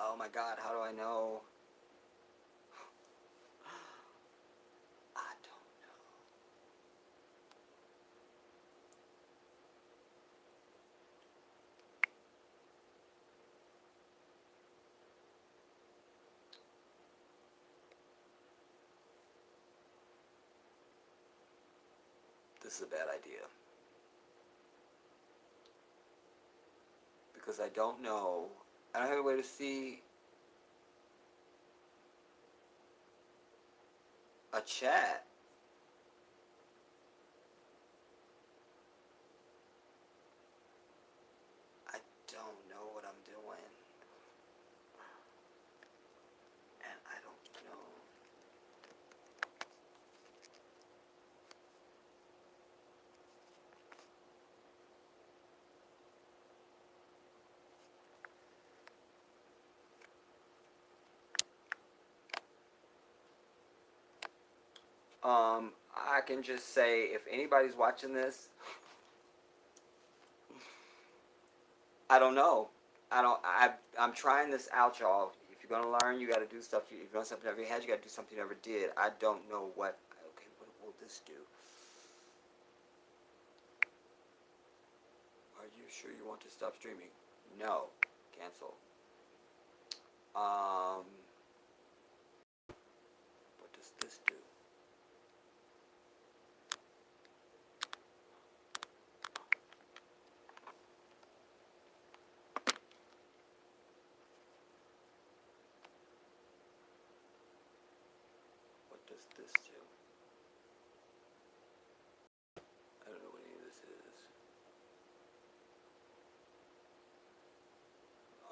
Oh my God, how do I know? I don't know. This is a bad idea. Because I don't know. I don't have a way to see a chat. I don't know what I'm doing. And I don't know. I can just say if anybody's watching this, I don't know. I'm trying this out, y'all. If you're gonna learn, you got to do stuff. If you want something you never had, you got to do something you never did. I don't know what. Okay, what will this do? Are you sure you want to stop streaming? No. Cancel. What does this do? What does this do? I don't know what any of this is.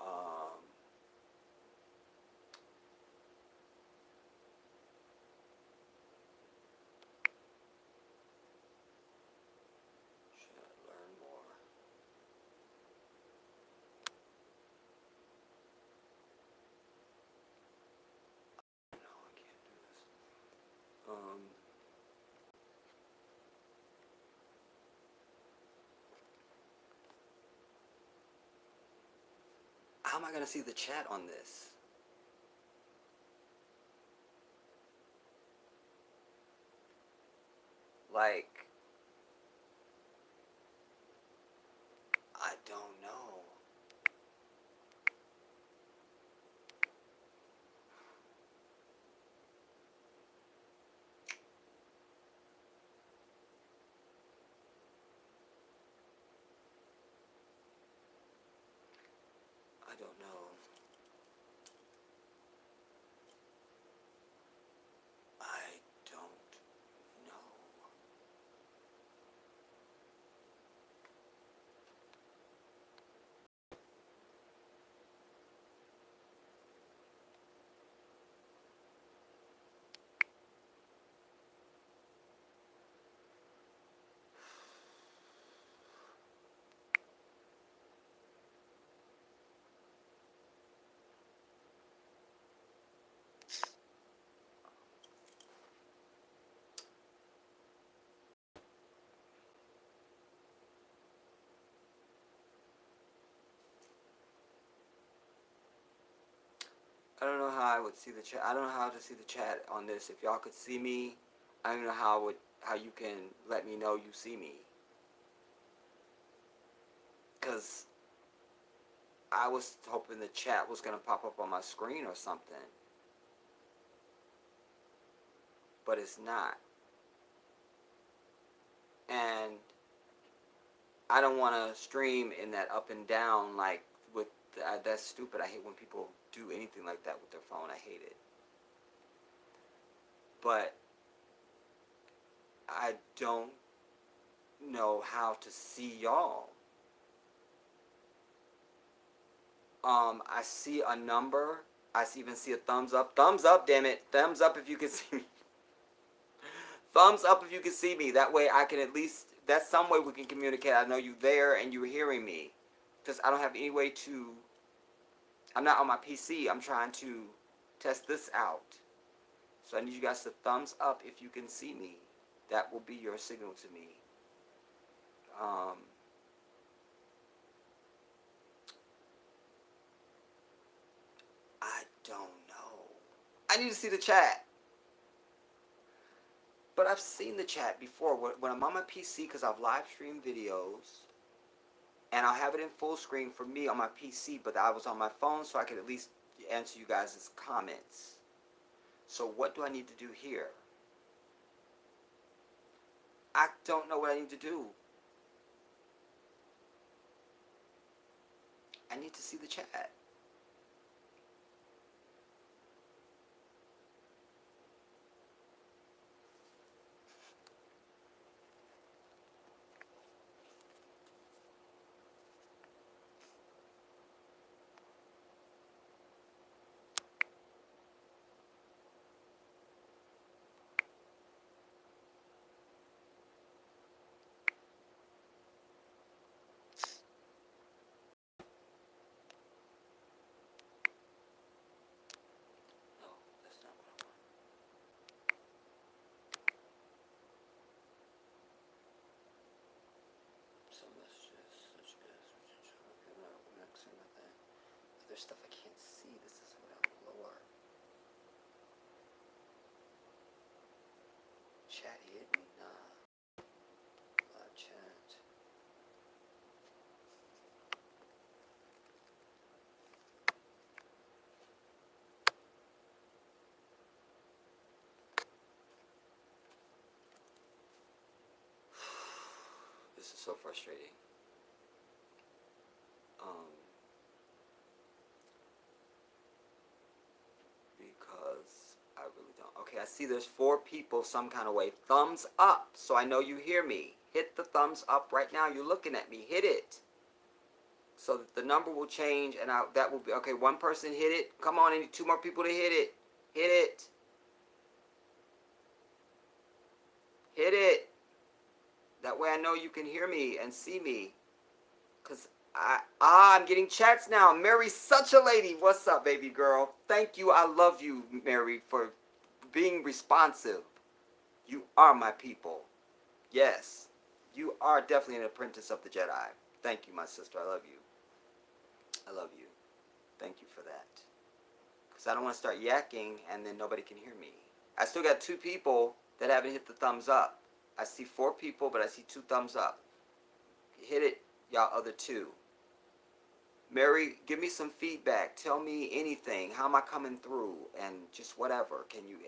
Um, should I learn more? No, I can't do this. How am I gonna see the chat on this? Like, I don't know. I don't know. I don't know. I don't know how I would see the chat. I don't know how to see the chat on this. If y'all could see me, I don't know how you can let me know you see me. Cause I was hoping the chat was gonna pop up on my screen or something, but it's not. And I don't want to stream in that up and down like with that's stupid. I hate when people do anything like that with their phone. I hate it. But I don't know how to see y'all. I see a number. Even see a thumbs up. Thumbs up, damn it. Thumbs up if you can see me. Thumbs up if you can see me. That way I can at least, that's some way we can communicate. I know you there and you're hearing me. Because I don't have any way to, I'm not on my PC. I'm trying to test this out. So I need you guys to thumbs up if you can see me. That will be your signal to me. Um, I need to see the chat. But I've seen the chat before when I'm on my PC because I've live streamed videos, and I'll have it in full screen for me on my PC. But I was on my phone, so I could at least answer you guys' comments. So what do I need to do here? I don't know what I need to do. I need to see the chat. No, that's not what I want. Some messages, such as I'm not saying about that. There's stuff I can't see. This is what I'm lower. Chat hidden? Nah. Live chat. This is so frustrating. Because I really don't. Okay, I see there's 4 people some kind of way. Thumbs up, so I know you hear me. Hit the thumbs up right now. You're looking at me. Hit it. So that the number will change, and that will be, okay, 1 person hit it. Come on, I need 2 more people to hit it. Hit it. Hit it. That way I know you can hear me and see me. Because I'm getting chats now. Mary's such a lady. What's up, baby girl? Thank you. I love you, Mary, for being responsive. You are my people. Yes. You are definitely an apprentice of the Jedi. Thank you, my sister. I love you. I love you. Thank you for that. Because I don't want to start yakking and then nobody can hear me. I still got 2 people that haven't hit the thumbs up. I see 4 people, but I see 2 thumbs up. Hit it, y'all other 2. Mary, give me some feedback. Tell me anything. How am I coming through? And just whatever. Can you,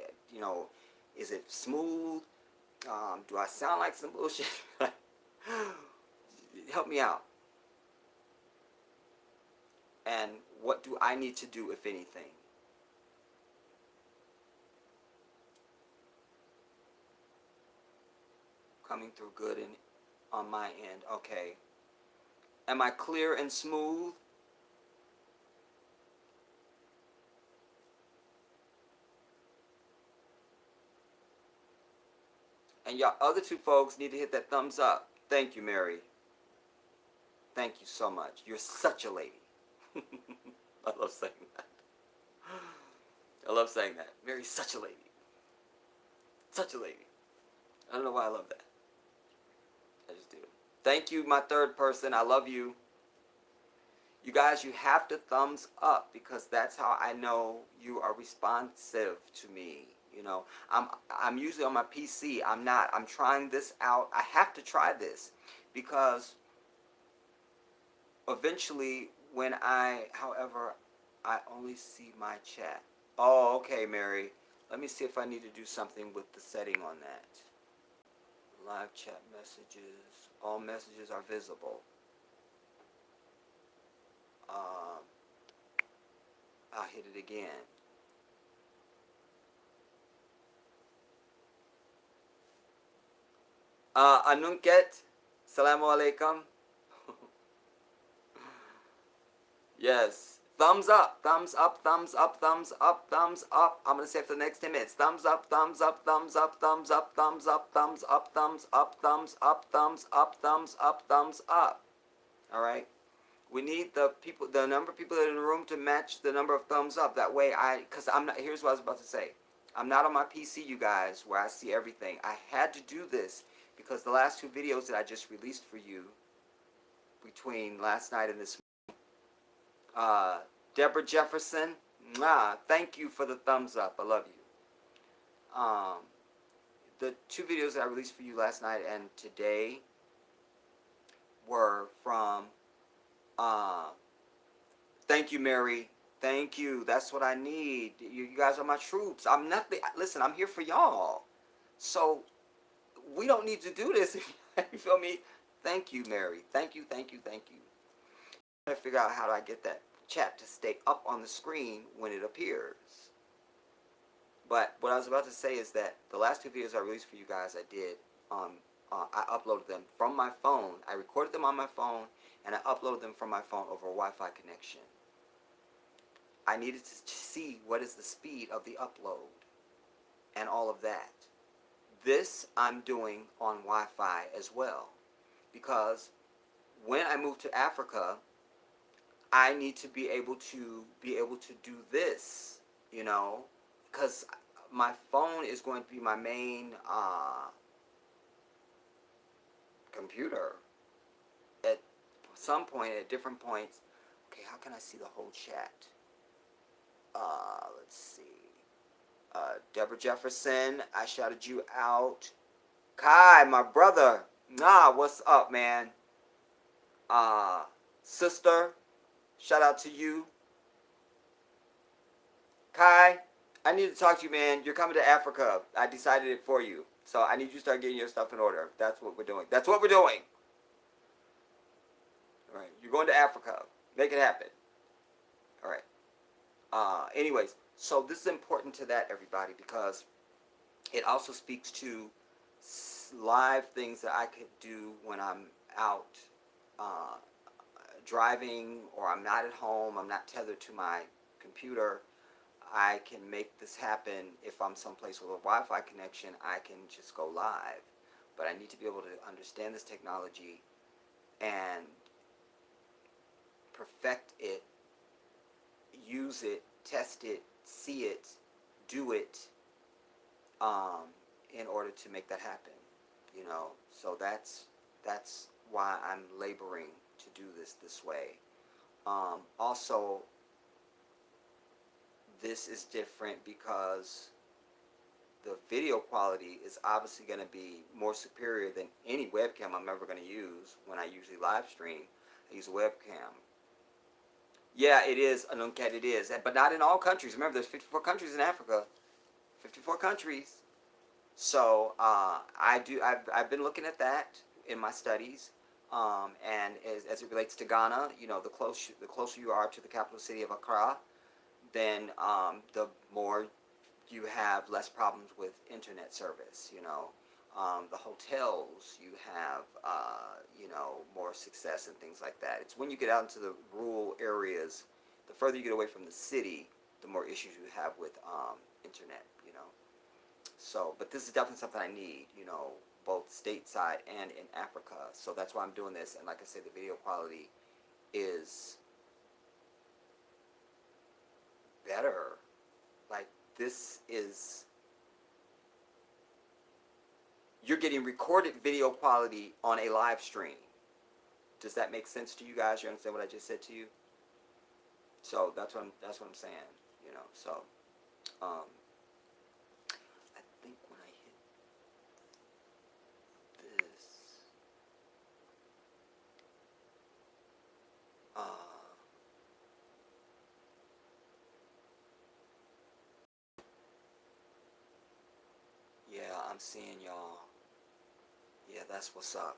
is it smooth? Do I sound like some bullshit? Help me out. And what do I need to do, if anything? Coming through good and on my end. Okay. Am I clear and smooth? And y'all other 2 folks need to hit that thumbs up. Thank you, Mary. Thank you so much. You're such a lady. I love saying that. I love saying that. Mary's such a lady. Such a lady. I don't know why I love that. I just do. Thank you, my 3rd person. I love you. You guys, you have to thumbs up because that's how I know you are responsive to me. You know, I'm usually on my PC. I'm not. I'm trying this out. I have to try this because eventually when however, I only see my chat. Oh, okay, Mary. Let me see if I need to do something with the setting on that. Live chat messages. All messages are visible. I'll hit it again. Anunket, Salamu Alaikum. Yes. Thumbs up, thumbs up, thumbs up, thumbs up, thumbs up. I'm going to say it for the next 10 minutes. Thumbs up, thumbs up, thumbs up, thumbs up, thumbs up, thumbs up, thumbs up, thumbs up, thumbs up, thumbs up, thumbs up. All right? We need the number of people that are in the room to match the number of thumbs up. That way because I'm not, here's what I was about to say. I'm not on my PC, you guys, where I see everything. I had to do this because the last 2 videos that I just released for you between last night and this morning, Deborah Jefferson, Mwah. Thank you for the thumbs up. I love you. The two videos that I released for you last night and today were from, thank you, Mary. Thank you. That's what I need. You guys are my troops. I'm not the, listen, I'm here for y'all. So we don't need to do this. You feel me? Thank you, Mary. Thank you, thank you, thank you. I'm trying to figure out how do I get that chat to stay up on the screen when it appears. But what I was about to say is that the last two videos I released for you guys, I did, I uploaded them from my phone. I recorded them on my phone, and I uploaded them from my phone over a Wi-Fi connection. I needed to see what is the speed of the upload and all of that. This I'm doing on Wi-Fi as well, because when I move to Africa, I need to be able to do this, you know, because my phone is going to be my main computer at some point, at different points. Okay, how can I see the whole chat? Let's see. Deborah Jefferson, I shouted you out. Kai, my brother, nah, what's up, man? Sister, shout out to you. Kai, I need to talk to you, man. You're coming to Africa. I decided it for you. So I need you to start getting your stuff in order. That's what we're doing. That's what we're doing. All right, you're going to Africa. Make it happen. All right. Anyways, so this is important to that, everybody, because it also speaks to live things that I could do when I'm out driving, or I'm not at home, I'm not tethered to my computer. I can make this happen. If I'm someplace with a Wi-Fi connection, I can just go live. But I need to be able to understand this technology and perfect it, use it, test it, see it, do it, in order to make that happen. You know, so that's why I'm laboring to do this way. Also, this is different because the video quality is obviously going to be more superior than any webcam I'm ever going to use when I usually live stream. I use a webcam. Yeah, it is, Anunkat, it is. But not in all countries. Remember, there's 54 countries in Africa. 54 countries. So I've been looking at that in my studies. And as it relates to Ghana, you know, the closer you are to the capital city of Accra, then the more you have less problems with internet service, you know. The hotels, you have, you know, more success and things like that. It's when you get out into the rural areas, the further you get away from the city, the more issues you have with internet, you know. So, but this is definitely something I need, you know, both stateside and in Africa. So that's why I'm doing this. And like I said, the video quality is better. Like, this is, you're getting recorded video quality on a live stream. Does that make sense to you guys? You understand what I just said to you? So that's what I'm saying, you know. So I think when I hit this, yeah, I'm seeing y'all. Yeah, that's what's up.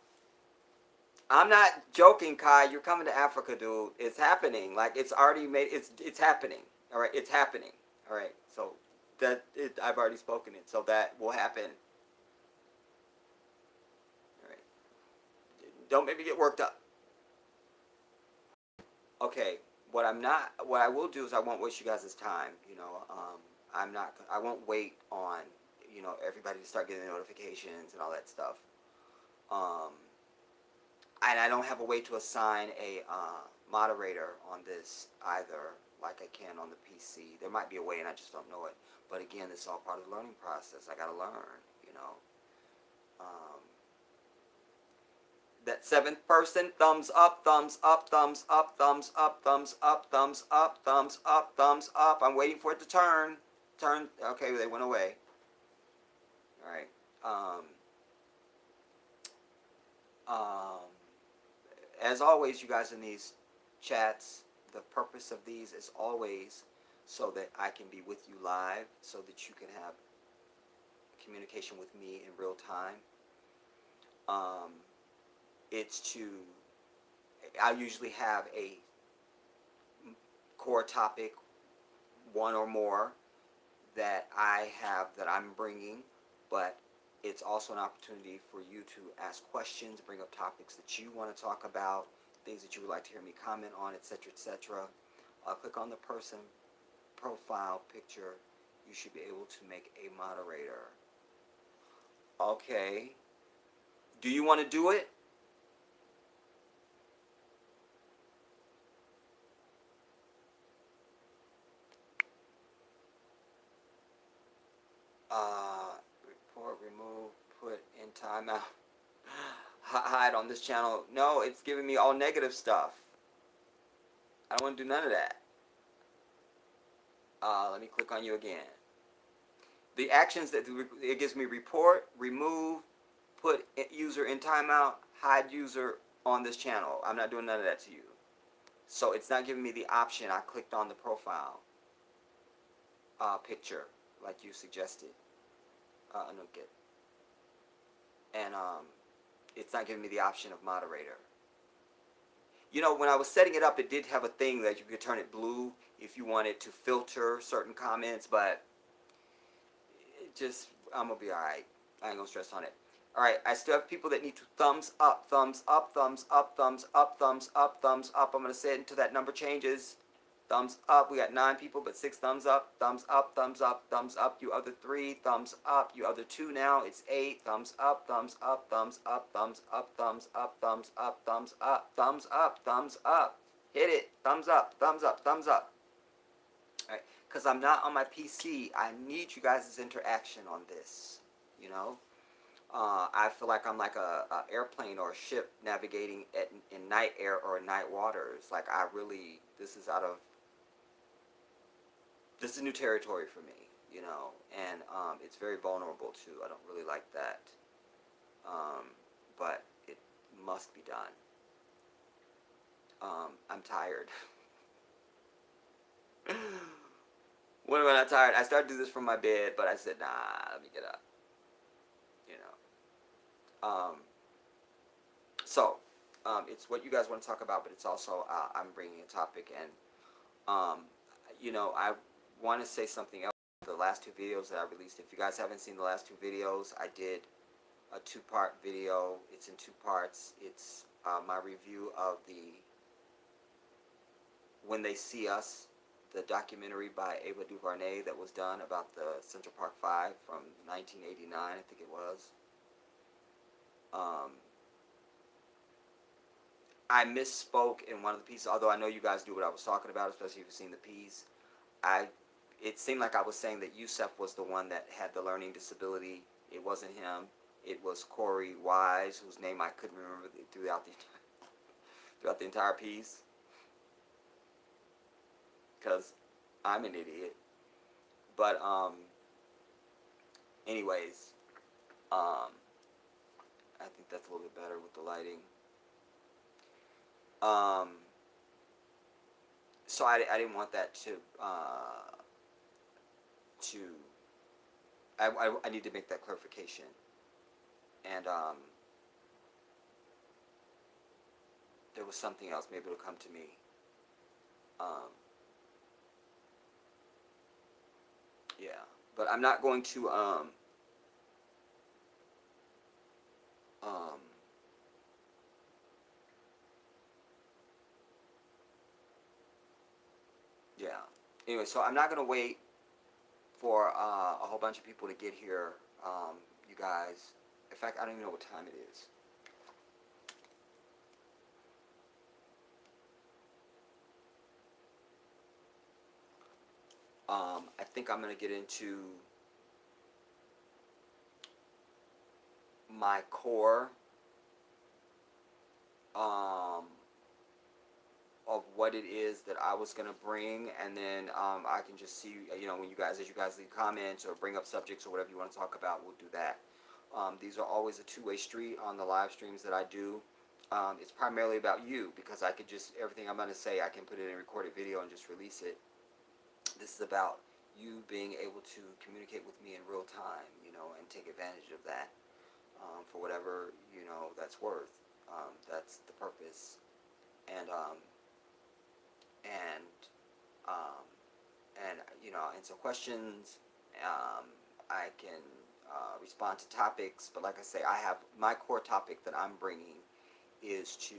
I'm not joking, Kai. You're coming to Africa, dude. It's happening. Like, it's already made. It's happening. All right, it's happening. All right. So I've already spoken it. So that will happen. All right. Don't make me get worked up. Okay. What I will do is I won't waste you guys' time. You know, I won't wait on, you know, everybody to start getting the notifications and all that stuff. And I don't have a way to assign a moderator on this either, like I can on the PC. There might be a way, and I just don't know it. But again, this is all part of the learning process. I got to learn, you know. That seventh person, thumbs up, thumbs up, thumbs up, thumbs up, thumbs up, thumbs up, thumbs up, thumbs up. I'm waiting for it to turn. Turn. Okay, they went away. All right. Um, as always, you guys in these chats, the purpose of these is always so that I can be with you live, so that you can have communication with me in real time. It's to, I usually have a core topic, one or more, that I'm bringing, but it's also an opportunity for you to ask questions, bring up topics that you want to talk about, things that you would like to hear me comment on, etc., etc. Click on the person profile picture. You should be able to make a moderator. Okay. Do you want to do it? Report, remove, put in timeout, hide on this channel. No, it's giving me all negative stuff. I don't want to do none of that. Let me click on you again. The actions that it gives me: report, remove, put user in timeout, hide user on this channel. I'm not doing none of that to you. So it's not giving me the option. I clicked on the profile picture like you suggested. No get. And it's not giving me the option of moderator. You know, when I was setting it up, it did have a thing that you could turn it blue if you wanted to filter certain comments, but it just, I'm going to be all right. I ain't going to stress on it. All right, I still have people that need to thumbs up, thumbs up, thumbs up, thumbs up, thumbs up, thumbs up. I'm going to say it until that number changes. Thumbs up. We got 9 people, but 6 thumbs up. Thumbs up, thumbs up, thumbs up. You other 3, thumbs up. You other 2 now. It's 8. Thumbs up, thumbs up, thumbs up, thumbs up, thumbs up, thumbs up, thumbs up, thumbs up, thumbs up. Hit it. Thumbs up, thumbs up, thumbs up. All right, because I'm not on my PC. I need you guys' interaction on this, you know. I feel like I'm like a airplane or a ship navigating in night air or night waters. Like this is new territory for me, you know, and it's very vulnerable too. I don't really like that, but it must be done. I'm tired. When am I not tired? I started to do this from my bed, but I said, nah, let me get up, you know. It's what you guys want to talk about, but it's also I'm bringing a topic, and you know, I want to say something else. The last 2 videos that I released, if you guys haven't seen the last 2 videos, I did a 2-part video. It's in 2 parts. It's my review of the When They See Us, the documentary by Ava DuVernay that was done about the Central Park 5 from 1989, I think it was. I misspoke in one of the pieces, although I know you guys knew what I was talking about, especially if you've seen the piece. It seemed like I was saying that Yusef was the one that had the learning disability. It wasn't him. It was Corey Wise, whose name I couldn't remember throughout the entire piece, because I'm an idiot. But anyways, I think that's a little bit better with the lighting. So I didn't want that to I need to make that clarification. And there was something else. Maybe it'll come to me. Yeah, but I'm not going to yeah. Anyway, so I'm not going to wait for a whole bunch of people to get here. You guys, in fact, I don't even know what time it is. I think I'm going to get into my core um, of what it is that I was gonna bring, and then I can just see, when as you guys leave comments or bring up subjects or whatever you want to talk about, we'll do that. These are always a two-way street on the live streams that I do. It's primarily about you, because I could just, everything I'm gonna say, I can put it in a recorded video and just release it. This is about you being able to communicate with me in real time, and take advantage of that, for whatever, that's worth. That's the purpose. And and um, and answer questions. I can respond to topics, but like I say, I have my core topic that I'm bringing is to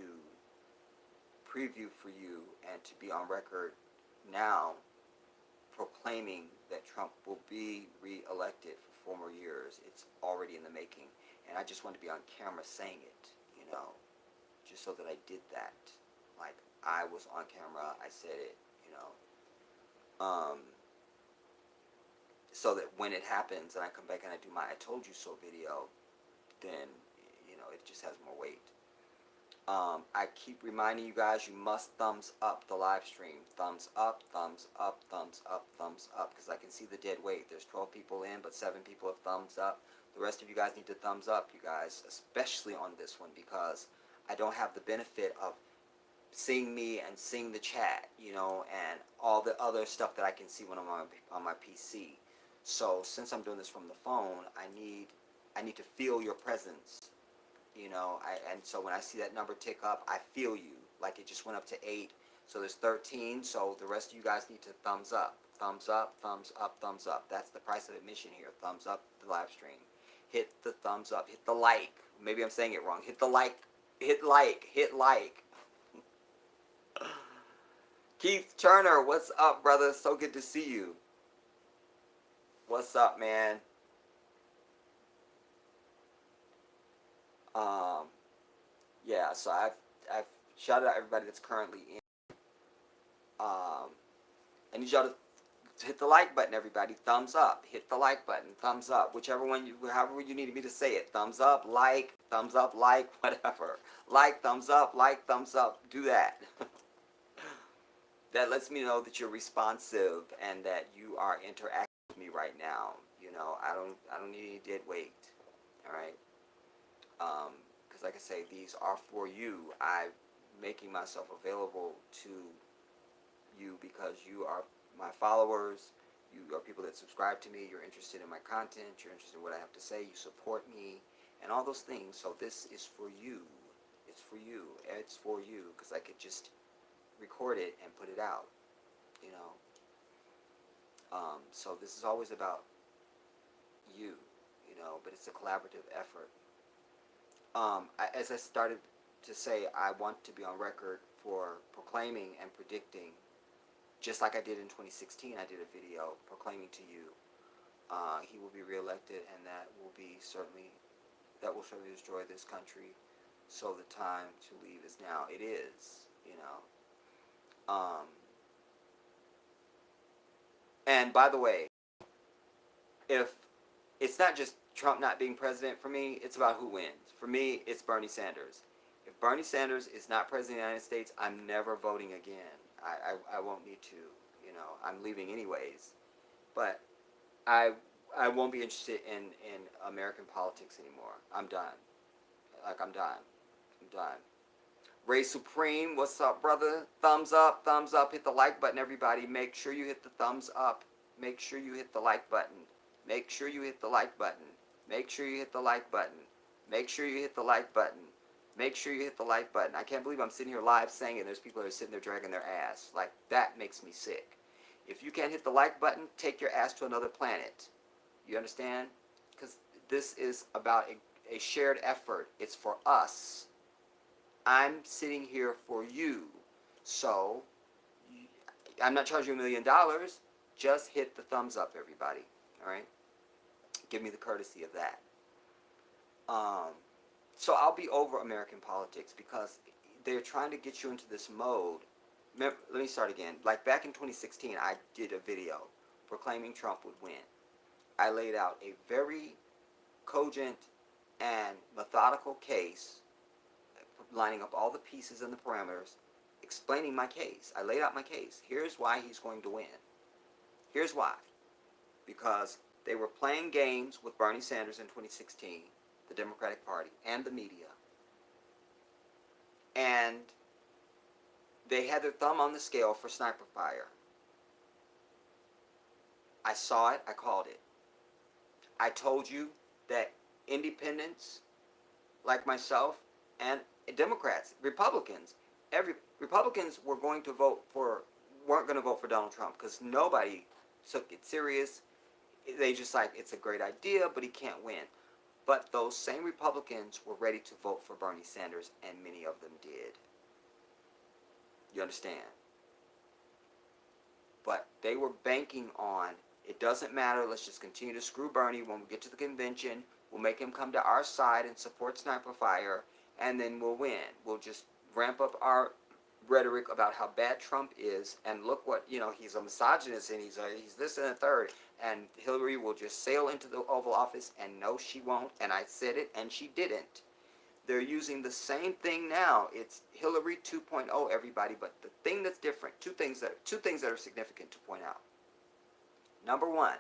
preview for you and to be on record now proclaiming that Trump will be re-elected for 4 more years. It's already in the making, and I just want to be on camera saying it, just so that I did that. Like, I was on camera, I said it, so that when it happens and I come back and I do my I told you so video, then, it just has more weight. I keep reminding you guys, you must thumbs up the live stream. Thumbs up, thumbs up, thumbs up, thumbs up, because I can see the dead weight. There's 12 people in, but 7 people have thumbs up. The rest of you guys need to thumbs up, you guys, especially on this one, because I don't have the benefit of seeing me and seeing the chat, and all the other stuff that I can see when I'm on my PC. So since I'm doing this from the phone, I need to feel your presence, and so when I see that number tick up, I feel you, like it just went up to 8. So there's 13. So the rest of you guys need to thumbs up, thumbs up, thumbs up, thumbs up. That's the price of admission here. Thumbs up the live stream. Hit the thumbs up. Hit the like. Maybe I'm saying it wrong. Hit the like. Hit like. Hit like. Keith Turner, what's up, brother? So good to see you. What's up, man? Yeah, so I've shouted out everybody that's currently in. I need y'all to hit the like button, everybody. Thumbs up. Hit the like button. Thumbs up. However you need me to say it. Thumbs up, like, whatever. Like, thumbs up, do that. That lets me know that you're responsive and that you are interacting with me right now. I don't need any dead weight. All right. Because like I say, these are for you. I'm making myself available to you because you are my followers. You are people that subscribe to me. You're interested in my content. You're interested in what I have to say. You support me and all those things. So this is for you. It's for you. It's for you, because I could just record it and put it out. So this is always about you. But it's a collaborative effort. As I started to say, I want to be on record for proclaiming and predicting, just like I did in 2016. I did a video proclaiming to you he will be reelected, and that will certainly destroy this country. So the time to leave is now. It is, And by the way, if it's not just Trump not being president for me, it's about who wins. For me, it's Bernie Sanders. If Bernie Sanders is not president of the United States, I'm never voting again. I won't need to. I'm leaving anyways. But I won't be interested in American politics anymore. I'm done. I'm done. Ray Supreme, what's up, brother? Thumbs up, hit the like button, everybody. Make sure you hit the thumbs up. Make sure you hit the like button. Make sure you hit the like button. Make sure you hit the like button. Make sure you hit the like button. Make sure you hit the like button. I can't believe I'm sitting here live saying it. There's people that are sitting there dragging their ass. Like, that makes me sick. If you can't hit the like button, take your ass to another planet. You understand? Because this is about a shared effort. It's for us. I'm sitting here for you. So, I'm not charging you $1 million. Just hit the thumbs up, everybody. All right? Give me the courtesy of that. So I'll be over American politics because they're trying to get you into this mode. Remember, let me start again. Like back in 2016, I did a video proclaiming Trump would win. I laid out a very cogent and methodical case lining up all the pieces and the parameters, explaining my case. I laid out my case. Here's why he's going to win. Here's why. Because they were playing games with Bernie Sanders in 2016, the Democratic Party, and the media. And they had their thumb on the scale for sniper fire. I saw it. I called it. I told you that independents like myself and Democrats, Republicans, Republicans weren't going to vote for Donald Trump because nobody took it serious. They just like, it's a great idea, but he can't win. But those same Republicans were ready to vote for Bernie Sanders, and many of them did. You understand? But they were banking on, it doesn't matter, let's just continue to screw Bernie. When we get to the convention, we'll make him come to our side and support sniper fire, and then we'll win. We'll just ramp up our rhetoric about how bad Trump is, and look what, he's a misogynist, and he's this and a third, and Hillary will just sail into the Oval Office, and no, she won't, and I said it, and she didn't. They're using the same thing now. It's Hillary 2.0, everybody, but the thing that's different, two things that are significant to point out. Number one,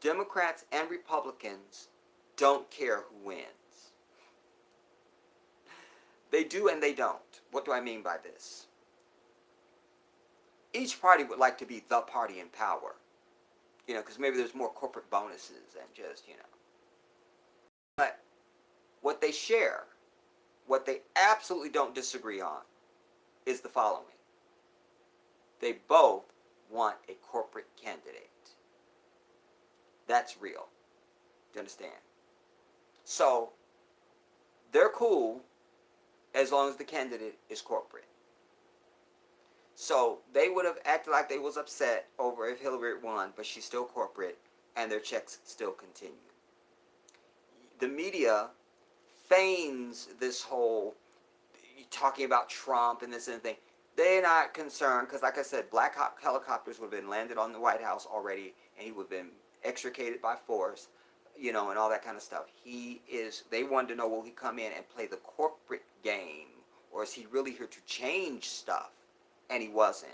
Democrats and Republicans don't care who wins. They do and they don't. What do I mean by this? Each party would like to be the party in power, because maybe there's more corporate bonuses and just, But what they share, what they absolutely don't disagree on, is the following. They both want a corporate candidate. That's real. Do you understand? So, they're cool as long as the candidate is corporate. So, they would have acted like they was upset over if Hillary won, but she's still corporate, and their checks still continue. The media feigns this whole talking about Trump and this and thing. They're not concerned because, like I said, black helicopters would have been landed on the White House already, and he would have been extricated by force, and all that kind of stuff. They wanted to know, will he come in and play the corporate game, or is he really here to change stuff? And he wasn't.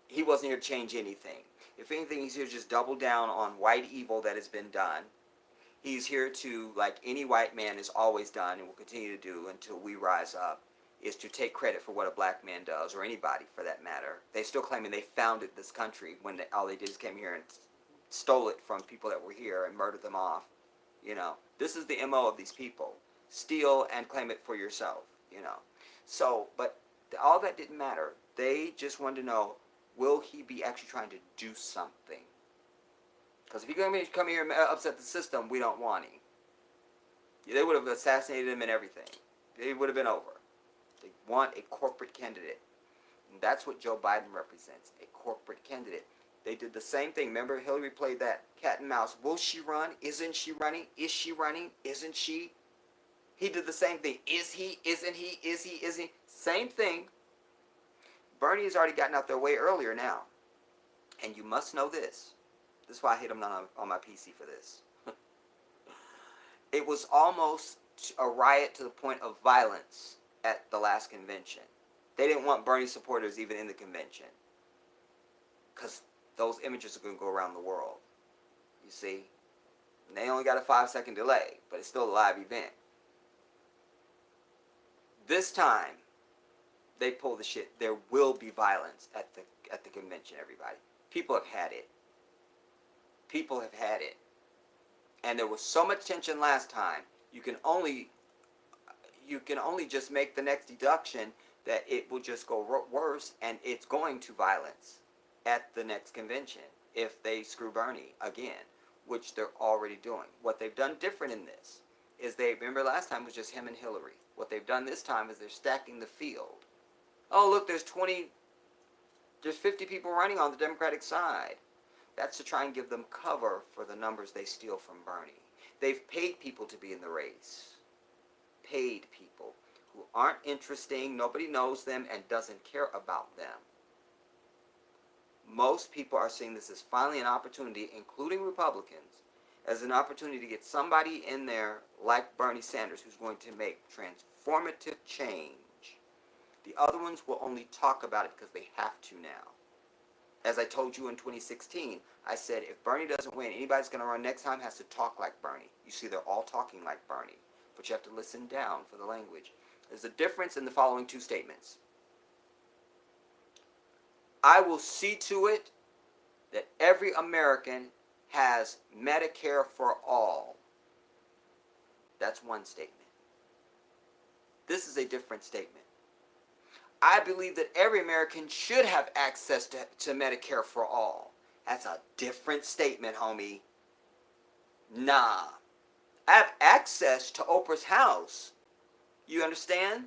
He wasn't here to change anything. If anything, he's here to just double down on white evil that has been done. He's here to, like any white man has always done and will continue to do until we rise up, is to take credit for what a black man does, or anybody for that matter. They still claiming they founded this country when all they did is came here and stole it from people that were here and murdered them off. This is the MO of these people. Steal and claim it for yourself, So, but all that didn't matter. They just wanted to know, will he be actually trying to do something? Because if he come here and upset the system, we don't want him. They would have assassinated him and everything. It would have been over. They want a corporate candidate. And that's what Joe Biden represents, a corporate candidate. They did the same thing. Remember, Hillary played that cat and mouse. Will she run? Isn't she running? Is she running? Isn't she? He did the same thing. Is he? Isn't he? Is he? Isn't he? Same thing. Bernie has already gotten out their way earlier now. And you must know this. This is why I hit him on my PC for this. It was almost a riot to the point of violence at the last convention. They didn't want Bernie supporters even in the convention, because those images are going to go around the world. You see? And they only got a 5-second delay, but it's still a live event. This time, they pull the shit. There will be violence at the convention, everybody. People have had it. People have had it. And there was so much tension last time, you can only just make the next deduction that it will just go worse, and it's going to violence at the next convention if they screw Bernie again, which they're already doing. What they've done different in this is remember last time was just him and Hillary. What they've done this time is they're stacking the field. Oh, look, there's 50 people running on the Democratic side. That's to try and give them cover for the numbers they steal from Bernie. They've paid people to be in the race. Paid people who aren't interesting, nobody knows them, and doesn't care about them. Most people are seeing this as finally an opportunity, including Republicans, as an opportunity to get somebody in there like Bernie Sanders who's going to make transformative change. The other ones will only talk about it because they have to now. As I told you in 2016, I said if Bernie doesn't win, anybody's going to run next time has to talk like Bernie. You see, they're all talking like Bernie, but you have to listen down for the language. There's a difference in the following two statements. I will see to it that every American has Medicare for all. That's one statement. This is a different statement. I believe that every American should have access to Medicare for all. That's a different statement, homie. Nah. I have access to Oprah's house. You understand?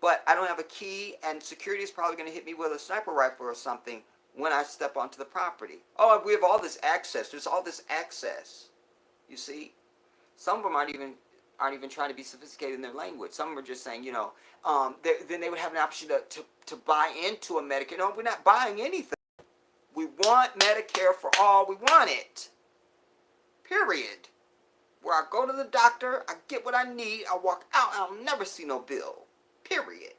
But I don't have a key, and security is probably going to hit me with a sniper rifle or something when I step onto the property. Oh, we have all this access. There's all this access. You see? Some of them aren't even trying to be sophisticated in their language. Some of them are just saying, then they would have an option to buy into a Medicare. No, we're not buying anything. We want Medicare for all. We want it. Period. Where I go to the doctor, I get what I need, I walk out, I'll never see no bill. Period.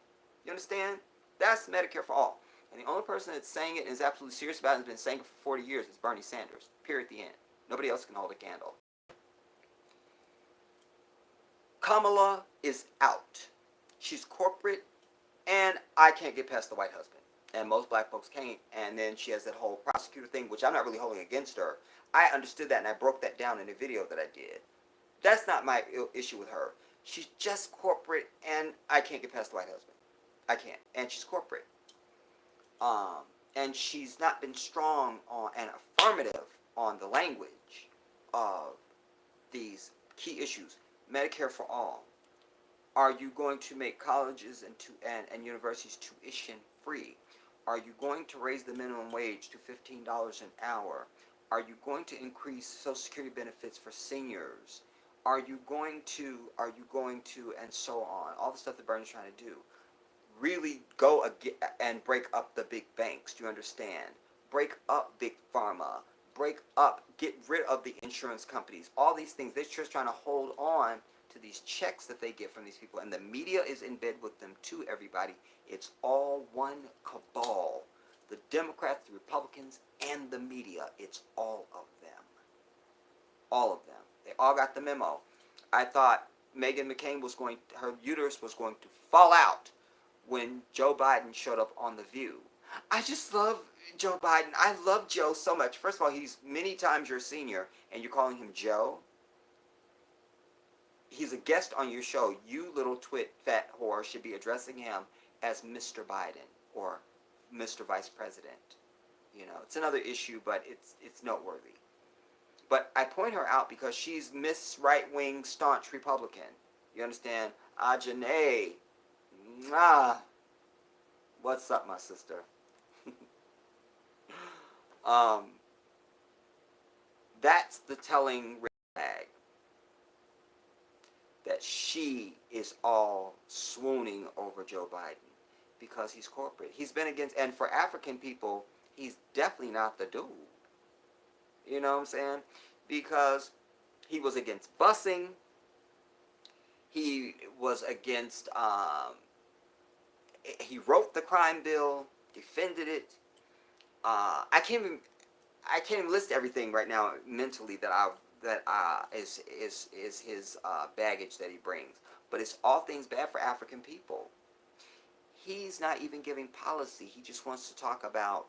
You understand? That's Medicare for all. And the only person that's saying it and is absolutely serious about it and has been saying it for 40 years is Bernie Sanders. Period. The end. Nobody else can hold a candle. Kamala is out. She's corporate, and I can't get past the white husband. And most black folks can't. And then she has that whole prosecutor thing, which I'm not really holding against her. I understood that, and I broke that down in a video that I did. That's not my issue with her. She's just corporate, and I can't get past the white husband. I can't. And she's corporate. And she's not been strong on and affirmative on the language of these key issues. Medicare for all. Are you going to make colleges and universities tuition free? Are you going to raise the minimum wage to $15 an hour? Are you going to increase Social Security benefits for seniors? Are you going to, and so on. All the stuff that Bernie's trying to do. Really go and break up the big banks, do you understand? Break up big pharma. Get rid of the insurance companies. All these things, they're just trying to hold on to these checks that they get from these people. And the media is in bed with them too, everybody. It's all one cabal. The Democrats, the Republicans, and the media. It's all of them. All of them. They all got the memo. I thought Meghan McCain her uterus was going to fall out when Joe Biden showed up on The View. I just love Joe Biden. I love Joe so much. First of all, he's many times your senior, and you're calling him Joe. He's a guest on your show. You little twit fat whore should be addressing him as Mr. Biden or Mr. Vice President. It's another issue, but it's noteworthy. But I point her out because she's Miss Right-Wing Staunch Republican. You understand? Janae. What's up, my sister? That's the telling red flag. That she is all swooning over Joe Biden because he's corporate. He's been against, and for African people, he's definitely not the dude. You know what I'm saying? Because he was against busing. He was against, he wrote the crime bill, defended it. I can't even list everything right now mentally that is his baggage that he brings. But it's all things bad for African people. He's not even giving policy. He just wants to talk about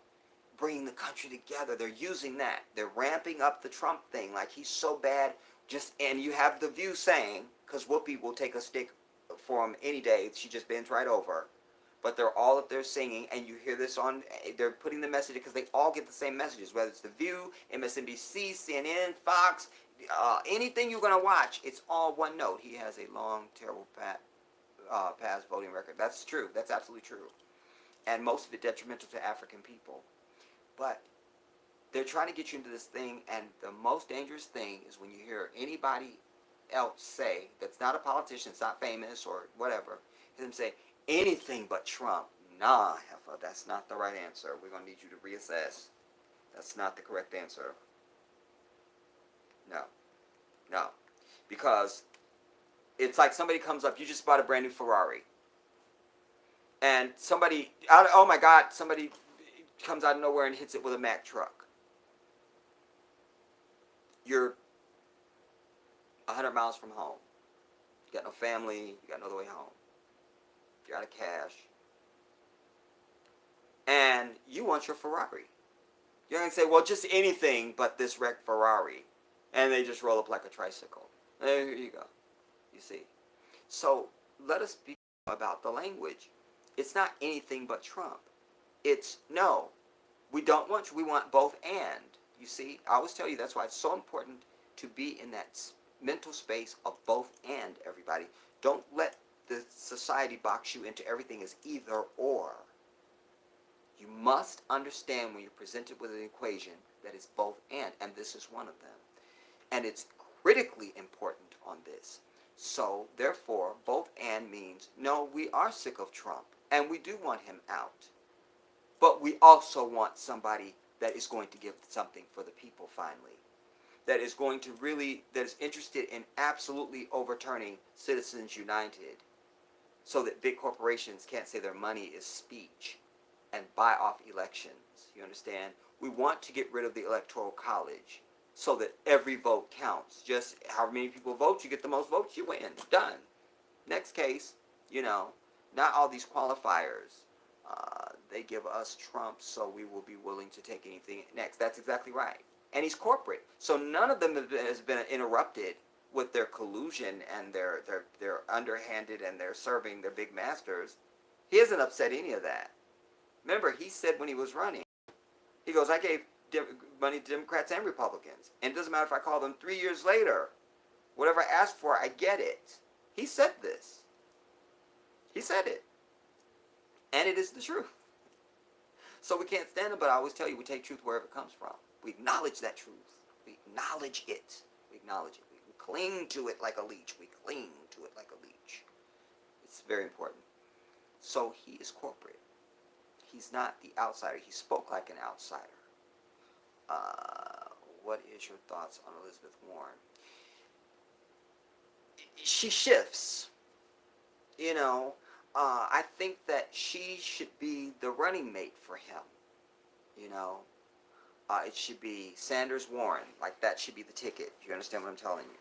bringing the country together. They're using that. They're ramping up the Trump thing like he's so bad. And you have The View saying, because Whoopi will take a stick for him any day. She just bends right over. But they're all up there singing, and you hear this they're putting the message, because they all get the same messages, whether it's The View, MSNBC, CNN, Fox, anything you're going to watch, it's all one note. He has a long, terrible past voting record. That's true. That's absolutely true. And most of it detrimental to African people. But they're trying to get you into this thing, and the most dangerous thing is when you hear anybody else say, that's not a politician, it's not famous or whatever, them say, anything but Trump. Nah, heifer, that's not the right answer. We're going to need you to reassess. That's not the correct answer. No, no. Because it's like somebody comes up, you just bought a brand new Ferrari. And oh my God, somebody comes out of nowhere and hits it with a Mack truck. You're 100 miles from home. You got no family, you got no other way home. You're out of cash. And you want your Ferrari. You're going to say, well, just anything but this wrecked Ferrari. And they just roll up like a tricycle. There you go. You see. So let us be about the language. It's not anything but Trump. It's no. We don't want you. We want both and. You see, I always tell you that's why it's so important to be in that mental space of both and, everybody. Don't let the society box you into everything as either or. You must understand when you're presented with an equation that is both and this is one of them. And it's critically important on this. So, therefore, both and means, no, we are sick of Trump, and we do want him out. But we also want somebody that is going to give something for the people finally. That is going to that is interested in absolutely overturning Citizens United so that big corporations can't say their money is speech and buy off elections. You understand? We want to get rid of the Electoral College so that every vote counts. Just however many people vote, you get the most votes, you win. Done. Next case, not all these qualifiers. They give us Trump, so we will be willing to take anything next. That's exactly right. And he's corporate. So none of them has been interrupted with their collusion and their underhanded and they're serving their big masters. He hasn't upset any of that. Remember, he said when he was running, he goes, I gave money to Democrats and Republicans. And it doesn't matter if I call them 3 years later. Whatever I ask for, I get it. He said this. He said it. And it is the truth. So we can't stand it, but I always tell you, we take truth wherever it comes from. We acknowledge that truth. We acknowledge it. We acknowledge it. We cling to it like a leech. We cling to it like a leech. It's very important. So he is corporate. He's not the outsider. He spoke like an outsider. What is your thoughts on Elizabeth Warren? She shifts. I think that she should be the running mate for him. It should be Sanders Warren. Like that should be the ticket. You understand what I'm telling you?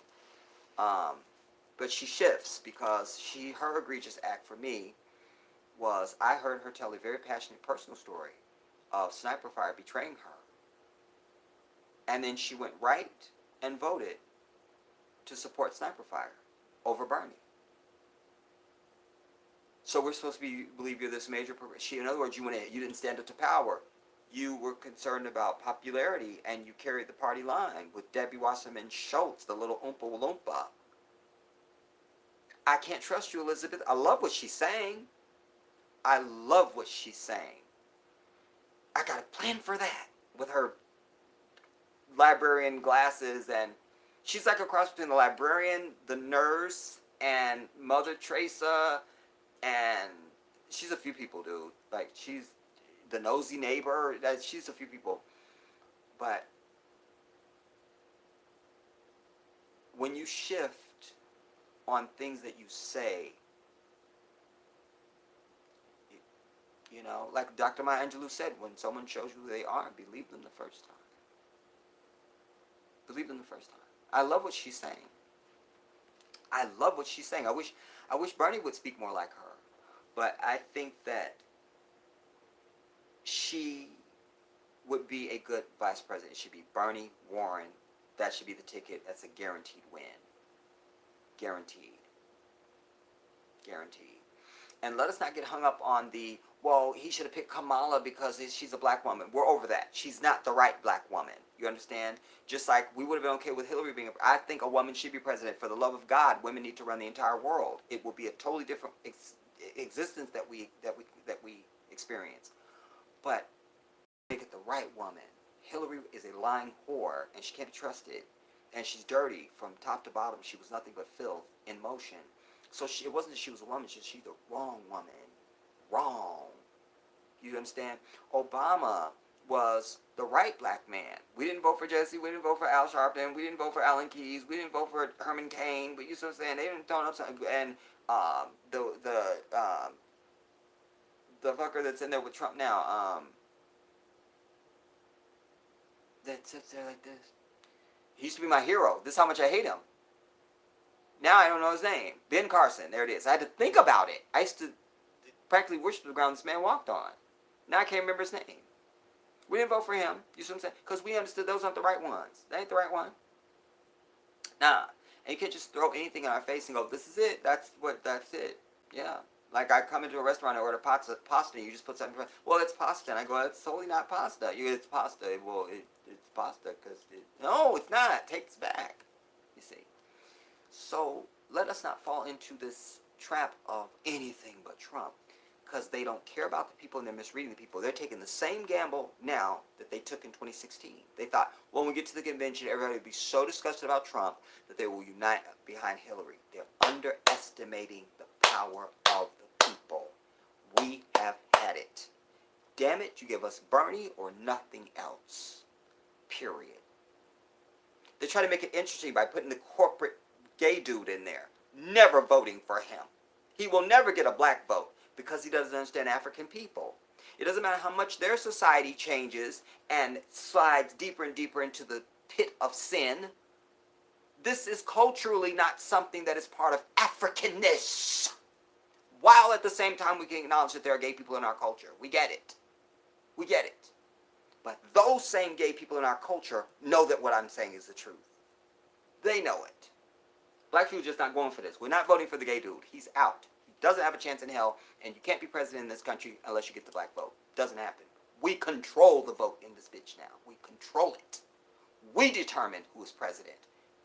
But she shifts because her egregious act for me was I heard her tell a very passionate personal story of sniper fire betraying her. And then she went right and voted to support sniper fire over Bernie. So we're supposed to believe you're this major. In other words, you didn't stand up to power. You were concerned about popularity, and you carried the party line with Debbie Wasserman Schultz, the little Oompa Loompa. I can't trust you, Elizabeth. I love what she's saying. I love what she's saying. I got a plan for that with her librarian glasses, and she's like a cross between the librarian, the nurse, and Mother Teresa, and she's a few people, dude. Like, she's the nosy neighbor. She's a few people. But when you shift on things that you say, like Dr. Maya Angelou said, when someone shows you who they are, believe them the first time. Believe them the first time. I love what she's saying. I love what she's saying. I wish Bernie would speak more like her. But I think that she would be a good vice president. It should be Bernie Warren. That should be the ticket. That's a guaranteed win. Guaranteed. Guaranteed. And let us not get hung up on he should have picked Kamala because she's a black woman. We're over that. She's not the right black woman. You understand? Just like we would have been okay with Hillary being I think a woman should be president. For the love of God, women need to run the entire world. It will be a totally different existence that we experience. But make it the right woman. Hillary is a lying whore, and she can't be trusted. And she's dirty from top to bottom. She was nothing but filth in motion. So it wasn't that she was a woman. She's the wrong woman. Wrong. You understand? Obama was the right black man. We didn't vote for Jesse. We didn't vote for Al Sharpton. We didn't vote for Alan Keyes. We didn't vote for Herman Cain. But you see what I'm saying? They didn't throw up something. And the fucker that's in there with Trump now, that sits there like this. He used to be my hero. This is how much I hate him. Now I don't know his name. Ben Carson. There it is. I had to think about it. I used to practically worship the ground this man walked on. Now I can't remember his name. We didn't vote for him. You see what I'm saying? Because we understood those aren't the right ones. That ain't the right one. Nah. And you can't just throw anything in our face and go, this is it. That's it. Yeah. Like I come into a restaurant and order pasta and you just put something in front. Well, it's pasta. And I go, it's totally not pasta. It's pasta. Well, it's pasta because no, it's not. It takes back. You see. So let us not fall into this trap of anything but Trump. Because they don't care about the people and they're misreading the people. They're taking the same gamble now that they took in 2016. They thought, well, when we get to the convention, everybody will be so disgusted about Trump that they will unite behind Hillary. They're underestimating the power of the people. We have had it. Damn it, you give us Bernie or nothing else. Period. They try to make it interesting by putting the corporate gay dude in there. Never voting for him. He will never get a black vote. Because he doesn't understand African people. It doesn't matter how much their society changes and slides deeper and deeper into the pit of sin. This is culturally not something that is part of Africanness. While at the same time we can acknowledge that there are gay people in our culture. We get it. We get it. But those same gay people in our culture know that what I'm saying is the truth. They know it. Black people are just not going for this. We're not voting for the gay dude. He's out. Doesn't have a chance in hell, and you can't be president in this country unless you get the black vote. Doesn't happen. We control the vote in this bitch now. We control it. We determine who is president.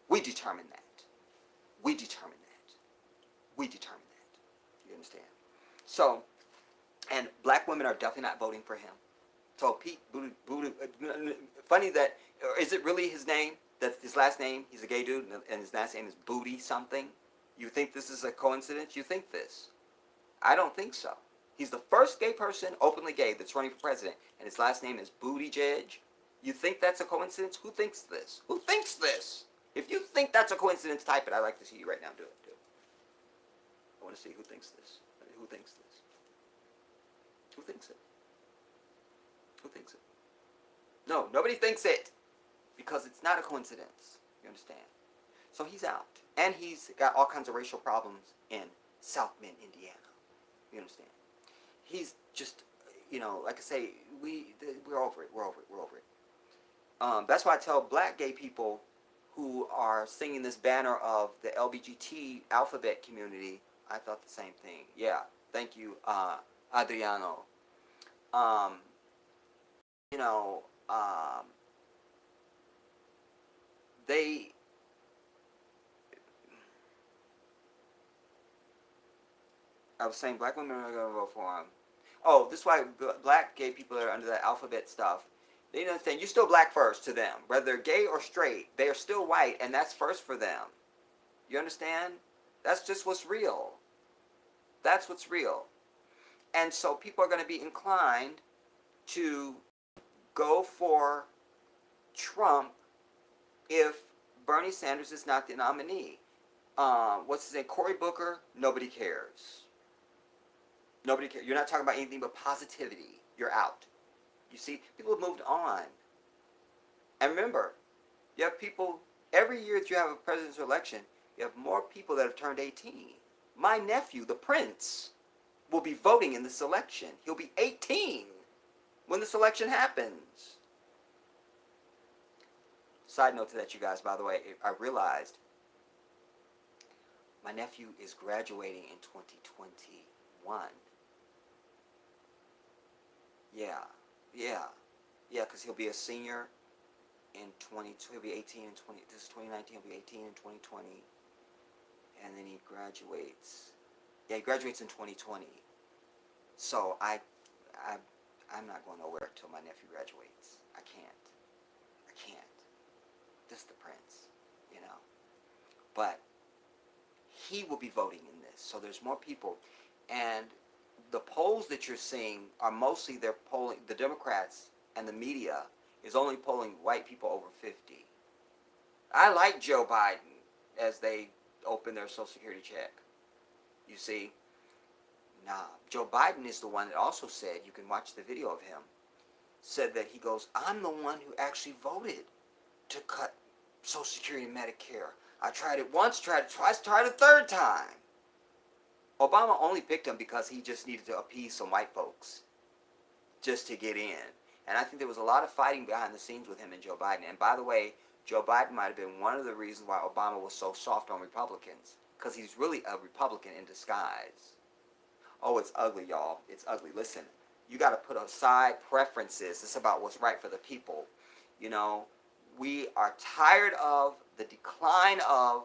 We determine that. We determine that. We determine that. You understand? So, and black women are definitely not voting for him. So Pete Booty, funny that, is it really his name? That's his last name? He's a gay dude, and his last name is Booty something? You think this is a coincidence? You think this? I don't think so. He's the first gay person, openly gay, that's running for president, and his last name is Buttigieg. You think that's a coincidence? Who thinks this? Who thinks this? If you think that's a coincidence, type it. I'd like to see you right now do it. I want to see who thinks this. Who thinks this? Who thinks it? Who thinks it? No, nobody thinks it. Because it's not a coincidence. You understand? So he's out. And he's got all kinds of racial problems in South Bend, Indiana. You understand? He's just, like I say, we're over it. We're over it. That's why I tell black gay people who are singing this banner of the LGBT alphabet community, I thought the same thing. Yeah, thank you, Adriano. I was saying black women are going to vote for him. Oh, this is why black gay people are under that alphabet stuff. They don't understand. You're still black first to them. Whether they're gay or straight, they are still white, and that's first for them. You understand? That's just what's real. That's what's real. And so people are going to be inclined to go for Trump if Bernie Sanders is not the nominee. What's his name? Cory Booker, nobody cares. Nobody cares. You're not talking about anything but positivity. You're out. You see, people have moved on. And remember, you have people, every year that you have a presidential election, you have more people that have turned 18. My nephew, the prince, will be voting in this election. He'll be 18 when this election happens. Side note to that, you guys, by the way, I realized my nephew is graduating in 2021. Yeah, because he'll be a senior in 2020. He'll be 18 in 20. This is 2019. He'll be 18 in 2020, and then he graduates. Yeah, he graduates in 2020. So I'm not going nowhere until my nephew graduates. I can't. This is the prince, But he will be voting in this. So there's more people, and the polls that you're seeing are mostly they're polling the Democrats and the media is only polling white people over 50. I like Joe Biden as they open their Social Security check. You see? Nah, Joe Biden is the one that also said, you can watch the video of him, said that he goes, I'm the one who actually voted to cut Social Security and Medicare. I tried it once, tried it twice, tried a third time. Obama only picked him because he just needed to appease some white folks just to get in. And I think there was a lot of fighting behind the scenes with him and Joe Biden. And by the way, Joe Biden might have been one of the reasons why Obama was so soft on Republicans, because he's really a Republican in disguise. Oh, it's ugly, y'all. It's ugly. Listen, you got to put aside preferences. It's about what's right for the people. You know, we are tired of the decline of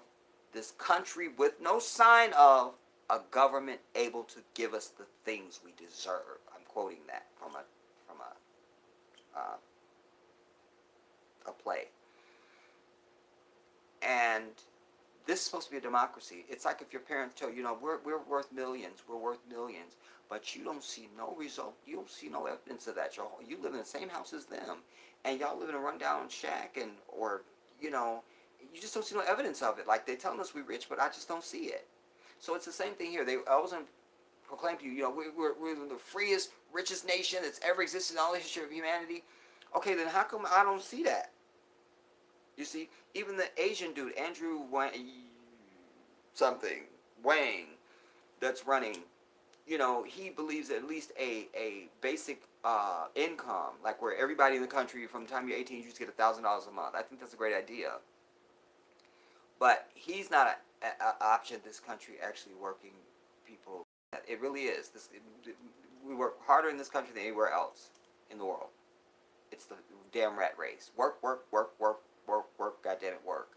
this country with no sign of a government able to give us the things we deserve. I'm quoting that from a play. And this is supposed to be a democracy. It's like if your parents tell you, we're worth millions, but you don't see no result. You don't see no evidence of that. You live in the same house as them, and y'all live in a rundown shack, or you just don't see no evidence of it. Like, they're telling us we're rich, but I just don't see it. So it's the same thing here. They always proclaim to you, we're the freest, richest nation that's ever existed in all the history of humanity. Okay, then how come I don't see that? You see, even the Asian dude, Andrew Wang, that's running, he believes at least a basic income, like where everybody in the country, from the time you're 18, you just get $1,000 a month. I think that's a great idea. But he's not an option this country actually working people. It really is. We work harder in this country than anywhere else in the world. It's the damn rat race. Work, goddamn it, work.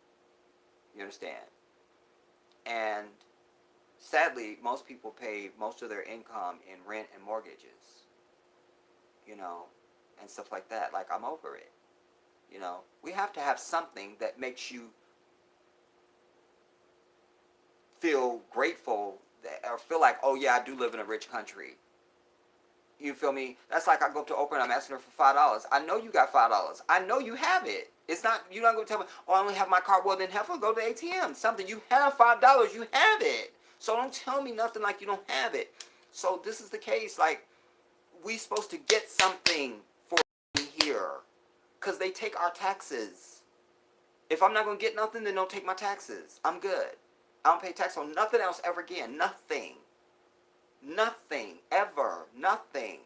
You understand? And sadly, most people pay most of their income in rent and mortgages. And stuff like that. Like, I'm over it. We have to have something that makes you feel grateful, or feel like, oh yeah, I do live in a rich country. You feel me? That's like I go up to Oprah and I'm asking her for $5. I know you got $5. I know you have it. It's not, you're not going to tell me, oh, I only have my card. Well, then have her go to the ATM. Something. You have $5. You have it. So don't tell me nothing like you don't have it. So this is the case. Like, we supposed to get something for here, because they take our taxes. If I'm not going to get nothing, then don't take my taxes. I'm good. I don't pay tax on nothing else ever again. Nothing. Nothing. Ever. Nothing.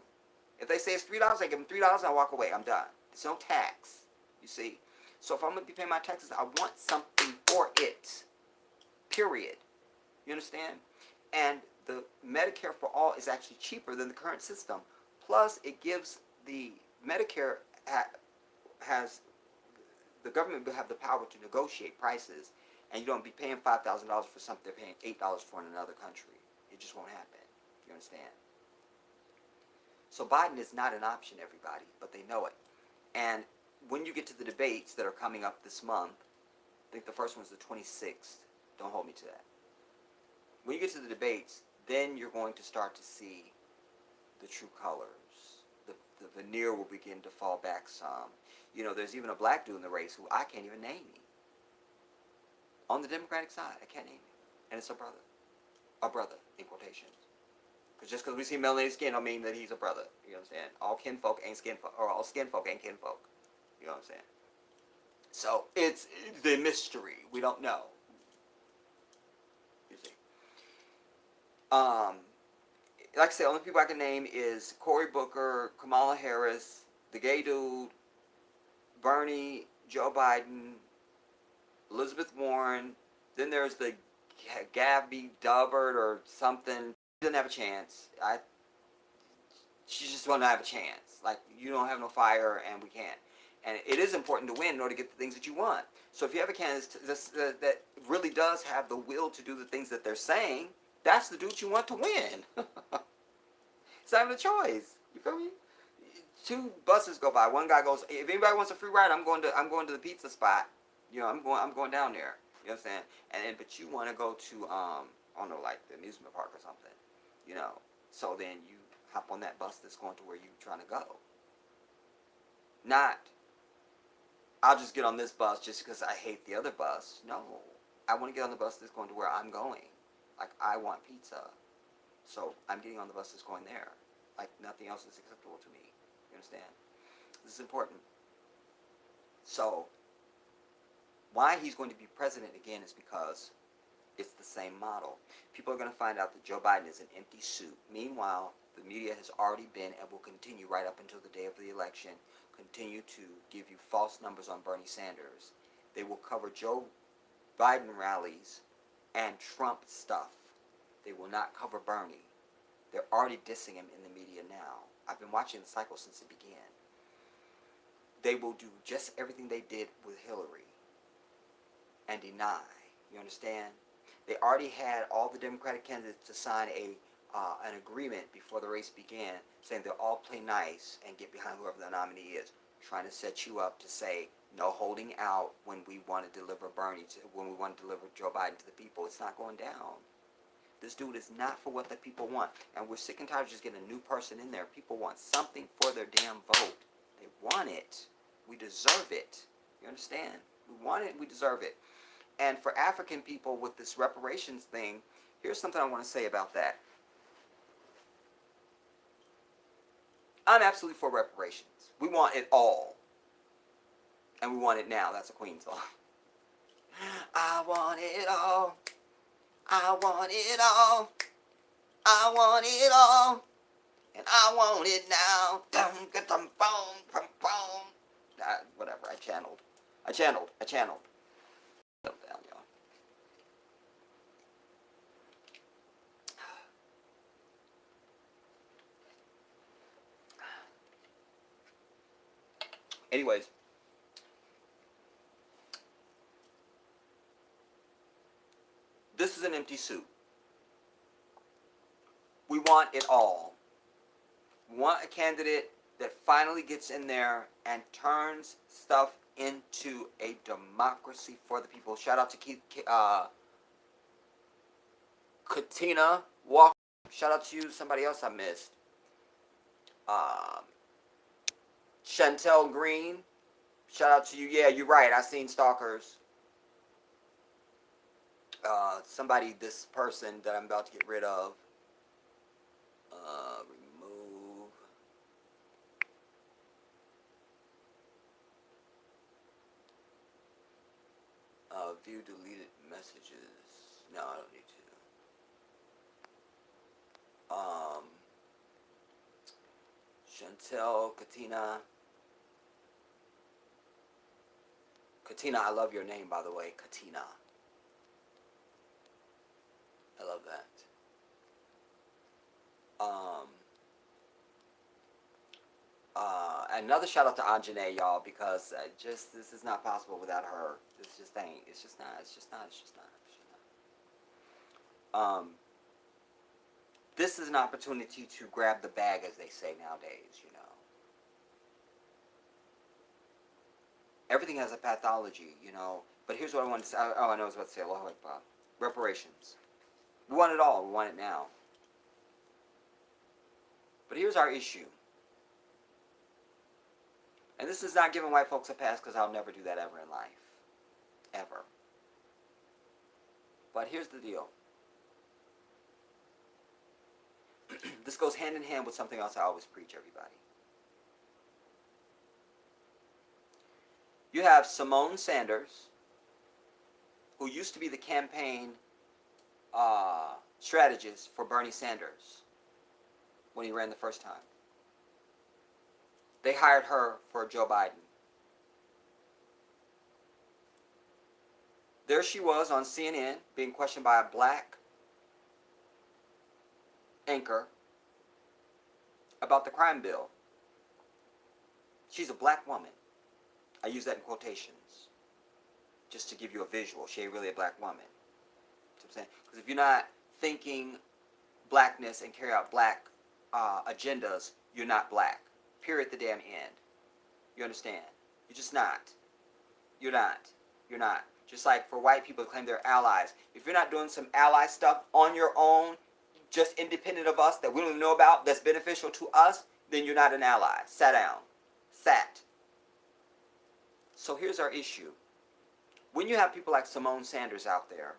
If they say it's $3, I give them $3 and I walk away. I'm done. It's no tax. You see? So if I'm going to be paying my taxes, I want something for it. Period. You understand? And the Medicare for all is actually cheaper than the current system. Plus, it gives the Medicare has the government will have the power to negotiate prices, and you don't be paying $5,000 for something they're paying $8 for in another country. It just won't happen. You understand? So Biden is not an option, everybody, but they know it. And when you get to the debates that are coming up this month, I think the first one's the 26th. Don't hold me to that. When you get to the debates, then you're going to start to see the true colors. The veneer will begin to fall back some. There's even a black dude in the race who I can't even name him. On the Democratic side, I can't name him. And it's a brother. A brother, in quotations. Because just because we see melanated skin don't mean that he's a brother. You understand? All kinfolk ain't skinfolk, or all skinfolk ain't kinfolk. You know what I'm saying? So, it's the mystery. We don't know. You see. Like I said, only people I can name is Cory Booker, Kamala Harris, the gay dude, Bernie, Joe Biden, Elizabeth Warren. Then there's the Gabby Dubbard or something. She doesn't have a chance. She just won't have a chance. Like, you don't have no fire, and we can't. And it is important to win in order to get the things that you want. So if you have a candidate that really does have the will to do the things that they're saying, that's the dude you want to win. It's not even a choice. You feel me? 2 buses go by. One guy goes, if anybody wants a free ride, I'm going to the pizza spot. I'm going down there. You know what I'm saying? But you want to go to I don't know, like the amusement park or something. So then you hop on that bus that's going to where you're trying to go. Not, I'll just get on this bus just because I hate the other bus. No, I want to get on the bus that's going to where I'm going. Like, I want pizza, so I'm getting on the bus that's going there. Like, nothing else is acceptable to me. You understand? This is important. So, why he's going to be president again is because it's the same model. People are going to find out that Joe Biden is an empty suit. Meanwhile, the media has already been and will continue right up until the day of the election, continue to give you false numbers on Bernie Sanders. They will cover Joe Biden rallies and Trump stuff. They will not cover Bernie. They're already dissing him in the media now. I've been watching the cycle since it began. They will do just everything they did with Hillary and deny. You understand? They already had all the Democratic candidates to sign an agreement before the race began, saying they'll all play nice and get behind whoever the nominee is, trying to set you up to say no holding out when we want to deliver when we want to deliver Joe Biden to the people. It's not going down. This dude is not for what the people want, and we're sick and tired of just getting a new person in there. People want something for their damn vote. They want it. We deserve it. You understand? We want it. We deserve it. And for African people with this reparations thing, here's something I want to say about that. I'm absolutely for reparations. We want it all. And we want it now. That's a Queen song. I want it all. I want it all. I want it all. And I want it now. Whatever. I channeled. Down, y'all. Anyways, this is an empty suit. We want it all. We want a candidate that finally gets in there and turns stuff into a democracy for the people. Shout out to Katina Walker. Shout out to you. Somebody else I missed. Chantel Green. Shout out to you. Yeah, you're right. I seen stalkers. This person that I'm about to get rid of. Remove. View deleted messages. No, I don't need to. Chantel, Katina, I love your name, by the way. Katina. I love that. Another shout out to Anjanae, y'all, because this is not possible without her. This just ain't. It's just not. This is an opportunity to grab the bag, as they say nowadays. You know, everything has a pathology. You know, but here's what I want to say. I know I was about to say. Allahu Akbar. Reparations. We want it all. We want it now. But here's our issue. And this is not giving white folks a pass, because I'll never do that ever in life. Ever. But here's the deal. This goes hand in hand with something else I always preach, everybody. You have Simone Sanders, who used to be the campaign strategist for Bernie Sanders when he ran the first time. They hired her for Joe Biden. There she was on CNN being questioned by a black anchor about the crime bill. She's a black woman. I use that in quotations just to give you a visual. She ain't really a black woman. You know what I'm saying? Because if you're not thinking blackness and carry out black agendas, you're not black. Period at the damn end. You understand? You're just not. You're not. You're not. Just like for white people who claim they're allies. If you're not doing some ally stuff on your own, just independent of us, that we don't even know about, that's beneficial to us, then you're not an ally. Sat down. Sat. So here's our issue. When you have people like Simone Sanders out there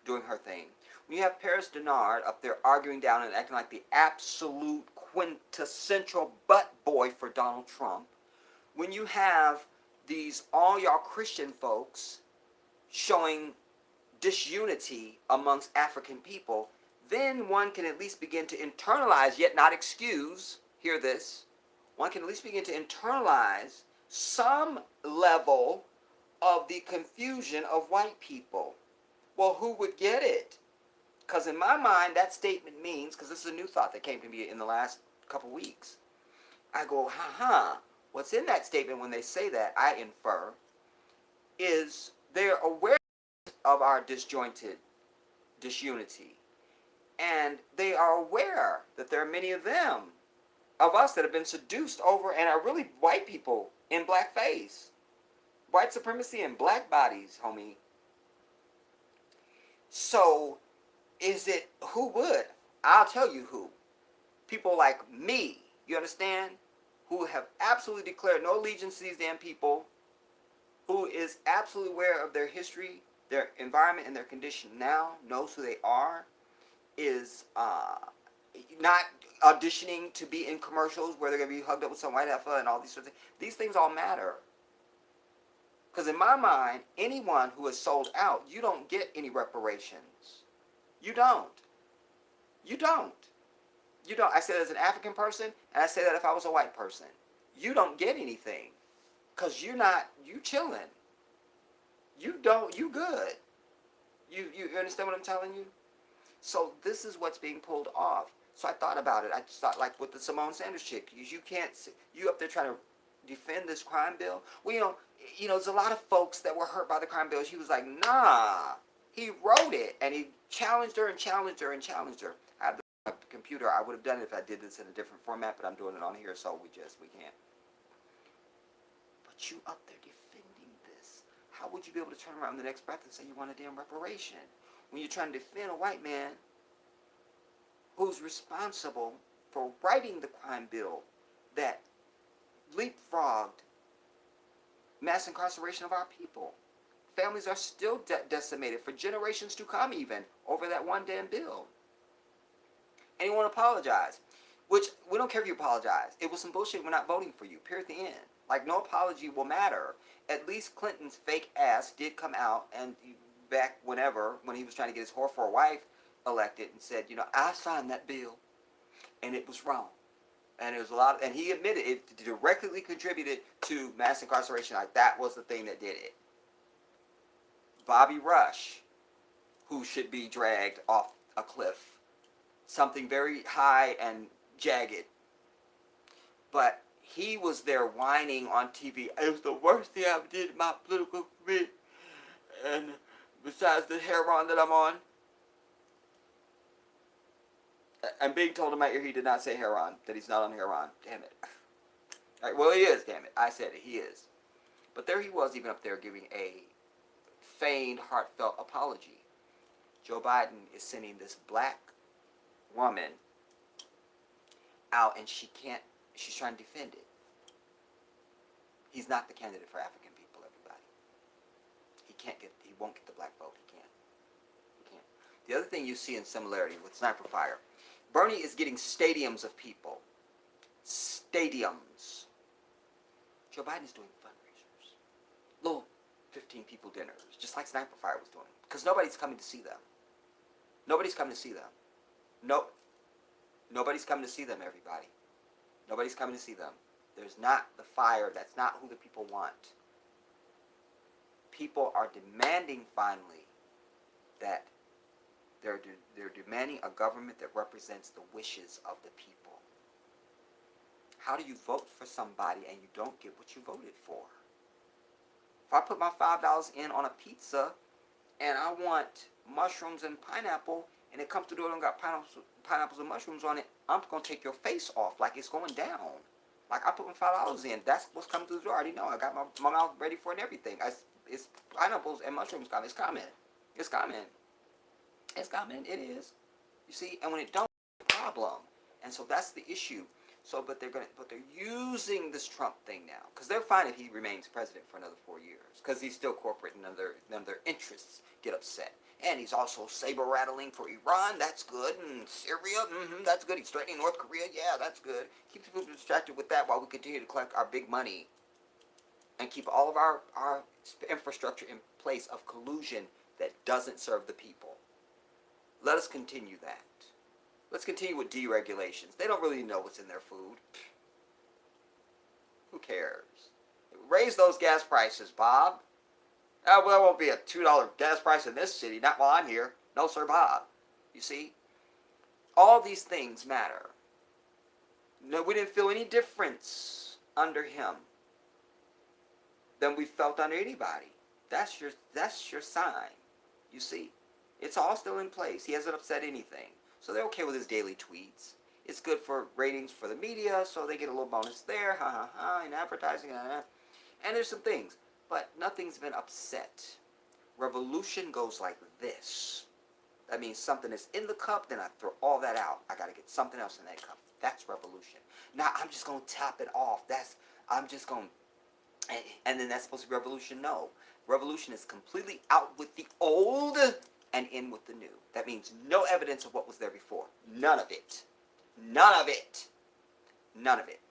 doing her thing, when you have Paris Denard up there arguing down and acting like the absolute quintessential butt boy for Donald Trump, when you have these all y'all Christian folks showing disunity amongst African people, then one can at least begin to internalize, yet not excuse, hear this, one can at least begin to internalize some level of the confusion of white people. Well, who would get it? Because in my mind, that statement means, because this is a new thought that came to me in the last couple weeks, I go, what's in that statement when they say that, I infer, is they're aware of our disjointed disunity. And they are aware that there are many of them, of us, that have been seduced over and are really white people in blackface. White supremacy and black bodies, homie. So, is it, who would? I'll tell you who. People like me, you understand? Who have absolutely declared no allegiance to these damn people, who is absolutely aware of their history, their environment, and their condition now, knows who they are, is not auditioning to be in commercials where they're going to be hugged up with some white alpha and all these sorts of things. These things all matter. Because in my mind, anyone who is sold out, you don't get any reparations. You don't. You don't. You don't. I say that as an African person, and I say that if I was a white person. You don't get anything. Because you're not, you chilling. You don't, you good. You understand what I'm telling you? So this is what's being pulled off. So I thought about it. I just thought, like with the Simone Sanders chick, you can't, you up there trying to defend this crime bill. Well, there's a lot of folks that were hurt by the crime bill. She was like, nah. He wrote it, and he challenged her and challenged her and challenged her. I have the computer. I would have done it if I did this in a different format, but I'm doing it on here, so we can't. But you up there defending this. How would you be able to turn around in the next breath and say you want a damn reparation when you're trying to defend a white man who's responsible for writing the crime bill that leapfrogged mass incarceration of our people? Families are still decimated for generations to come even over that one damn bill. And you want to apologize, which we don't care if you apologize. It was some bullshit. We're not voting for you. Period. The end. Like, no apology will matter. At least Clinton's fake ass did come out and back when he was trying to get his whore for a wife elected and said, I signed that bill and it was wrong. And it was and he admitted it directly contributed to mass incarceration. Like, that was the thing that did it. Bobby Rush, who should be dragged off a cliff. Something very high and jagged. But he was there whining on TV. It was the worst thing I ever did in my political career. And besides the heroin that I'm on. I'm being told in my ear he did not say heroin, that he's not on heroin. Damn it. All right, well, he is, damn it. I said it, he is. But there he was, even up there giving a feigned, heartfelt apology. Joe Biden is sending this black woman out, and she's trying to defend it. He's not the candidate for African people, everybody. He won't get the black vote. He can't. The other thing you see in similarity with Sniper Fire, Bernie is getting stadiums of people. Stadiums. Joe Biden is doing fundraisers. Little 15 people dinners, just like Sniper Fire was doing. Because nobody's coming to see them. Nobody's coming to see them. Nope. Nobody's coming to see them, everybody. Nobody's coming to see them. There's not the fire. That's not who the people want. People are demanding, finally, that they're demanding a government that represents the wishes of the people. How do you vote for somebody and you don't get what you voted for? If I put my $5 in on a pizza and I want mushrooms and pineapple, and it comes to the door and got pineapples and mushrooms on it, I'm going to take your face off like it's going down. Like, I put my $5 in. That's what's coming through the door. I already know. I got my mouth ready for it and everything. It's pineapples and mushrooms coming. It's coming. It's coming. It's coming. It is. You see? And when it don't, it's a problem. And so that's the issue. But they're using this Trump thing now because they're fine if he remains president for another 4 years because he's still corporate and none of their interests get upset. And he's also saber rattling for Iran. That's good. And Syria, that's good. He's threatening North Korea. Yeah, that's good. Keep people distracted with that while we continue to collect our big money and keep all of our infrastructure in place of collusion that doesn't serve the people. Let us continue that. Let's continue with deregulations. They don't really know what's in their food. Who cares? Raise those gas prices, Bob. Well, there won't be a $2 gas price in this city, not while I'm here. No, sir, Bob. You see? All these things matter. No, we didn't feel any difference under him than we felt under anybody. That's your sign. You see? It's all still in place. He hasn't upset anything. So they're okay with his daily tweets. It's good for ratings for the media, so they get a little bonus there, in advertising, and there's some things. But nothing's been upset. Revolution goes like this. That means something is in the cup, then I throw all that out. I got to get something else in that cup. That's revolution. Now, I'm just going to top it off. And then that's supposed to be revolution? No. Revolution is completely out with the old and in with the new. That means no evidence of what was there before. None of it. None of it. None of it.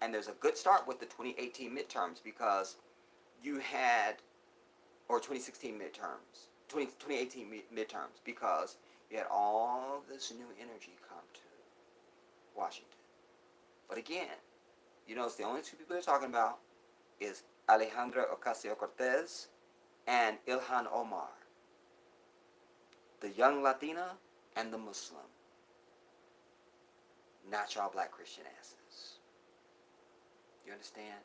And there's a good start with the 2018 midterms because you had, or 2016 midterms, 2018 midterms, because you had all this new energy come to Washington. But again, you notice the only two people they're talking about is Alejandra Ocasio-Cortez and Ilhan Omar, the young Latina and the Muslim. Not y'all black Christian asses. You understand?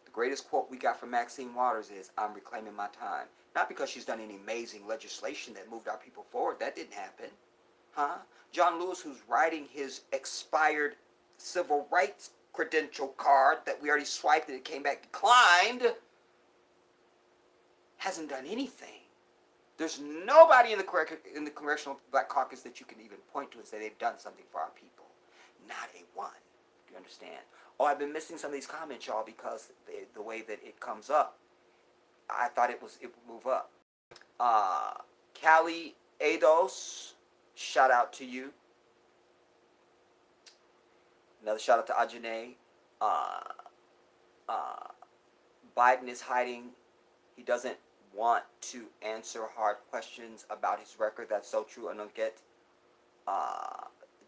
The greatest quote we got from Maxine Waters is, "I'm reclaiming my time." Not because she's done any amazing legislation that moved our people forward. That didn't happen. John Lewis, who's writing his expired civil rights credential card that we already swiped and it came back declined, hasn't done anything. There's nobody in the Congressional Black Caucus that you can even point to and say they've done something for our people. Not a one. Do you understand? Oh, I've been missing some of these comments, y'all, because the way that it comes up, I thought it would move up. Cali Ados, shout out to you. Another shout out to Ajane. Biden is hiding. He doesn't want to answer hard questions about his record. That's so true. I don't get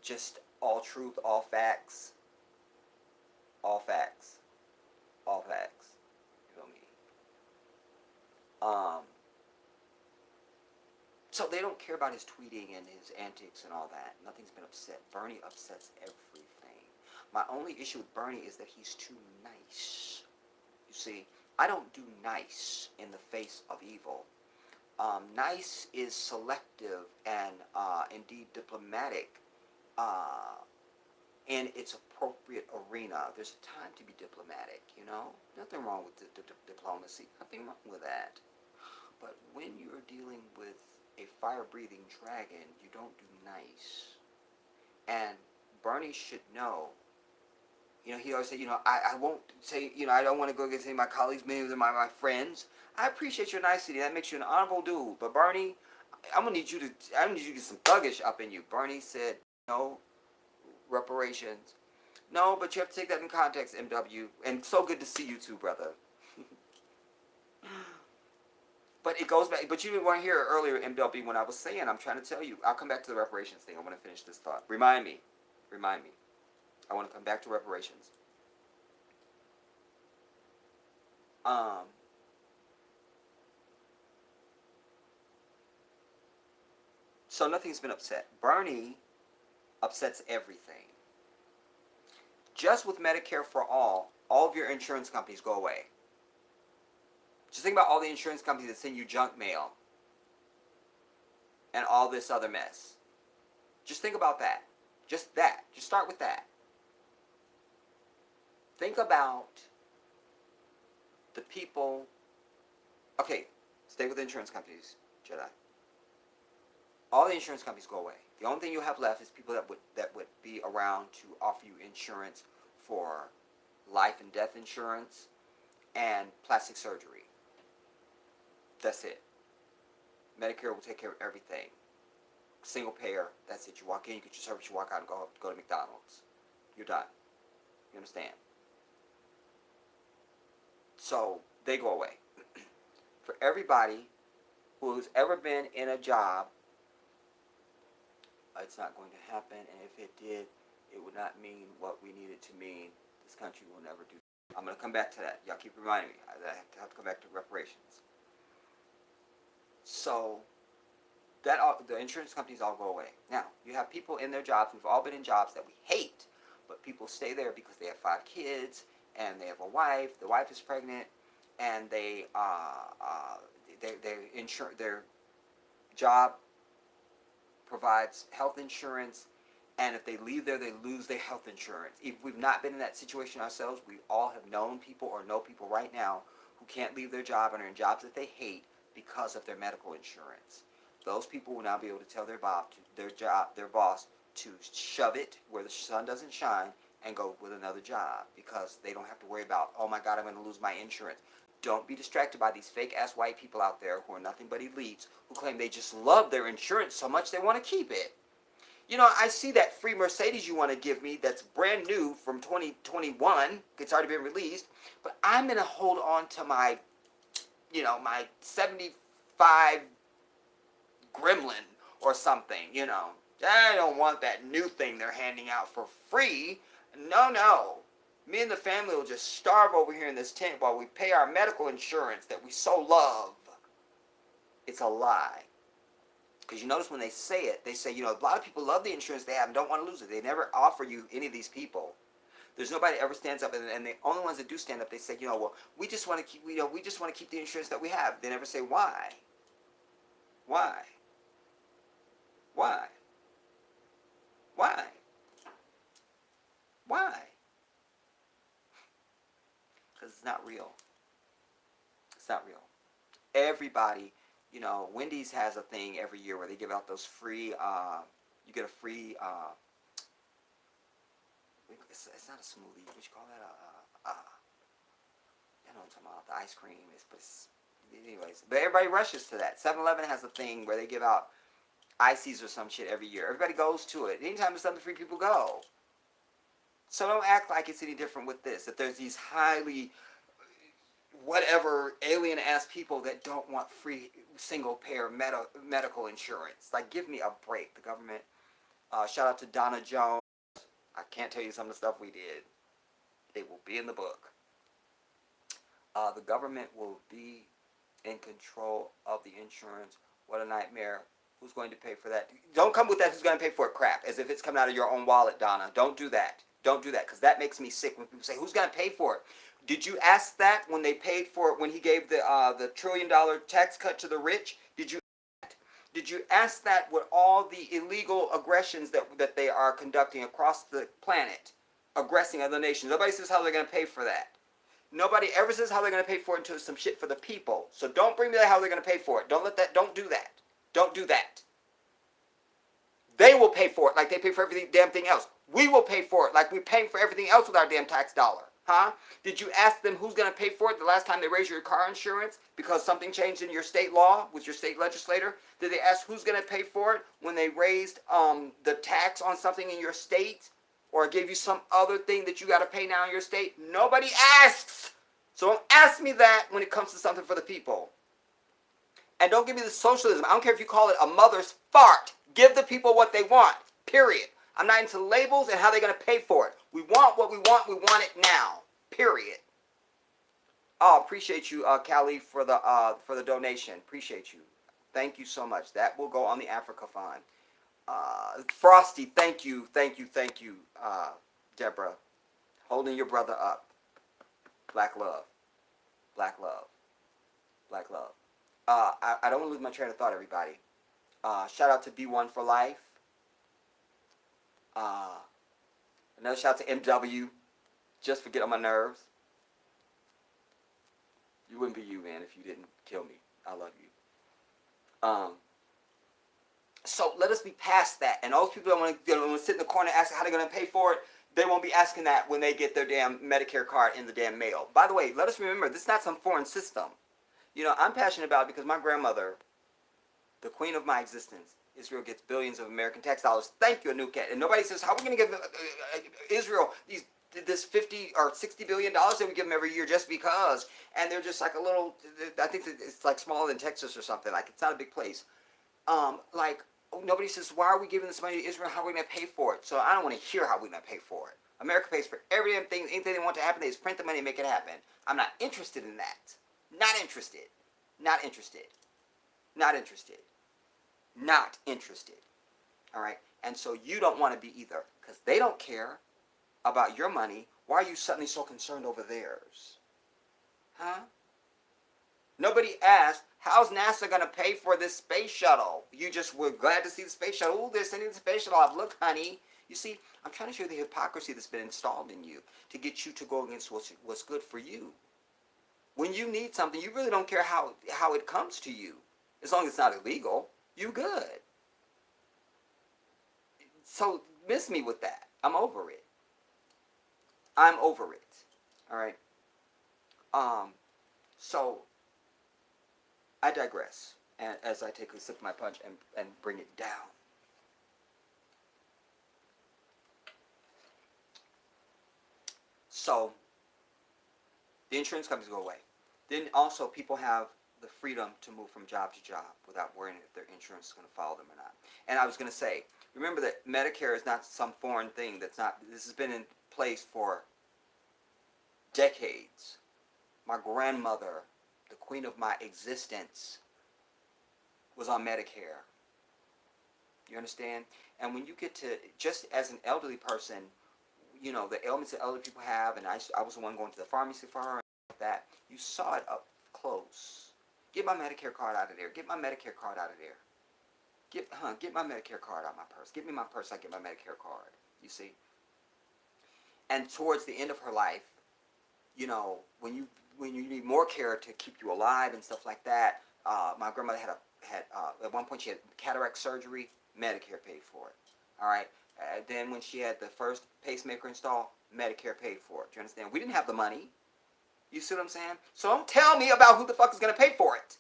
just all truth, all facts. All facts. All facts. You feel me? So they don't care about his tweeting and his antics and all that. Nothing's been upset. Bernie upsets everything. My only issue with Bernie is that he's too nice. You see, I don't do nice in the face of evil. Nice is selective and indeed diplomatic in its appropriate arena. There's a time to be diplomatic, you know? Nothing wrong with diplomacy. Nothing wrong with that. But when you're dealing with a fire-breathing dragon, you don't do nice. And Bernie should know. You know, he always said, I won't say, I don't want to go against any of my colleagues, many of them are my friends. I appreciate your nicety. That makes you an honorable dude. But Bernie, I'm gonna need you to get some thuggish up in you. Bernie said, no reparations. No, but you have to take that in context, MW. And so good to see you too, brother. But it goes back. But you didn't want to hear earlier, MW, when I was saying, I'm trying to tell you. I'll come back to the reparations thing. I want to finish this thought. Remind me. I want to come back to reparations. So nothing's been upset. Bernie upsets everything. Just with Medicare for all of your insurance companies go away. Just think about all the insurance companies that send you junk mail and all this other mess. Just think about that. Just that. Just start with that. Think about the people. Okay, stay with the insurance companies, Jedi. All the insurance companies go away. The only thing you'll have left is people that would be around to offer you insurance for life and death insurance and plastic surgery. That's it. Medicare will take care of everything. Single payer, that's it. You walk in, you get your service, you walk out and go to McDonald's. You're done. You understand? So they go away. For everybody who's ever been in a job, it's not going to happen, and if it did, it would not mean what we need it to mean. This country will never do that. I'm going to come back to that. Y'all keep reminding me. I have to come back to reparations. So that the insurance companies all go away. Now, you have people in their jobs. We've all been in jobs that we hate, but people stay there because they have 5 kids, and they have a wife. The wife is pregnant, and they insure their job provides health insurance, and if they leave there, they lose their health insurance. If we've not been in that situation ourselves, we all have known people or know people right now who can't leave their job and are in jobs that they hate because of their medical insurance. Those people will now be able to tell their boss to shove it where the sun doesn't shine and go with another job because they don't have to worry about, oh my God, I'm going to lose my insurance. Don't be distracted by these fake-ass white people out there who are nothing but elites who claim they just love their insurance so much they want to keep it. You know, I see that free Mercedes you want to give me that's brand new from 2021. It's already been released. But I'm going to hold on to my, my 75 Gremlin or something, I don't want that new thing they're handing out for free. No. Me and the family will just starve over here in this tent while we pay our medical insurance that we so love. It's a lie. Because you notice when they say it, they say, a lot of people love the insurance they have and don't want to lose it. They never offer you any of these people. There's nobody that ever stands up, and the only ones that do stand up, they say, well, we just want to keep, we just want to keep the insurance that we have. They never say why. Why? Why? Why? Why? Because it's not real. It's not real. Everybody, Wendy's has a thing every year where they give out those free, you get a free, it's not a smoothie, what you call that, I know what I'm talking about, the ice cream, anyways, but everybody rushes to that. 7-Eleven has a thing where they give out ices or some shit every year. Everybody goes to it. Anytime there's something free, people go. So don't act like it's any different with this, that there's these highly whatever alien-ass people that don't want free single-payer medical insurance. Like, give me a break, the government. Shout out to Donna Jones. I can't tell you some of the stuff we did. It will be in the book. The government will be in control of the insurance. What a nightmare. Who's going to pay for that? Don't come with that who's going to pay for it crap, as if it's coming out of your own wallet, Donna. Don't do that. Don't do that, because that makes me sick when people say, who's going to pay for it? Did you ask that when they paid for it, when he gave the $1 trillion tax cut to the rich? Did you ask that with all the illegal aggressions that they are conducting across the planet, aggressing other nations? Nobody says how they're going to pay for that. Nobody ever says how they're going to pay for it until it's some shit for the people. So don't bring me that how they're going to pay for it. Don't do that. Don't do that. They will pay for it like they pay for everything, damn thing else. We will pay for it like we're paying for everything else with our damn tax dollar. Huh? Did you ask them who's going to pay for it the last time they raised your car insurance because something changed in your state law with your state legislator? Did they ask who's going to pay for it when they raised the tax on something in your state or gave you some other thing that you got to pay now in your state? Nobody asks. So don't ask me that when it comes to something for the people. And don't give me the socialism. I don't care if you call it a mother's fart. Give the people what they want. Period. I'm not into labels and how they're going to pay for it. We want what we want. We want it now. Period. Oh, appreciate you, Callie, for the donation. Appreciate you. Thank you so much. That will go on the Africa Fund. Frosty, thank you, Deborah. Holding your brother up. Black love. Black love. Black love. I don't want to lose my train of thought, everybody. Shout out to B1 for Life. Another shout out to MW. Just for get on my nerves. You wouldn't be you, man, if you didn't kill me. I love you. So let us be past that. And those people that want to sit in the corner and ask how they're going to pay for it, they won't be asking that when they get their damn Medicare card in the damn mail. By the way, let us remember, this is not some foreign system. You know, I'm passionate about it because my grandmother, the queen of my existence, Israel gets billions of American tax dollars. Thank you, Anuket. And nobody says, how are we going to give Israel this 50 or 60 billion dollars that we give them every year just because? And they're just like a little, I think it's like smaller than Texas or something. Like, it's not a big place. Like, nobody says, why are we giving this money to Israel? How are we going to pay for it? So I don't want to hear how we're going to pay for it. America pays for every damn thing, anything they want to happen. They just print the money and make it happen. I'm not interested in that. Not interested. Not interested. Not interested. Not interested. All right? And so you don't want to be either, because they don't care about your money. Why are you suddenly so concerned over theirs? Huh? Nobody asked, how's NASA going to pay for this space shuttle? You just were glad to see the space shuttle. Oh, they're sending the space shuttle off. Look, honey. You see, I'm trying to show you the hypocrisy that's been installed in you to get you to go against what's good for you. When you need something, you really don't care how it comes to you. As long as it's not illegal, you good. So miss me with that. I'm over it. I'm over it. All right? So I digress, and as I take a sip of my punch and bring it down. So the insurance companies go away. Then also people have the freedom to move from job to job without worrying if their insurance is going to follow them or not. And I was going to say, remember that Medicare is not some foreign thing. This has been in place for decades. My grandmother, the queen of my existence, was on Medicare. You understand? And when you get to, just as an elderly person, you know, the ailments that elderly people have, and I was the one going to the pharmacy for her and like that, you saw it up close. Get my Medicare card out of there. Get my Medicare card out of there. Get my Medicare card out of my purse. Give me my purse, I get my Medicare card. You see? And towards the end of her life, you know, when you need more care to keep you alive and stuff like that, my grandmother had at one point she had cataract surgery. Medicare paid for it. All right. Then when she had the first pacemaker installed, Medicare paid for it. Do you understand? We didn't have the money. You see what I'm saying? So don't tell me about who the fuck is going to pay for it.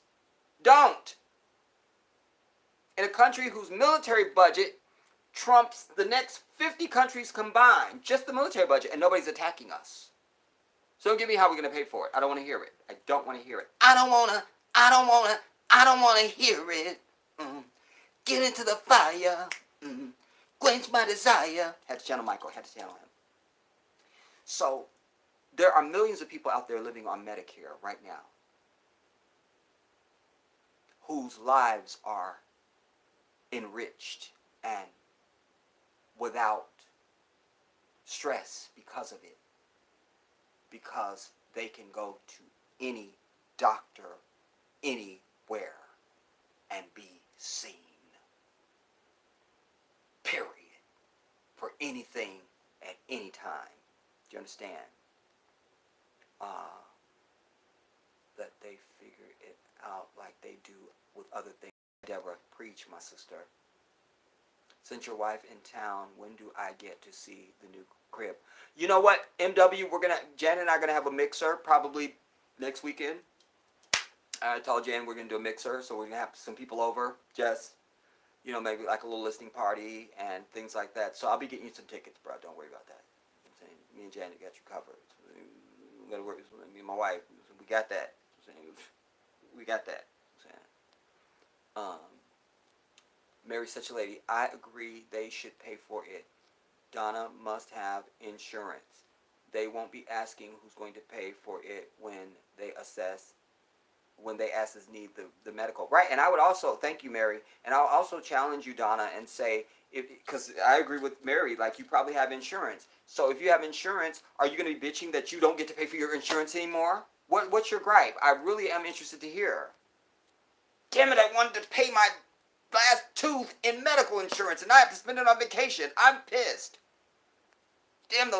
Don't. In a country whose military budget trumps the next 50 countries combined, just the military budget, and nobody's attacking us. So don't give me how we're going to pay for it. I don't want to hear it. I don't want to hear it. I don't want to hear it. Get into the fire. Quench my desire. Had to channel Michael. Had to channel him. So there are millions of people out there living on Medicare right now whose lives are enriched and without stress because of it. Because they can go to any doctor anywhere and be seen. Period. For anything at any time. Do you understand? That they figure it out like they do with other things. Deborah, preach, my sister. Since your wife in town, when do I get to see the new crib? You know what, MW, Jan and I are gonna have a mixer probably next weekend. I told Jan we're gonna do a mixer, so we're gonna have some people over, just, you know, maybe like a little listening party and things like that. So I'll be getting you some tickets, bro. Don't worry about that. I'm saying, me and Janet got you covered. We gotta work. Me and my wife, we got that. We got that. Mary's such a lady. I agree they should pay for it. Donna must have insurance. They won't be asking who's going to pay for it when they ask us need the medical. Right, and I would also, thank you, Mary, and I'll also challenge you, Donna, and say, because I agree with Mary, like you probably have insurance. So if you have insurance, are you going to be bitching that you don't get to pay for your insurance anymore? What's your gripe? I really am interested to hear. Damn it, I wanted to pay my last tooth in medical insurance and I have to spend it on vacation. I'm pissed. Damn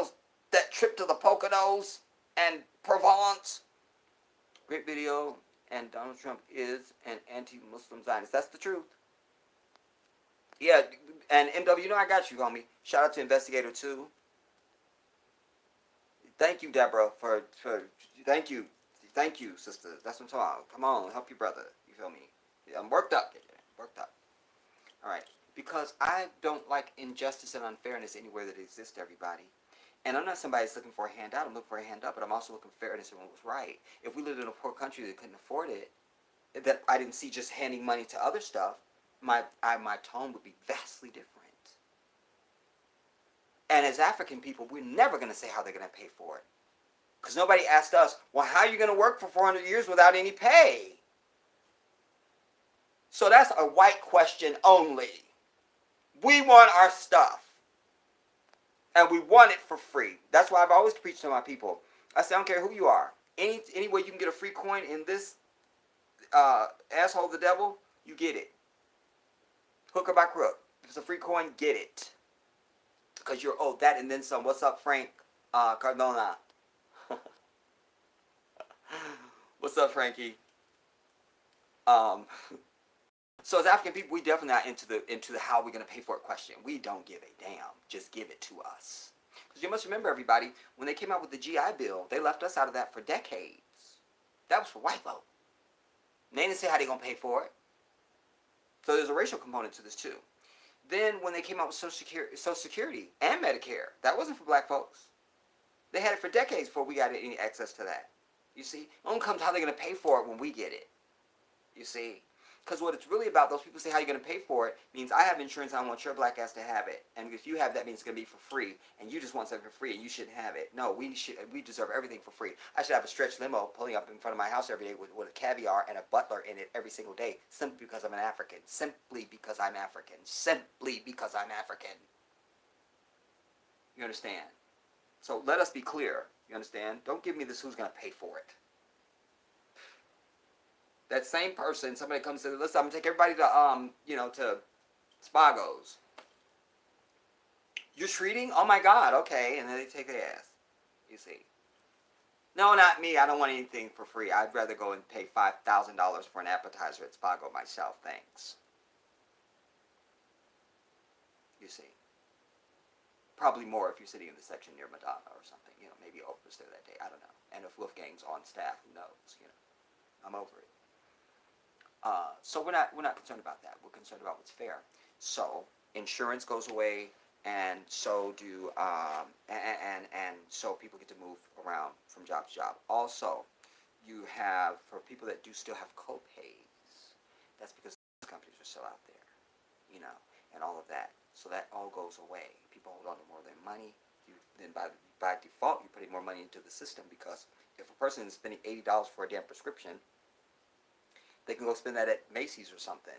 that trip to the Poconos and Provence. Great video, and Donald Trump is an anti-Muslim Zionist. That's the truth. Yeah, and MW, I got you, homie. Shout out to Investigator 2. Thank you, Deborah, for thank you. Thank you, sister. That's what I'm talking about. Come on, help your brother. You feel me? Yeah, I'm worked up. Worked up. All right. Because I don't like injustice and unfairness anywhere that exists to everybody. And I'm not somebody that's looking for a handout. I'm looking for a handout, but I'm also looking for fairness and what was right. If we lived in a poor country that couldn't afford it, that I didn't see just handing money to other stuff, my tone would be vastly different. And as African people, we're never going to say how they're going to pay for it. Because nobody asked us, well, how are you going to work for 400 years without any pay? So that's a white question only. We want our stuff. And we want it for free. That's why I've always preached to my people. I say, I don't care who you are. Any way you can get a free coin in this asshole of the devil, you get it. Hook or by crook. If it's a free coin, get it. Because you're owed that and then some. What's up, Frank Cardona? What's up, Frankie? So as African people, we definitely not into the how we're going to pay for it question. We don't give a damn. Just give it to us. Because you must remember, everybody, when they came out with the GI Bill, they left us out of that for decades. That was for white folk. They didn't say how they're going to pay for it. So there's a racial component to this too. Then when they came out with Social Security and Medicare, that wasn't for black folks. They had it for decades before we got any access to that. You see? It only comes how they're going to pay for it when we get it. You see? Because what it's really about, those people say how you're going to pay for it, means I have insurance, I want your black ass to have it. And if you have that, means it's going to be for free. And you just want something for free and you shouldn't have it. No, we deserve everything for free. I should have a stretch limo pulling up in front of my house every day with a caviar and a butler in it every single day, simply because I'm an African. Simply because I'm African. Simply because I'm African. You understand? So let us be clear. You understand? Don't give me this who's going to pay for it. That same person, somebody comes and says, listen, I'm going to take everybody to, to Spago's. You're treating? Oh my God, okay. And then they take their ass. You see. No, not me. I don't want anything for free. I'd rather go and pay $5,000 for an appetizer at Spago myself. Thanks. You see. Probably more if you're sitting in the section near Madonna or something. Maybe Oprah's there that day. I don't know. And if Wolfgang's on staff, who knows? I'm over it. So we're not concerned about that. We're concerned about what's fair. So insurance goes away, and so do and so people get to move around from job to job. Also, you have, for people that do still have co-pays, that's because companies are still out there, and all of that. So that all goes away. People hold on to more of their money. Then by default, you're putting more money into the system, because if a person is spending $80 for a damn prescription, they can go spend that at Macy's or something.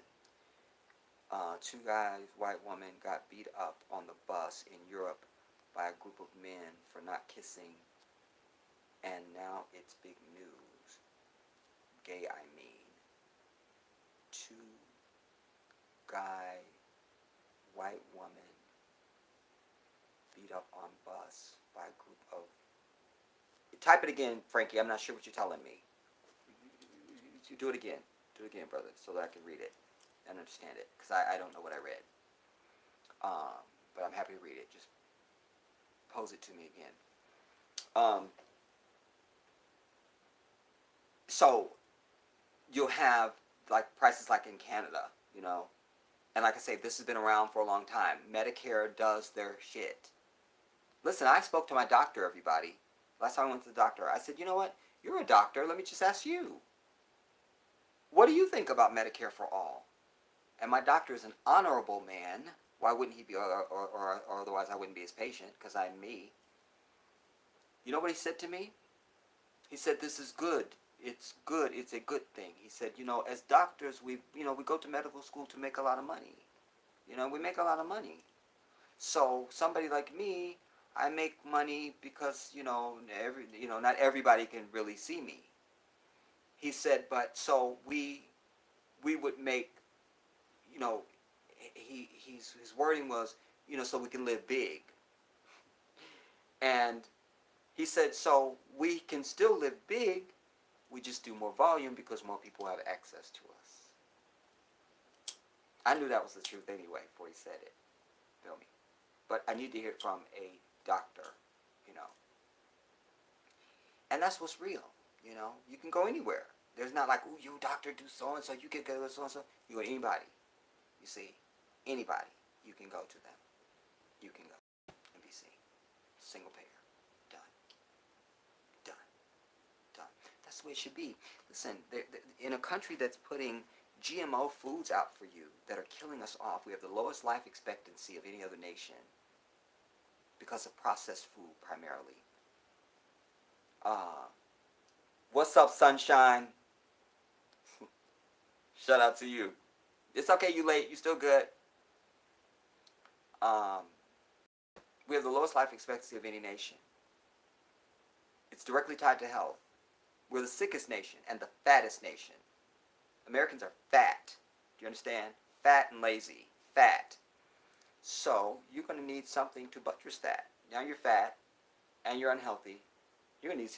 2 guys, white woman, got beat up on the bus in Europe by a group of men for not kissing, and now it's big news. Gay, I mean. 2 guy, white woman, beat up on bus by a group of... Type it again, Frankie. I'm not sure what you're telling me. You do it again. Do it again, brother, so that I can read it and understand it, because I don't know what I read. But I'm happy to read it. Just pose it to me again. So you'll have prices like in Canada, and like I say, this has been around for a long time. Medicare does their shit. Listen, I spoke to my doctor, everybody. Last time I went to the doctor, I said, you know what? You're a doctor. Let me just ask you. What do you think about Medicare for all? And my doctor is an honorable man. Why wouldn't he be, or otherwise I wouldn't be his patient, because I'm me. You know what he said to me? He said, this is good. It's good. It's a good thing. He said, as doctors, we go to medical school to make a lot of money. We make a lot of money. So somebody like me, I make money because, not everybody can really see me. He said, but so we would make, his wording was, so we can live big. And he said, so we can still live big, we just do more volume because more people have access to us. I knew that was the truth anyway before he said it. Feel me? But I need to hear it from a doctor, you know. And that's what's real, you know. You can go anywhere. There's not like, oh, you doctor, do so and so. You can go to so and so. You go to anybody. You see, anybody. You can go to them. You can go and be seen. Single payer. Done. Done. Done. That's the way it should be. Listen, in a country that's putting GMO foods out for you that are killing us off, we have the lowest life expectancy of any other nation because of processed food primarily. What's up, sunshine? Shout out to you. It's okay, you late. You still good. We have the lowest life expectancy of any nation. It's directly tied to health. We're the sickest nation and the fattest nation. Americans are fat. Do you understand? Fat and lazy. Fat. So you're going to need something to buttress that. Now you're fat and you're unhealthy. You're going to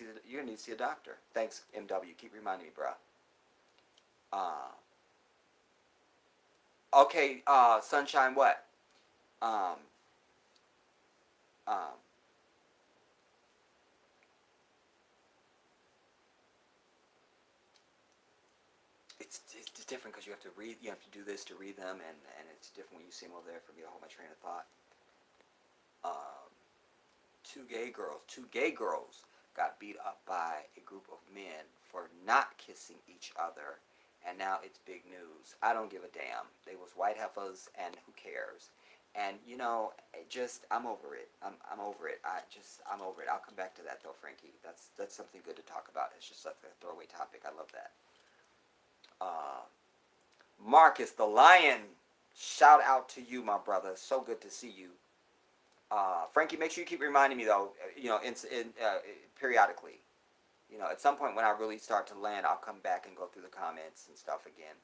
need to see a doctor. Thanks, MW. Keep reminding me, bro. Okay, sunshine. What? It's different because you have to read. You have to do this to read them, and it's different when you see them over there. For me to hold my train of thought. Two gay girls got beat up by a group of men for not kissing each other, and now it's big news. I don't give a damn. They was white heifers, and who cares? And you know, I'm over it. I'm over it. I'm over it. I'll come back to that though, Frankie. That's something good to talk about. It's just like a throwaway topic. I love that. Marcus the Lion, shout out to you, my brother. So good to see you. Frankie, make sure you keep reminding me though. You know, periodically. You know, at some point when I really start to land, I'll come back and go through the comments and stuff again.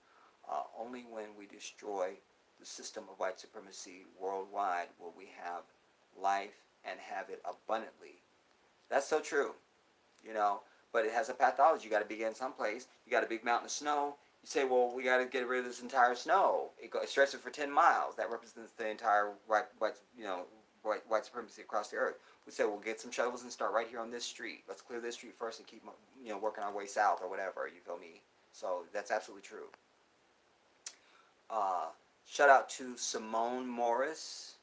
Only when we destroy the system of white supremacy worldwide will we have life and have it abundantly. That's so true. You know, but it has a pathology. You got to begin someplace. You got a big mountain of snow. You say, well, we got to get rid of this entire snow. It stretches for 10 miles. That represents the entire white supremacy across the earth. We say, we'll get some shovels and start right here on this street. Let's clear this street first and keep, working our way south or whatever. You feel me? So that's absolutely true. Shout out to Simone Morris.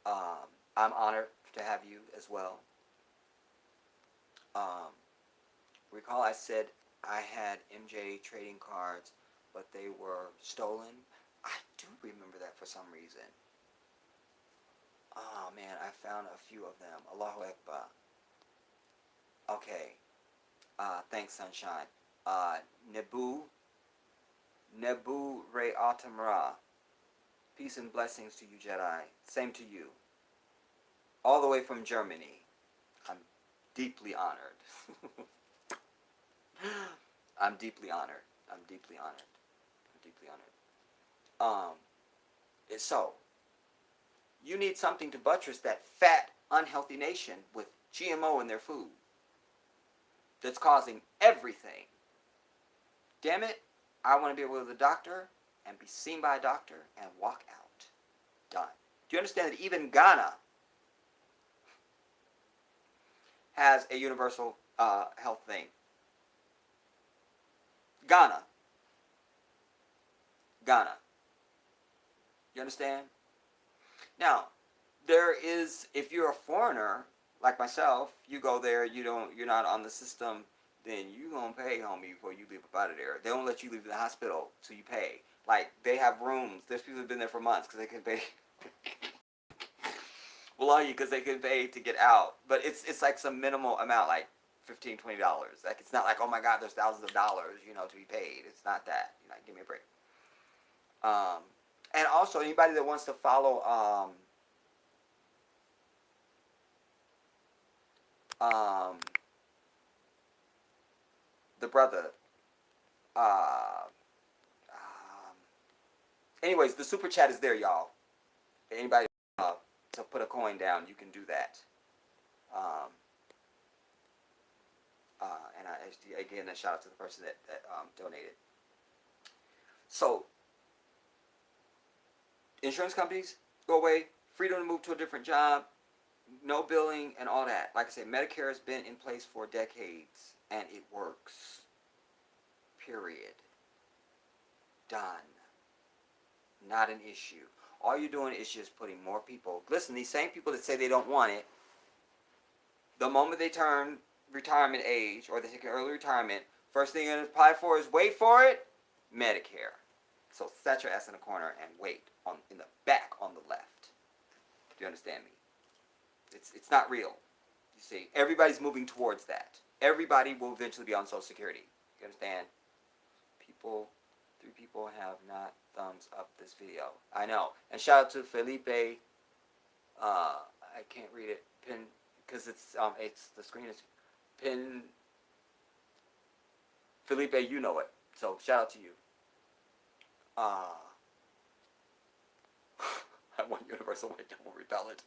I'm honored to have you as well. Recall I said I had MJ trading cards, but they were stolen. I do remember that for some reason. Oh man, I found a few of them. Allahu Akbar. Okay. Thanks, sunshine. Nebu Re Autumra. Peace and blessings to you, Jedi. Same to you. All the way from Germany. I'm deeply honored. I'm deeply honored. I'm deeply honored. I'm deeply honored. So, you need something to buttress that fat, unhealthy nation with GMO in their food that's causing everything. Damn it, I want to be able to go to the doctor and be seen by a doctor and walk out. Done. Do you understand that even Ghana has a universal health thing? Ghana. You understand? Now, there is, if you're a foreigner like myself, you go there, you're not on the system, then you gonna pay, homie, before you leave up out of there. They don't let you leave the hospital till you pay. Like, they have rooms. There's people who've been there for months because they can pay. Well, because they can pay to get out. But it's like some minimal amount, like $15, $20. Like, it's not like, oh my God, there's thousands of dollars, to be paid. It's not that. Give me a break. And also, anybody that wants to follow the brother. Anyways, the super chat is there, y'all. Anybody to put a coin down, you can do that. And again, a shout out to the person that donated. So, Insurance companies go away. Freedom to move to a different job. No billing and all that. Like I said, Medicare has been in place for decades and it works. Period. Done. Not an issue. All you're doing is just putting more people. Listen, these same people that say they don't want it, the moment they turn retirement age or they take an early retirement, first thing you're going to apply for is wait for it, Medicare. So set your ass in the corner and wait in the back on the left. Do you understand me? It's not real. You see, everybody's moving towards that. Everybody will eventually be on Social Security. You understand? Three people have not thumbs up this video. I know. And shout out to Felipe. I can't read it. Because it's the screen is pin. Felipe, you know it. So shout out to you. I want universal white devil repellent.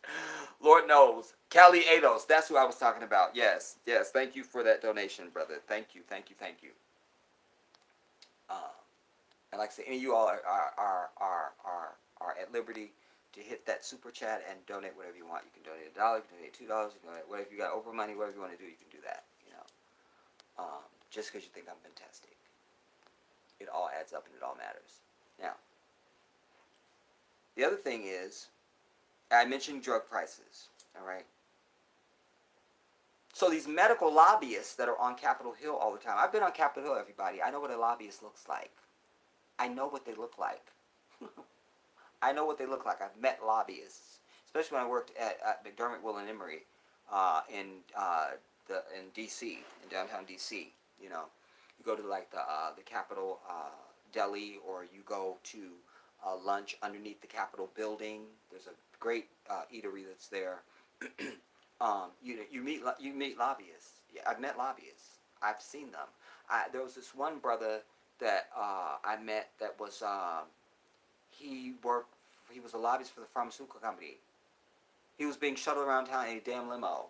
Lord knows. Cali Ados. That's who I was talking about. Yes. Yes. Thank you for that donation, brother. Thank you. Thank you. Thank you. And like I said, any of you all are at liberty to hit that super chat and donate whatever you want. You can donate $1, you can donate $2, you can donate whatever you got over money, whatever you want to do, you can do that. You know, just because you think I'm fantastic, it all adds up and it all matters. Now, the other thing is, I mentioned drug prices. All right. So these medical lobbyists that are on Capitol Hill all the time. I've been on Capitol Hill, everybody. I know what a lobbyist looks like. I know what they look like. I know what they look like. I've met lobbyists, especially when I worked at McDermott, Will and Emery in D.C., in downtown D.C. You know, you go to like the Capitol Deli, or you go to lunch underneath the Capitol building. There's a great eatery that's there. You meet lobbyists. Yeah, I've met lobbyists. I've seen them. There was this one brother that I met that was he was a lobbyist for the pharmaceutical company. He was being shuttled around town in a damn limo.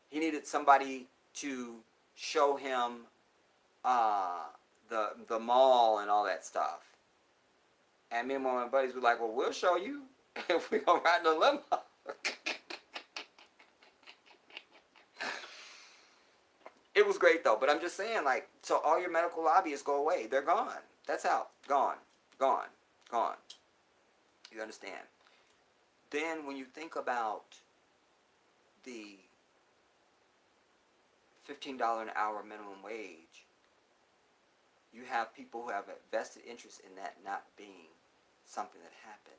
He needed somebody to show him the mall and all that stuff. And me and one of my buddies were like, well, we'll show you if we're going to ride in the limo. It was great though, but I'm just saying, like, so all your medical lobbyists go away. They're gone. That's out. Gone. Gone. Gone. You understand? Then when you think about the $15 an hour minimum wage, you have people who have a vested interest in that not being something that happens.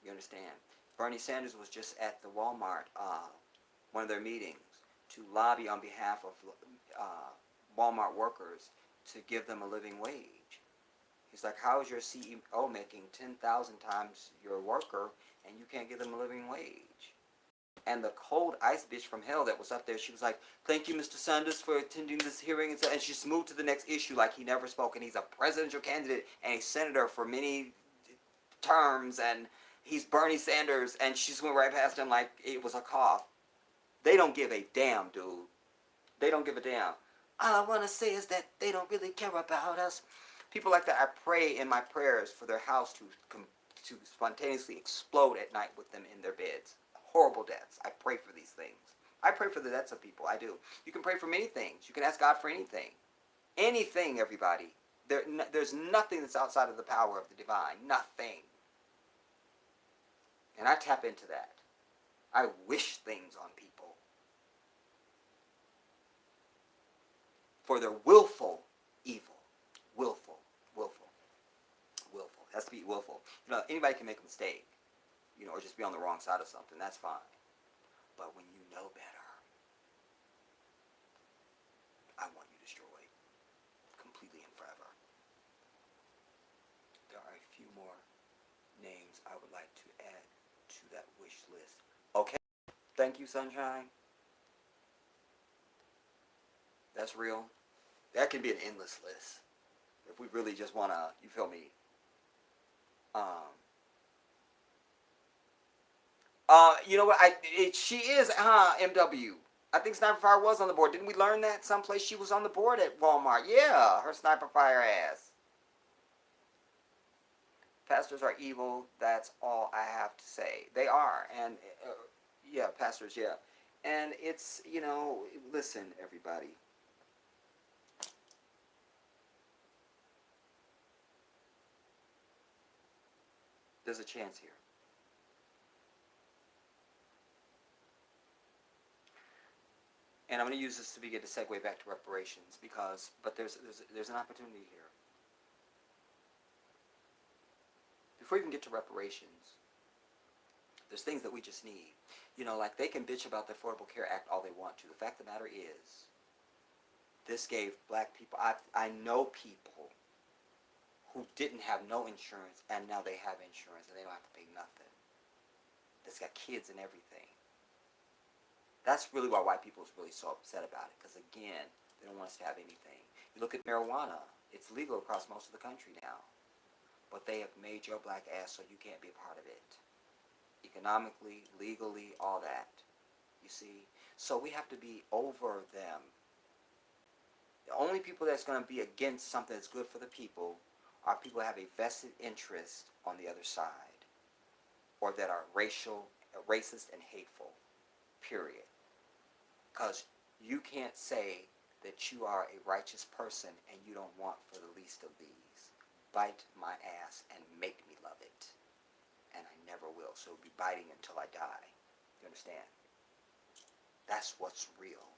You understand? Bernie Sanders was just at the Walmart, one of their meetings, to lobby on behalf of Walmart workers to give them a living wage. He's like, how is your CEO making 10,000 times your worker and you can't give them a living wage? And the cold ice bitch from hell that was up there, she was like, thank you, Mr. Sanders, for attending this hearing. And she just moved to the next issue like he never spoke. And he's a presidential candidate and a senator for many terms. And he's Bernie Sanders. And she just went right past him like it was a cough. They don't give a damn, dude. They don't give a damn. All I want to say is that they don't really care about us. People like that, I pray in my prayers for their house to spontaneously explode at night with them in their beds. Horrible deaths. I pray for these things. I pray for the deaths of people. I do. You can pray for many things. You can ask God for anything. Anything, everybody. There's nothing that's outside of the power of the divine. Nothing. And I tap into that. I wish things on people for their willful evil. Willful. Willful. Willful. It has to be willful. You know, anybody can make a mistake, you know, or just be on the wrong side of something. That's fine. But when you know better, I want you destroyed completely and forever. There are a few more names I would like to add to that wish list. Okay. Thank you, Sunshine. That's real. That can be an endless list. If we really just want to, you feel me? You know what? She is MW. I think Sniper Fire was on the board. Didn't we learn that someplace she was on the board at Walmart? Yeah, her Sniper Fire ass. Pastors are evil. That's all I have to say. They are, and yeah, pastors, yeah, and it's listen, everybody. There's a chance here. And I'm going to use this to begin to segue back to reparations but there's an opportunity here. Before we even get to reparations, there's things that we just need. Like they can bitch about the Affordable Care Act all they want to. The fact of the matter is, this gave black people, I know people who didn't have no insurance and now they have insurance and they don't have to pay nothing. That's got kids and everything. That's really why white people is really so upset about it, because again, they don't want us to have anything. You look at marijuana, it's legal across most of the country now, but they have made your black ass so you can't be a part of it. Economically, legally, all that. You see? So we have to be over them. The only people that's going to be against something that's good for the people are people that have a vested interest on the other side, or that are racist and hateful, period. Because you can't say that you are a righteous person and you don't want for the least of these. Bite my ass and make me love it. And I never will. So it'll be biting until I die. You understand? That's what's real.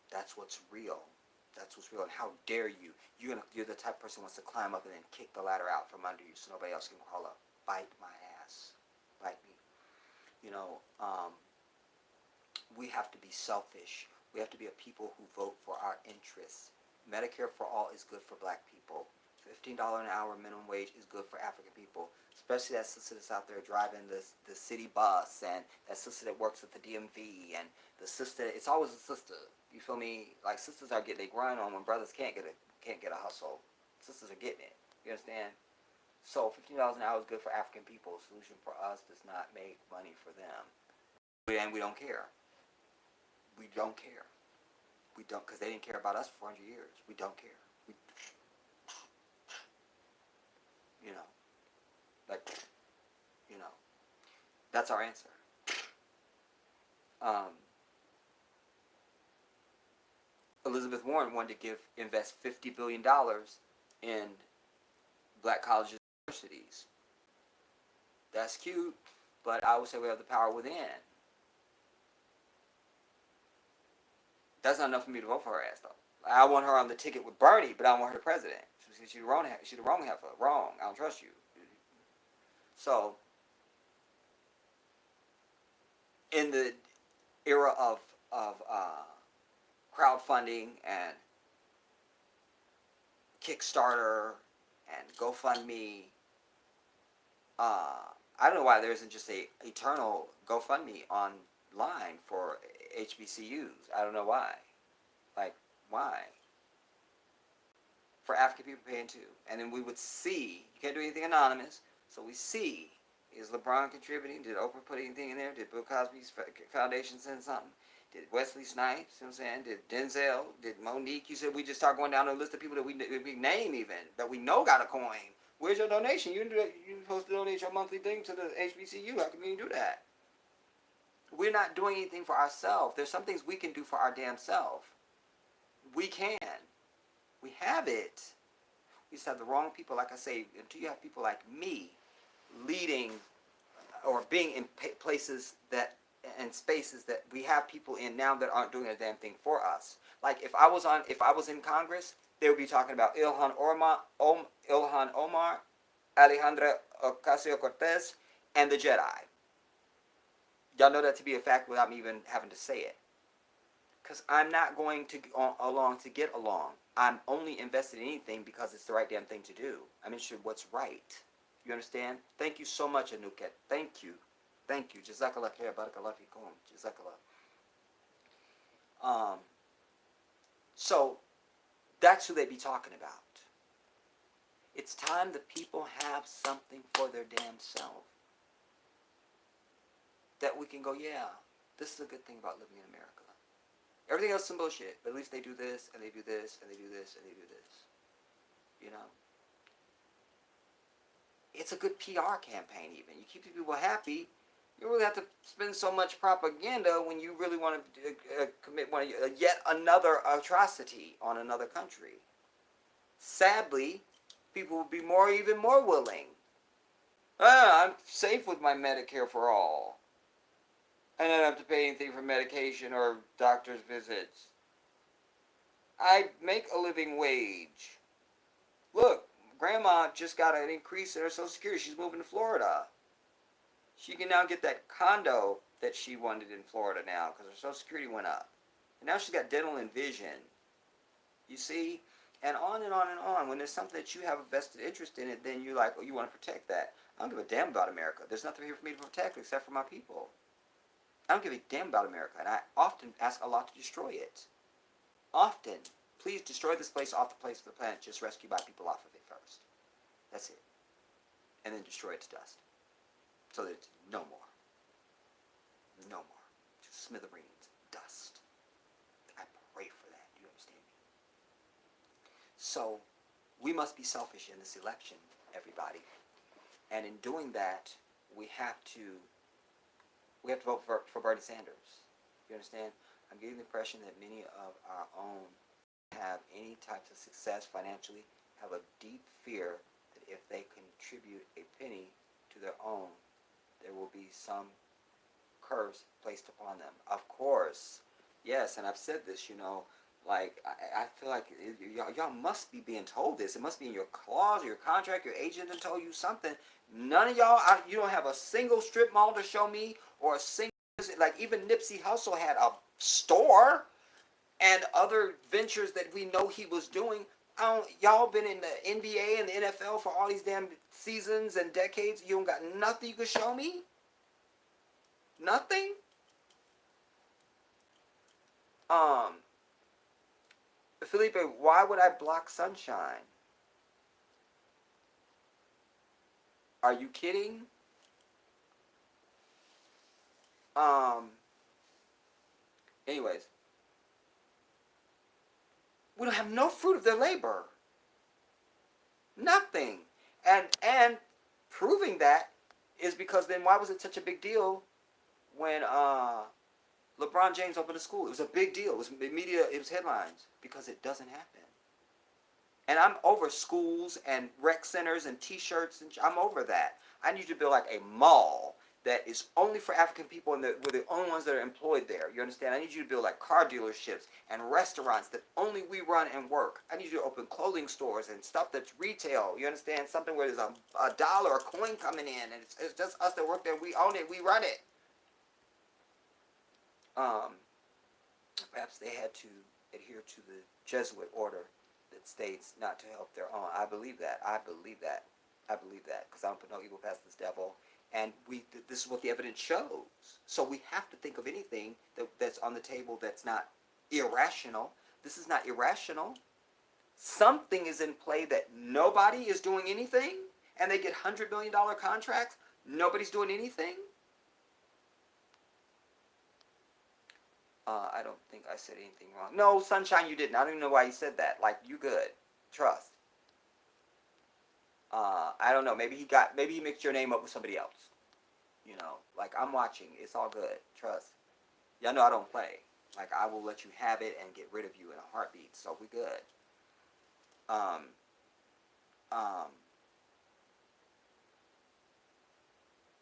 That's what's real. That's what's real. And how dare you? You're the type of person who wants to climb up and then kick the ladder out from under you so nobody else can crawl up. Bite my ass. Bite me. We have to be selfish. We have to be a people who vote for our interests. Medicare for all is good for black people. $15 an hour minimum wage is good for African people, especially that sister that's out there driving the city bus, and that sister that works at the DMV, and the sister. It's always a sister. You feel me? Like sisters are getting they grind on when brothers can't get a hustle. Sisters are getting it. You understand? So $15 an hour is good for African people. Solution for us does not make money for them, and we don't care. We don't care. We don't, because they didn't care about us for 400 years. We don't care. That's our answer. Elizabeth Warren wanted to invest $50 billion in black colleges and universities. That's cute, but I would say we have the power within. That's not enough for me to vote for her ass, though. I want her on the ticket with Bernie, but I don't want her president. She's the wrong heifer. Wrong. I don't trust you. So, in the era of crowdfunding and Kickstarter and GoFundMe, I don't know why there isn't just a eternal GoFundMe online for HBCUs. I don't know why. Like, why? For African people paying too. And then we would see, you can't do anything anonymous, so we see, is LeBron contributing? Did Oprah put anything in there? Did Bill Cosby's foundation send something? Did Wesley Snipes, you know what I'm saying? Did Denzel? Did Monique? You said we just start going down a list of people that we name even, that we know got a coin. Where's your donation? You're supposed to donate your monthly thing to the HBCU. How come you do that? We're not doing anything for ourselves. There's some things we can do for our damn self. We can. We have it. We just have the wrong people. Like I say, until you have people like me leading or being in places that and spaces that we have people in now that aren't doing a damn thing for us. Like if I was in Congress, they would be talking about Ilhan Omar, Alejandra Ocasio-Cortez, and the Jedi. Y'all know that to be a fact without me even having to say it. Because I'm not going to along to get along. I'm only invested in anything because it's the right damn thing to do. I'm interested in what's right. You understand? Thank you so much, Anuket. Thank you. Thank you. Jazakallah khair, barakallah fikum. Jazakallah. So, that's who they be talking about. It's time the people have something for their damn self. That we can go, yeah, this is a good thing about living in America. Everything else is some bullshit, but at least they do this, and they do this, and they do this, and they do this. You know? it's a good PR campaign even. You keep people happy. You really have to spend so much propaganda when you really want to commit yet another atrocity on another country. Sadly, people would be even more willing. I'm safe with my Medicare for all. I don't have to pay anything for medication or doctor's visits. I make a living wage. Look, Grandma just got an increase in her Social Security. She's moving to Florida. She can now get that condo that she wanted in Florida now because her Social Security went up. And now she's got dental and vision. You see? And on and on and on. When there's something that you have a vested interest in it, then you're like, oh, you want to protect that. I don't give a damn about America. There's nothing here for me to protect except for my people. I don't give a damn about America. And I often ask Allah to destroy it. Often. Please destroy this place off the face of the planet. Just rescue my people off of it first. That's it. And then destroy it to dust. So that it's no more. No more. Just smithereens. Dust. I pray for that. Do you understand me? So, we must be selfish in this election, everybody. And in doing that, we have to vote for Bernie Sanders. You understand? I'm getting the impression that many of our own have any types of success financially have a deep fear that if they contribute a penny to their own, there will be some curse placed upon them. Of course, yes, and I've said this, like, I feel like y'all must be being told this. It must be in your clause, your contract, your agent done told you something. None of y'all, you don't have a single strip mall to show me, or a single, like even Nipsey Hussle had a store and other ventures that we know he was doing. Y'all been in the NBA and the NFL for all these damn seasons and decades. You don't got nothing you can show me? Nothing? Felipe, why would I block Sunshine? Are you kidding? Anyways. We don't have no fruit of their labor. Nothing. And proving that is because then why was it such a big deal when LeBron James opened a school? It was a big deal. It was media, it was headlines. Because it doesn't happen. And I'm over schools and rec centers and t-shirts. And I'm over that. I need to build like a mall that is only for African people and we're the only ones that are employed there. You understand? I need you to build like car dealerships and restaurants that only we run and work. I need you to open clothing stores and stuff that's retail. You understand? Something where there's a dollar, a coin coming in, and it's just us that work there. We own it. We run it. Perhaps they had to adhere to the Jesuit order that states not to help their own. I believe that. Because I don't put no evil past this devil. And this is what the evidence shows. So we have to think of anything that's on the table that's not irrational. This is not irrational. Something is in play that nobody is doing anything, and they get $100 million contracts. Nobody's doing anything. I don't think I said anything wrong. No, Sunshine, you didn't. I don't even know why you said that. Like, you good. Trust. I don't know. Maybe he mixed your name up with somebody else. Like, I'm watching. It's all good. Trust. Y'all know I don't play. Like, I will let you have it and get rid of you in a heartbeat. So we good.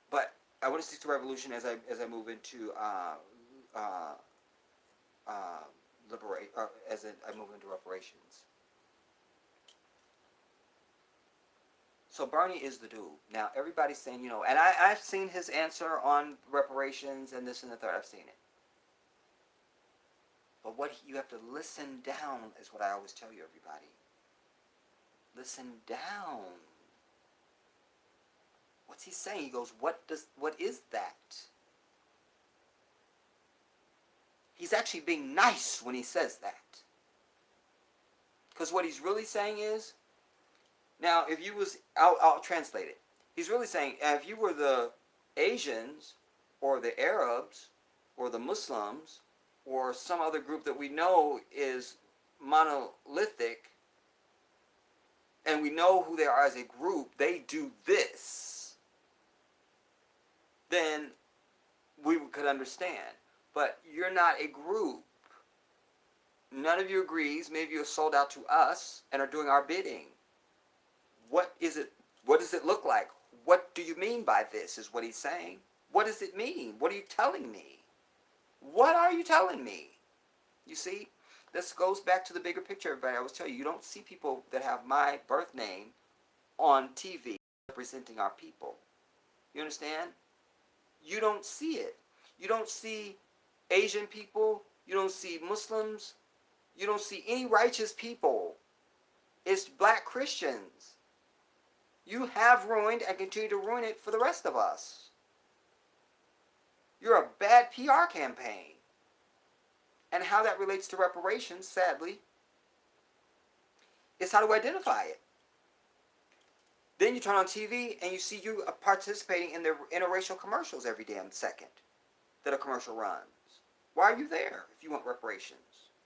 But I want to stick to revolution as I move into liberate, or I move into reparations. So Bernie is the dude. Now everybody's saying, and I've seen his answer on reparations and this and the third. I've seen it. But what you have to listen down is what I always tell you, everybody. Listen down. What's he saying? He goes, what is that? He's actually being nice when he says that. Because what he's really saying is, now if you was, I'll translate it. He's really saying, if you were the Asians, or the Arabs, or the Muslims, or some other group that we know is monolithic, and we know who they are as a group, they do this, then we could understand. But you're not a group. None of you agrees. Many of you are sold out to us and are doing our bidding. What is it? What does it look like? What do you mean by this, is what he's saying. What does it mean? What are you telling me? What are you telling me? You see, this goes back to the bigger picture, everybody. I always tell you, you don't see people that have my birth name on TV representing our people. You understand? You don't see it. You don't see Asian people. You don't see Muslims. You don't see any righteous people. It's black Christians. You have ruined and continue to ruin it for the rest of us. You're a bad PR campaign. And how that relates to reparations, sadly, is how to identify it. Then you turn on TV and you see you participating in the interracial commercials every damn second that a commercial runs. Why are you there if you want reparations?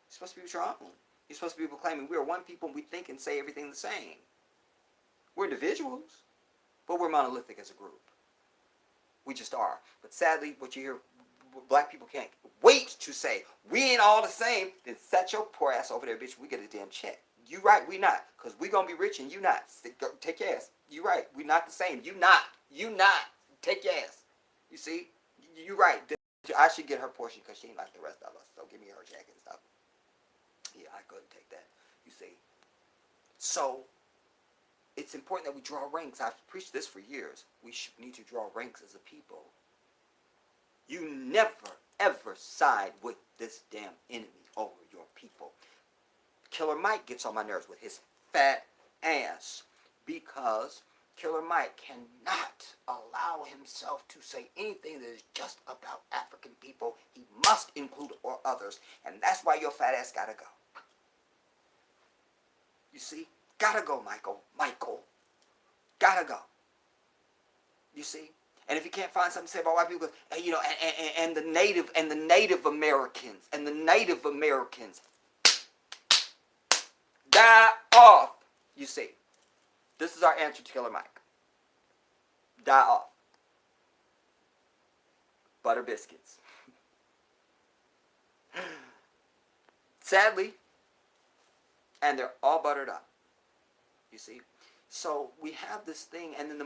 You're supposed to be with your own. You're supposed to be proclaiming we are one people and we think and say everything the same. We're individuals, but we're monolithic as a group. We just are. But sadly, what you hear, black people can't wait to say, we ain't all the same. Then set your poor ass over there, bitch. We get a damn check. You right, we not. Because we going to be rich and you not. Take your ass. You right. We not the same. You not. You not. Take your ass. You see? You right. I should get her portion because she ain't like the rest of us. So give me her jacket and stuff. Yeah, I couldn't take that. You see? So, it's important that we draw ranks. I've preached this for years. We need to draw ranks as a people. You never, ever side with this damn enemy over your people. Killer Mike gets on my nerves with his fat ass because Killer Mike cannot allow himself to say anything that is just about African people. He must include or others, and that's why your fat ass gotta go. You see? Gotta go, Michael. Michael. Gotta go. You see? And if you can't find something to say about white people, you know, and the Native Americans, die off. You see? This is our answer to Killer Mike. Die off. Butter biscuits. Sadly, and they're all buttered up. You see? So we have this thing, and then the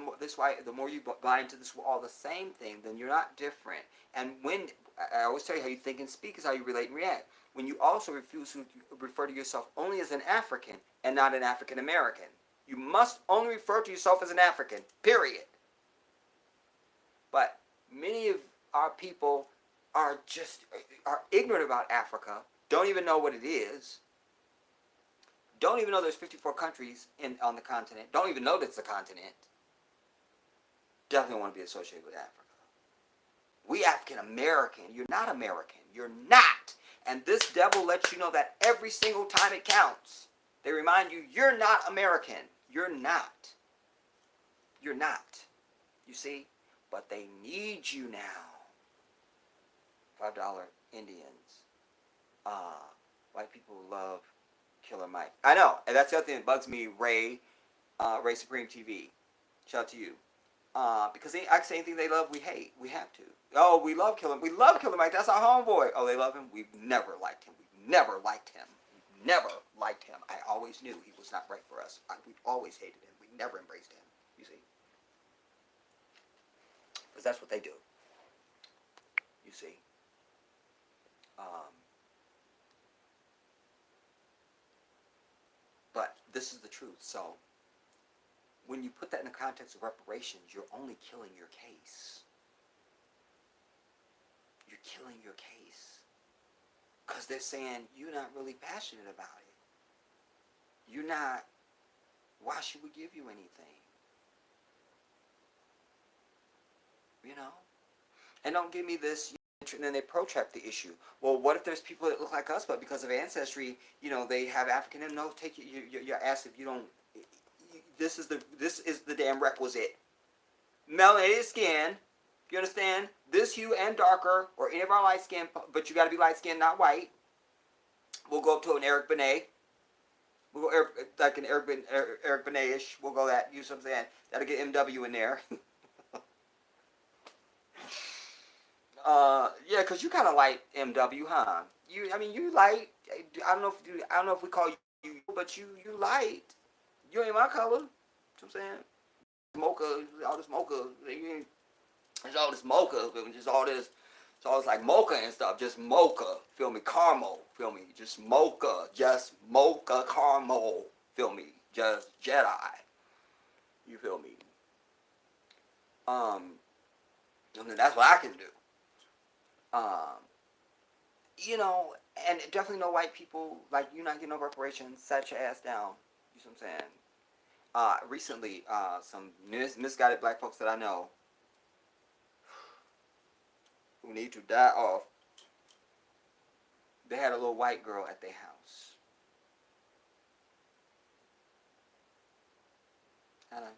more you buy into this all the same thing, then you're not different. And when I always tell you, how you think and speak is how you relate and react. When you also refuse to refer to yourself only as an African and not an African American, you must only refer to yourself as an African. Period. But many of our people are ignorant about Africa, don't even know what it is. Don't even know there's 54 countries on the continent. Don't even know that it's a continent. Definitely want to be associated with Africa. We African American. You're not American. You're not. And this devil lets you know that every single time it counts. They remind you, you're not American. You're not. You're not. You see? But they need you now. $5 Indians. White people love Killer Mike. I know, and that's the other thing that bugs me, Ray Supreme TV. Shout out to you. Because I can say anything they love, we hate. We have to. Oh, we love Killer Mike. That's our homeboy. Oh, they love him? We've never liked him. We've never liked him. We've never liked him. I always knew he was not right for us. We've always hated him. We never embraced him. You see? Because that's what they do. You see? But this is the truth. So, when you put that in the context of reparations, you're only killing your case. You're killing your case. Because they're saying, you're not really passionate about it. You're not, why should we give you anything? You know? And don't give me this, and then they protract the issue. Well, what if there's people that look like us, but because of ancestry, you know, they have African, and no, take your ass if you don't. This is the damn requisite. Melanated skin, you understand? This hue and darker, or any of our light skin, but you got to be light skin, not white. We'll go up to an Eric Benet. We'll go like an Eric Benet-ish. We'll go that. You know what I'm saying? That'll get MW in there. Yeah, cause you kind of like MW, huh? I mean, you light. I don't know if we call you, but you light. You ain't my color. You know what I'm saying? Mocha, all this mocha. There's all this mocha. Just all this. It's always like mocha and stuff. Just mocha. Feel me? Caramel. Feel me? Just mocha. Just mocha caramel. Feel me? Just Jedi. You feel me? Um, I mean, that's what I can do. Um, you know, and definitely no white people, like, you're not getting no reparations, set your ass down. You know what I'm saying? Recently, some misguided black folks that I know who need to die off, they had a little white girl at their house. How nice.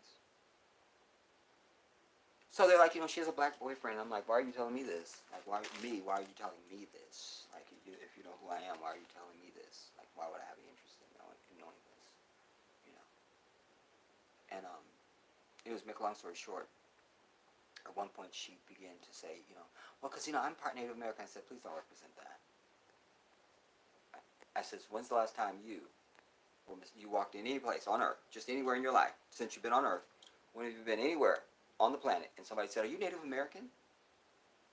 So they're like, she has a black boyfriend. I'm like, why are you telling me this? Like, why me? Why are you telling me this? Like, if you know who I am, why are you telling me this? Like, why would I have any interest in knowing this? You know. And it was, make a long story short. At one point, she began to say, well, because I'm part Native American. I said, please don't represent that. I said, when's the last time you walked in any place on Earth, just anywhere in your life, since you've been on Earth? When have you been anywhere on the planet and somebody said, are you Native American?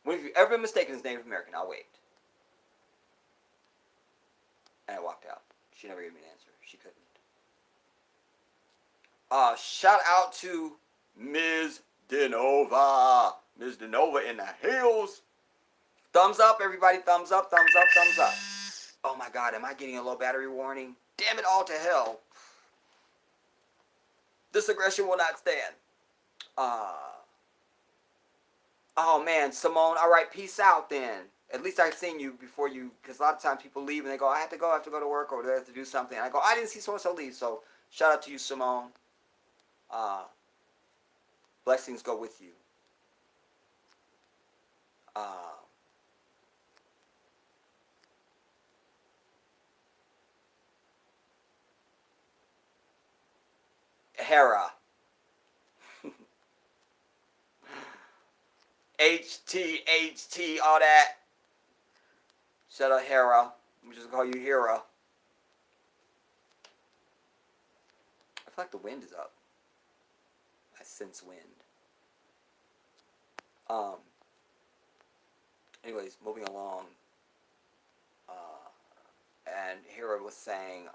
When have you ever been mistaken as Native American? I'll wait. And I walked out. She never gave me an answer. She couldn't. Shout out to Ms. Denova. Ms. Denova in the hills. Thumbs up, everybody. Thumbs up, thumbs up, thumbs up. Oh my God, am I getting a low battery warning? Damn it all to hell. This aggression will not stand. Oh man, Simone, all right, peace out then. At least I've seen you before you, because a lot of times people leave and they go, I have to go to work, or they have to do something. And I go, I didn't see so-and-so leave, so shout out to you, Simone. Blessings go with you. Hera. HT, all that. Shut up, Hera. I'm just gonna call you Hera. I feel like the wind is up. I sense wind. Anyways, moving along. And Hera was saying,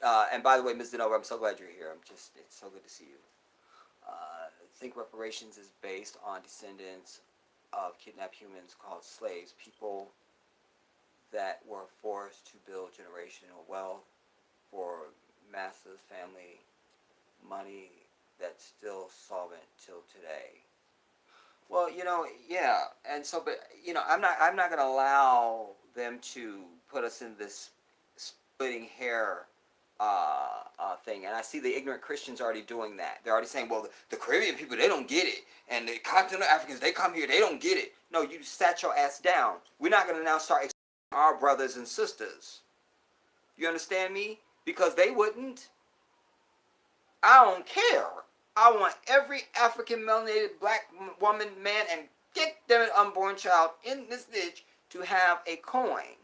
and by the way, Ms. Denova, I'm so glad you're here. It's so good to see you. I think reparations is based on descendants of kidnapped humans called slaves, people that were forced to build generational wealth for masses, family, money that's still solvent till today. Well, yeah, and so, but I'm not gonna allow them to put us in this splitting hair thing. And I see the ignorant Christians already doing that. They're already saying, well, the Caribbean people, they don't get it. And the continental Africans, they come here, they don't get it. No, you sat your ass down. We're not going to now start our brothers and sisters. You understand me? Because they wouldn't. I don't care. I want every African melanated black woman, man, and get them unborn child in this ditch to have a coin.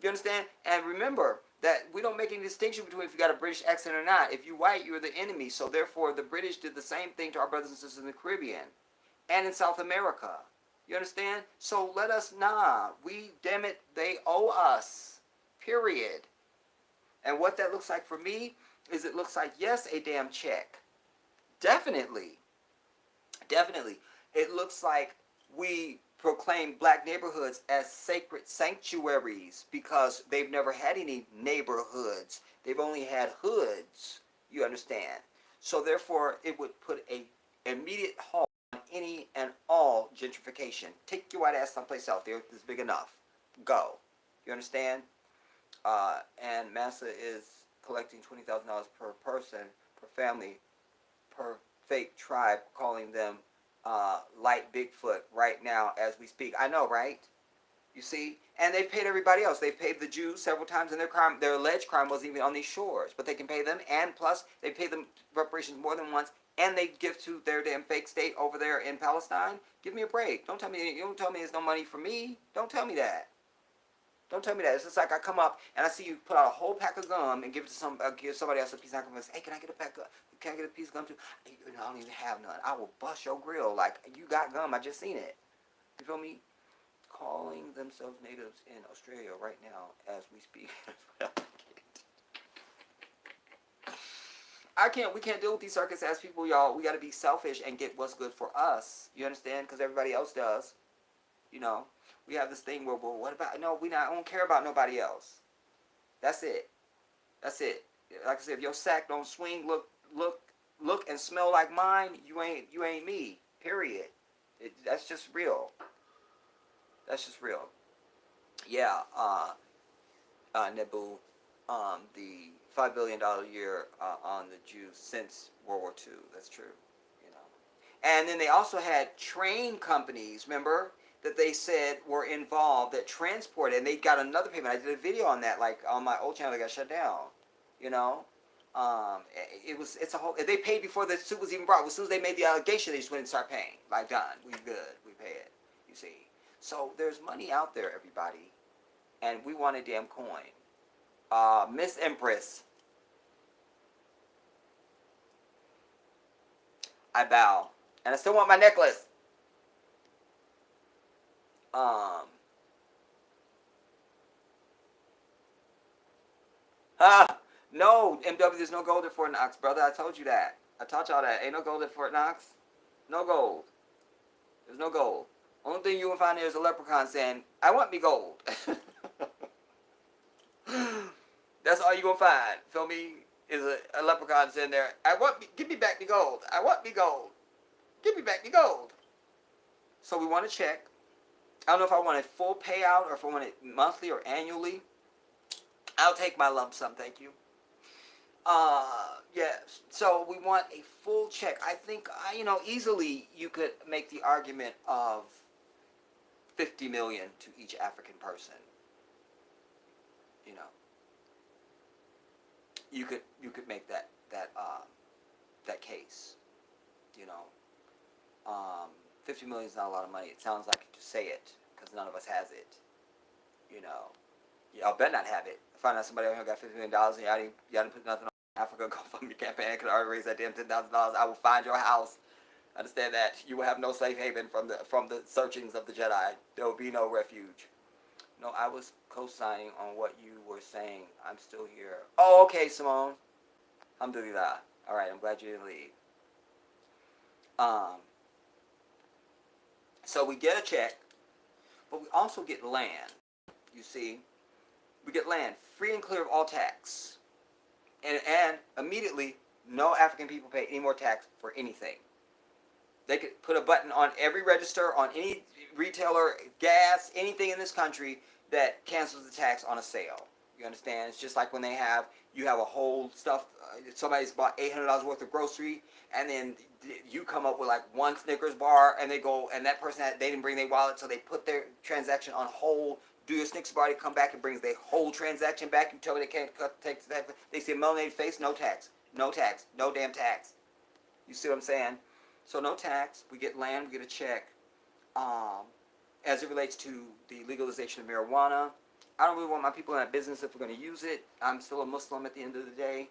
You understand? And remember that we don't make any distinction between if you got a British accent or not. If you white, you're the enemy. So therefore, the British did the same thing to our brothers and sisters in the Caribbean and in South America. You understand? So let us, we, damn it, they owe us. Period. And what that looks like for me is it looks like, yes, a damn check. Definitely. Definitely. It looks like we proclaim black neighborhoods as sacred sanctuaries because they've never had any neighborhoods. They've only had hoods. You understand? So therefore, it would put a immediate halt on any and all gentrification. Take your white ass someplace else. The earth is big enough. Go. You understand? And Massa is collecting $20,000 per person, per family, per fake tribe, calling them light Bigfoot right now as we speak. I know, right? You see, and they've paid everybody else. They've paid the Jews several times, and their alleged crime wasn't even on these shores. But they can pay them, and plus they pay them reparations more than once, and they give to their damn fake state over there in Palestine. Give me a break. Don't tell me there's no money for me. Don't tell me that. Don't tell me that. It's just like I come up and I see you put out a whole pack of gum and give it to give somebody else a piece of gum. And say, hey, can I get a pack of? Can I get a piece of gum too? I don't even have none. I will bust your grill like you got gum. I just seen it. You feel me? Calling themselves natives in Australia right now as we speak. We can't deal with these circus ass people, y'all. We got to be selfish and get what's good for us. You understand? Because everybody else does. You know, we have this thing where, well, what about? No, I don't care about nobody else. That's it. That's it. Like I said, if your sack don't swing, look, and smell like mine, you ain't me. Period. That's just real. That's just real. Yeah, Nebu, the $5 billion a year on the Jews since World War II. That's true, you know. And then they also had train companies, remember, that they said were involved that transported, and they got another payment. I did a video on that, like on my old channel that got shut down, you know. It's a whole. They paid before the suit was even brought. As soon as they made the allegation, they just went and start paying. Like, done. We good. We pay it. You see. So there's money out there, everybody, and we want a damn coin. Miss Empress, I bow, and I still want my necklace. No, MW, there's no gold at Fort Knox, brother. I told you that. I taught y'all that. Ain't no gold at Fort Knox. No gold. There's no gold. Only thing you will find there is a leprechaun saying, I want me gold. That's all you gonna find. Feel me? Is a leprechaun sitting there. Give me back the gold. I want me gold. Give me back the gold. So we want to check. I don't know if I want a full payout or if I want it monthly or annually. I'll take my lump sum, thank you. Yes. So we want a full check. I think, easily you could make the argument of $50 million to each African person. You know, you could make that case. You know, $50 million is not a lot of money. It sounds like it to say it because none of us has it. You know, y'all better not have it. I find out somebody out here got $50 million and y'all didn't put nothing on Africa GoFundMe campaign. I could already raise that damn $10,000. I will find your house. Understand that you will have no safe haven from the searchings of the Jedi. There will be no refuge. No, I was co-signing on what you were saying. I'm still here. Oh, okay, Simone. Alhamdulillah. All right, I'm glad you didn't leave. So we get a check, but we also get land. You see, we get land free and clear of all tax, and immediately no African people pay any more tax for anything. They could put a button on every register, on any retailer, gas, anything in this country that cancels the tax on a sale. You understand? It's just like when you have a whole stuff, somebody's bought $800 worth of grocery, and then you come up with like one Snickers bar, and that person, they didn't bring their wallet, so they put their transaction on hold. Do your Snickers bar, they come back and brings their whole transaction back. You tell me they can't take the tax. They see a melanated face, no tax. No tax. No damn tax. You see what I'm saying? So no tax. We get land. We get a check. As it relates to the legalization of marijuana, I don't really want my people in that business if we're going to use it. I'm still a Muslim at the end of the day.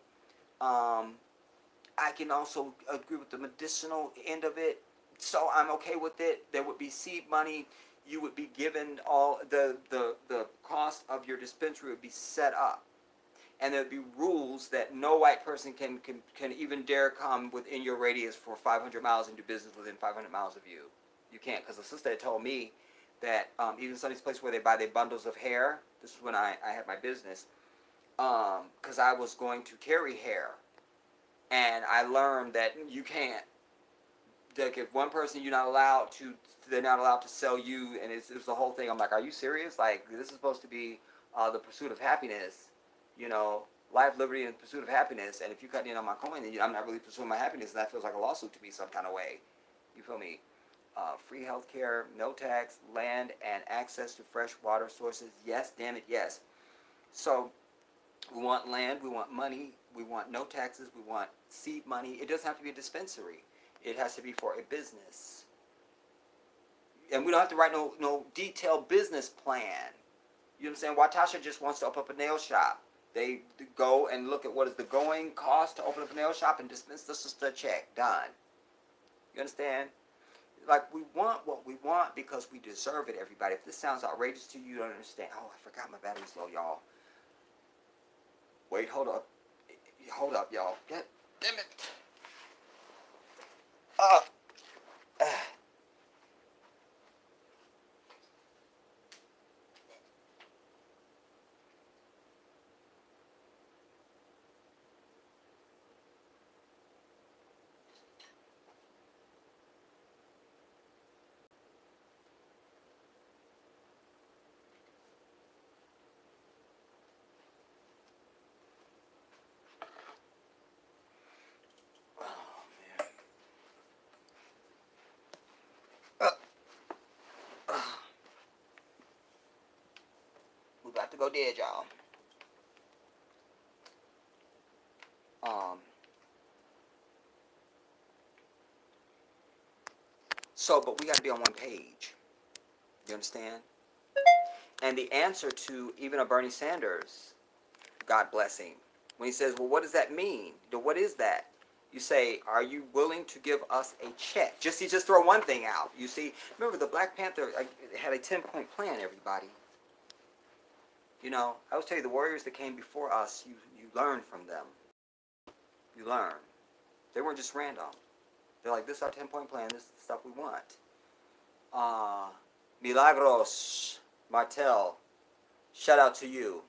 I can also agree with the medicinal end of it, so I'm okay with it. There would be seed money. You would be given all the cost of your dispensary would be set up, and there would be rules that no white person can even dare come within your radius for 500 miles and do business within 500 miles of you. You can't, because the sister had told me that even some of these places where they buy their bundles of hair, this is when I had my business, because I was going to carry hair, and I learned that you can't. Like if one person they're not allowed to sell you, and it's the whole thing. I'm like, are you serious? Like, this is supposed to be the pursuit of happiness, life, liberty, and pursuit of happiness. And if you cut in on my coin, then I'm not really pursuing my happiness, and that feels like a lawsuit to me some kind of way. You feel me? free health care, no tax, land, and access to fresh water sources. Yes, damn it, yes. So we want land, we want money, we want no taxes, we want seed money. It doesn't have to be a dispensary. It has to be for a business. And we don't have to write no detailed business plan. You know what I'm saying? Watasha just wants to open up a nail shop. They go and look at what is the going cost to open up a nail shop and dispense the sister check. Done. You understand? Like, we want what we want because we deserve it, everybody. If this sounds outrageous to you, you don't understand. Oh, I forgot my battery's low, y'all. Wait, hold up. Hold up, y'all. God damn it. Uh, uh. We about to go dead, y'all. But we got to be on one page. You understand? And the answer to even a Bernie Sanders, God bless him, when he says, well, what does that mean? What is that? You say, are you willing to give us a check? He just throw one thing out. You see, remember the Black Panther had a 10-point plan, everybody. You know, I always tell you, the warriors that came before us, you learn from them. You learn. They weren't just random. They're like, this is our 10-point plan. This is the stuff we want. Milagros Martel, shout out to you.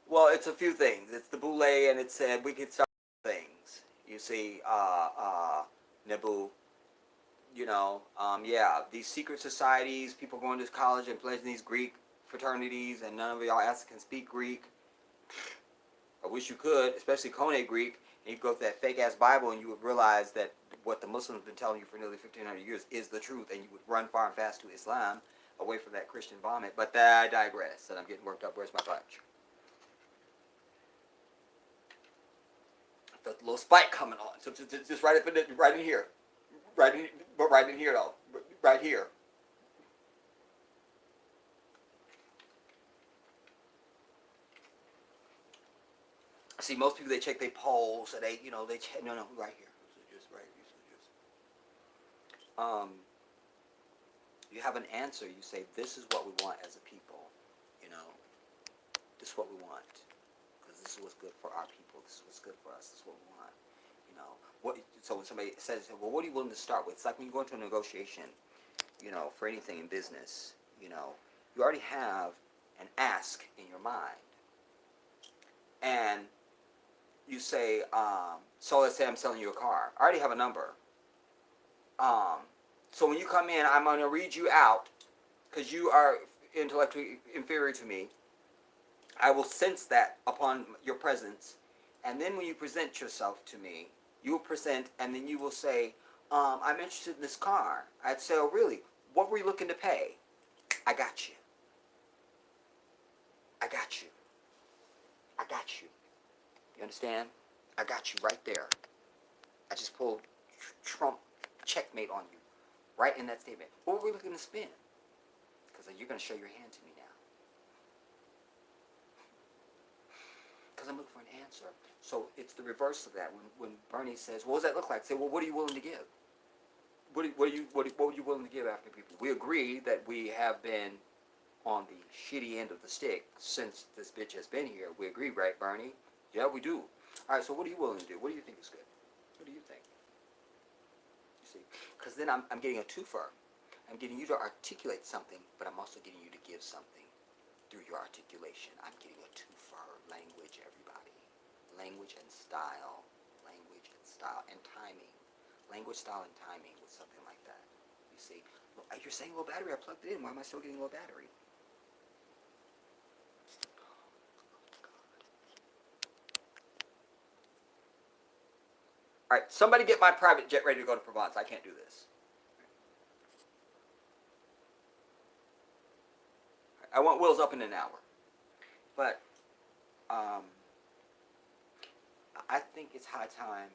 Well, it's a few things. It's the boule, and it said we could start things. You see, Nebu, you know, yeah, these secret societies, people going to college and pledging these Greek fraternities, and none of y'all asses can speak Greek. I wish you could, especially Koine Greek, and you go through that fake-ass Bible, and you would realize that what the Muslims have been telling you for nearly 1,500 years is the truth, and you would run far and fast to Islam, away from that Christian vomit. But I digress, and I'm getting worked up. Where's my punch? I felt a little spike coming on. So just right up in right in here. Right in here, though. Right here. See, most people, they check their polls, and they check, no, right here. Just right here. You have an answer. You say, this is what we want as a people. You know, this is what we want. Because this is what's good for our people. This is what's good for us. This is what we want. You know, so when somebody says, well, what are you willing to start with? It's like when you go into a negotiation, you know, for anything in business, you know, you already have an ask in your mind. And you say, so let's say I'm selling you a car. I already have a number. So when you come in, I'm going to read you out, because you are intellectually inferior to me. I will sense that upon your presence. And then when you present yourself to me, you will present, and then you will say, I'm interested in this car. I'd say, oh, really? What were you looking to pay? I got you. I got you. I got you. You understand? I got you right there. I just pulled Trump checkmate on you. Right in that statement. What were we looking to spend? Because you're going to show your hand to me now. Because I'm looking for an answer. So it's the reverse of that. When Bernie says, what does that look like? Say, well, what are you willing to give? What are you willing to give after people? We agree that we have been on the shitty end of the stick since this bitch has been here. We agree, right, Bernie? Yeah, we do. All right, so what are you willing to do? What do you think is good? What do you think? You see? Because then I'm getting a twofer. I'm getting you to articulate something, but I'm also getting you to give something through your articulation. I'm getting a twofer. Language, everybody. Language and style. Language and style and timing. Language, style, and timing with something like that. You see? Well, you're saying low battery. I plugged it in. Why am I still getting low battery? All right, somebody get my private jet ready to go to Provence. I can't do this. I want wheels up in an hour. But I think it's high time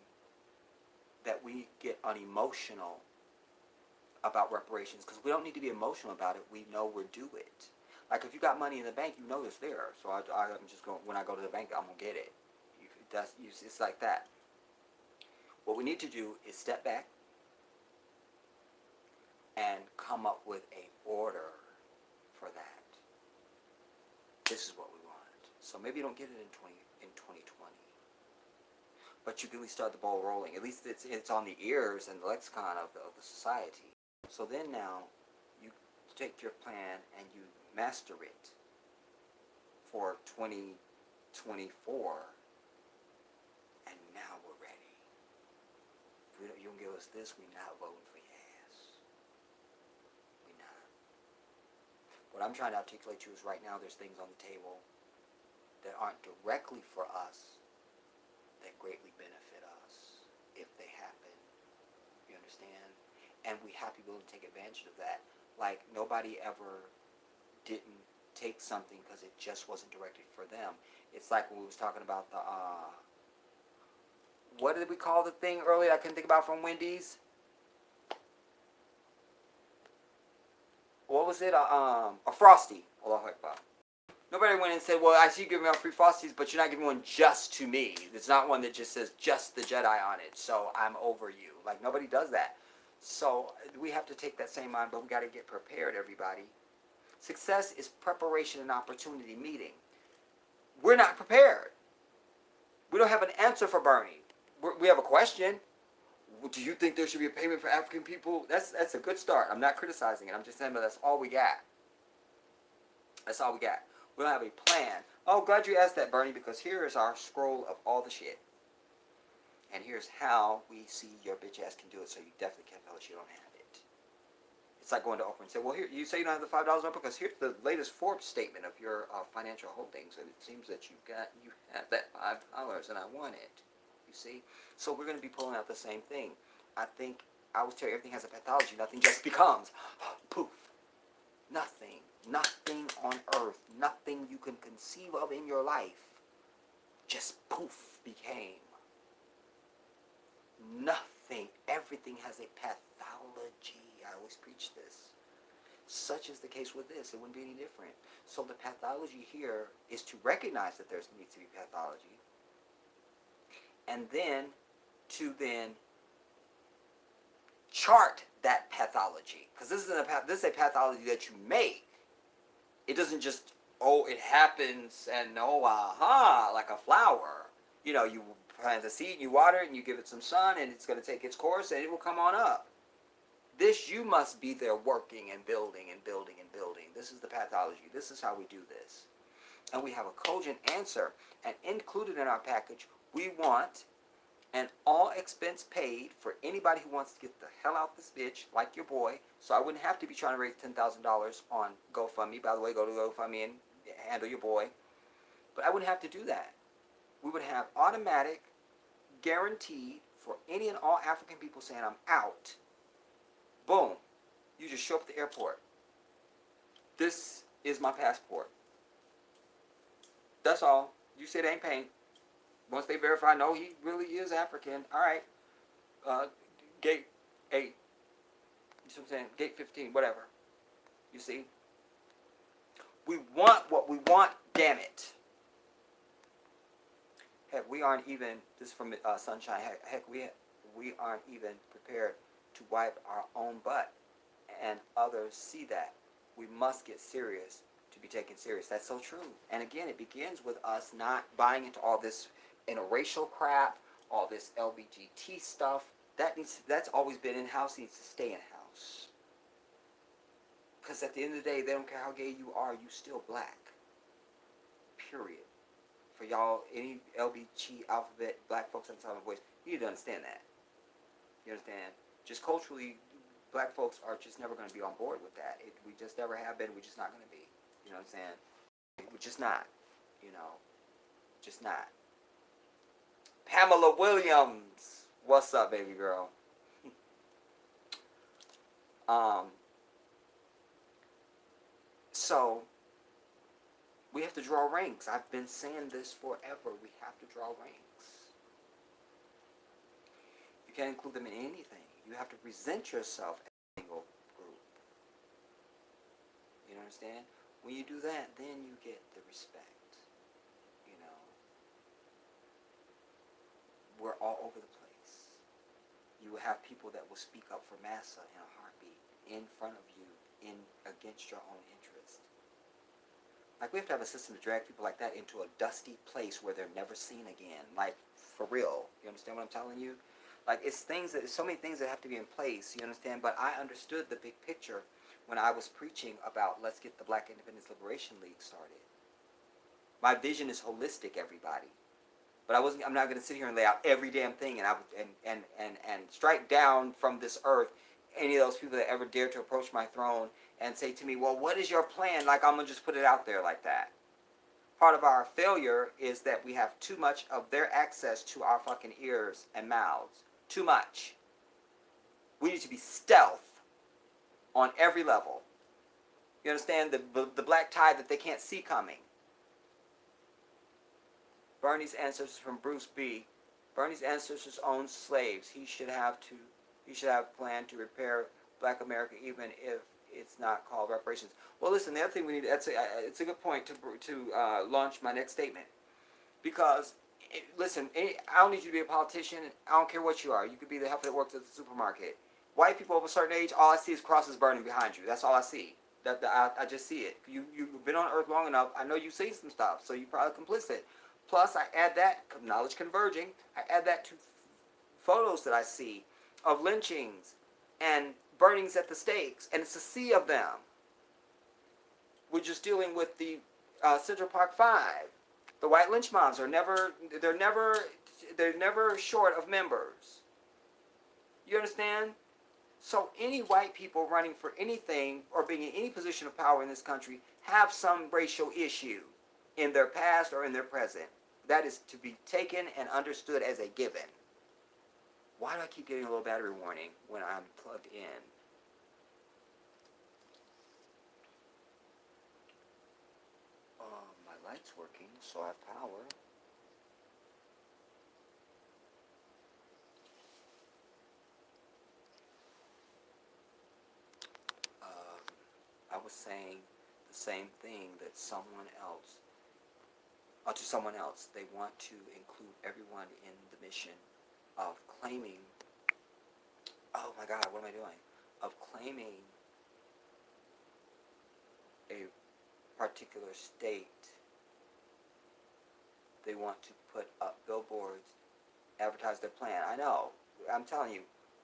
that we get unemotional about reparations, because we don't need to be emotional about it. We know we're due it. Like if you got money in the bank, you know it's there. So I'm just going, when I go to the bank, I'm gonna get it. It's like that. What we need to do is step back and come up with a order for that. This is what we want. So maybe you don't get it in 2020, but you can at least start the ball rolling. At least it's on the ears and the lexicon of the society. So then now you take your plan and you master it for 2024, and now we're ready. If you don't give us this, we're not voting for your ass. We're not. What I'm trying to articulate to you is right now there's things on the table that aren't directly for us that greatly benefit us if they happen. You understand? And we have to be able to take advantage of that. Like nobody ever didn't take something because it just wasn't directed for them. It's like when we was talking about the what did we call the thing earlier I couldn't think about from Wendy's? What was it? A Frosty. Nobody went and said, well, I see you giving out free Frosties, but you're not giving one just to me. It's not one that just says just the Jedi on it, so I'm over you. Like, nobody does that. So we have to take that same mind, but we got to get prepared, everybody. Success is preparation and opportunity meeting. We're not prepared. We don't have an answer for Bernie. We have a question. Do you think there should be a payment for African people? That's a good start. I'm not criticizing it. I'm just saying that that's all we got. That's all we got. We don't have a plan. Oh, glad you asked that, Bernie, because here is our scroll of all the shit. And here's how we see your bitch ass can do it, so you definitely can't tell us you don't have it. It's like going to Oprah and say, well, here, you say you don't have the $5 on because here's the latest Forbes statement of your financial holdings, and it seems that you have that $5, and I want it. You see? So we're going to be pulling out the same thing. I think, I always tell you, everything has a pathology. Nothing just becomes. Poof. Nothing on earth, nothing you can conceive of in your life, just poof, became. Nothing. Everything has a pathology. I always preach this. Such is the case with this. It wouldn't be any different. So the pathology here is to recognize that there needs to be pathology, and then to chart that pathology, because this is a pathology that you make. It doesn't just, oh, it happens and oh, aha, like a flower. You know, you plant a seed, you water it, and you give it some sun, and it's going to take its course, and it will come on up. This, you must be there working and building and building and building. This is the pathology. This is how we do this. And we have a cogent answer. And included in our package, we want an all expense paid for anybody who wants to get the hell out this bitch, like your boy. So I wouldn't have to be trying to raise $10,000 on GoFundMe. By the way, go to GoFundMe and handle your boy. But I wouldn't have to do that. We would have automatic, guaranteed for any and all African people saying, I'm out. Boom. You just show up at the airport. This is my passport. That's all. You say they ain't paying. Once they verify, no, he really is African. All right. Gate 8. You see what I'm saying? Gate 15, whatever. You see? We want what we want, damn it. Heck, we aren't even, this is from Sunshine, heck, we aren't even prepared to wipe our own butt. And others see that. We must get serious to be taken serious. That's so true. And again, it begins with us not buying into all this interracial crap, all this LBGT stuff. That's always been in-house, needs to stay in-house. Because at the end of the day, they don't care how gay you are, you still black. Period. For y'all, any LBG alphabet, black folks on the top of voice, you need to understand that. You understand? Just culturally, black folks are just never going to be on board with that. We just never have been. We're just not going to be. You know what I'm saying? We're just not. You know, just not. Pamela Williams. What's up, baby girl? Um, so we have to draw ranks. I've been saying this forever. We have to draw ranks. You can't include them in anything. You have to present yourself as a single group. You understand? When you do that, then you get the respect. You know, we're all over the place. You will have people that will speak up for massa in a heartbeat, in front of you, against your own interest. Like, we have to have a system to drag people like that into a dusty place where they're never seen again. Like, for real. You understand what I'm telling you? Like, it's so many things that have to be in place, you understand? But I understood the big picture when I was preaching about let's get the Black Independence Liberation League started. My vision is holistic, everybody. But I'm not going to sit here and lay out every damn thing and strike down from this earth any of those people that ever dare to approach my throne and say to me, well, what is your plan? Like, I'm going to just put it out there like that. Part of our failure is that we have too much of their access to our fucking ears and mouths. Too much. We need to be stealth on every level. You understand? The black tide that they can't see coming. Bernie's ancestors from Bruce B. Bernie's ancestors owned slaves. He should have a plan to repair Black America, even if it's not called reparations. Well, listen, the other thing we need, it's a good point to launch my next statement. Because, listen, I don't need you to be a politician. I don't care what you are. You could be the helper that works at the supermarket. White people of a certain age, all I see is crosses burning behind you. That's all I see. I just see it. You've been on Earth long enough. I know you've seen some stuff, so you're probably complicit. Plus, I add that, knowledge converging, I add that to photos that I see of lynchings and burnings at the stakes, and it's a sea of them. We're just dealing with the Central Park 5. The white lynch mobs they're never short of members. You understand? So any white people running for anything or being in any position of power in this country have some racial issue in their past or in their present. That is to be taken and understood as a given. Why do I keep getting a little battery warning when I'm plugged in? My light's working, so I have power. I was saying the same thing that someone else, to someone else. They want to include everyone in the mission of claiming, oh my God, what am I doing? Of claiming a particular state. They want to put up billboards, advertise their plan. I know. I'm telling you,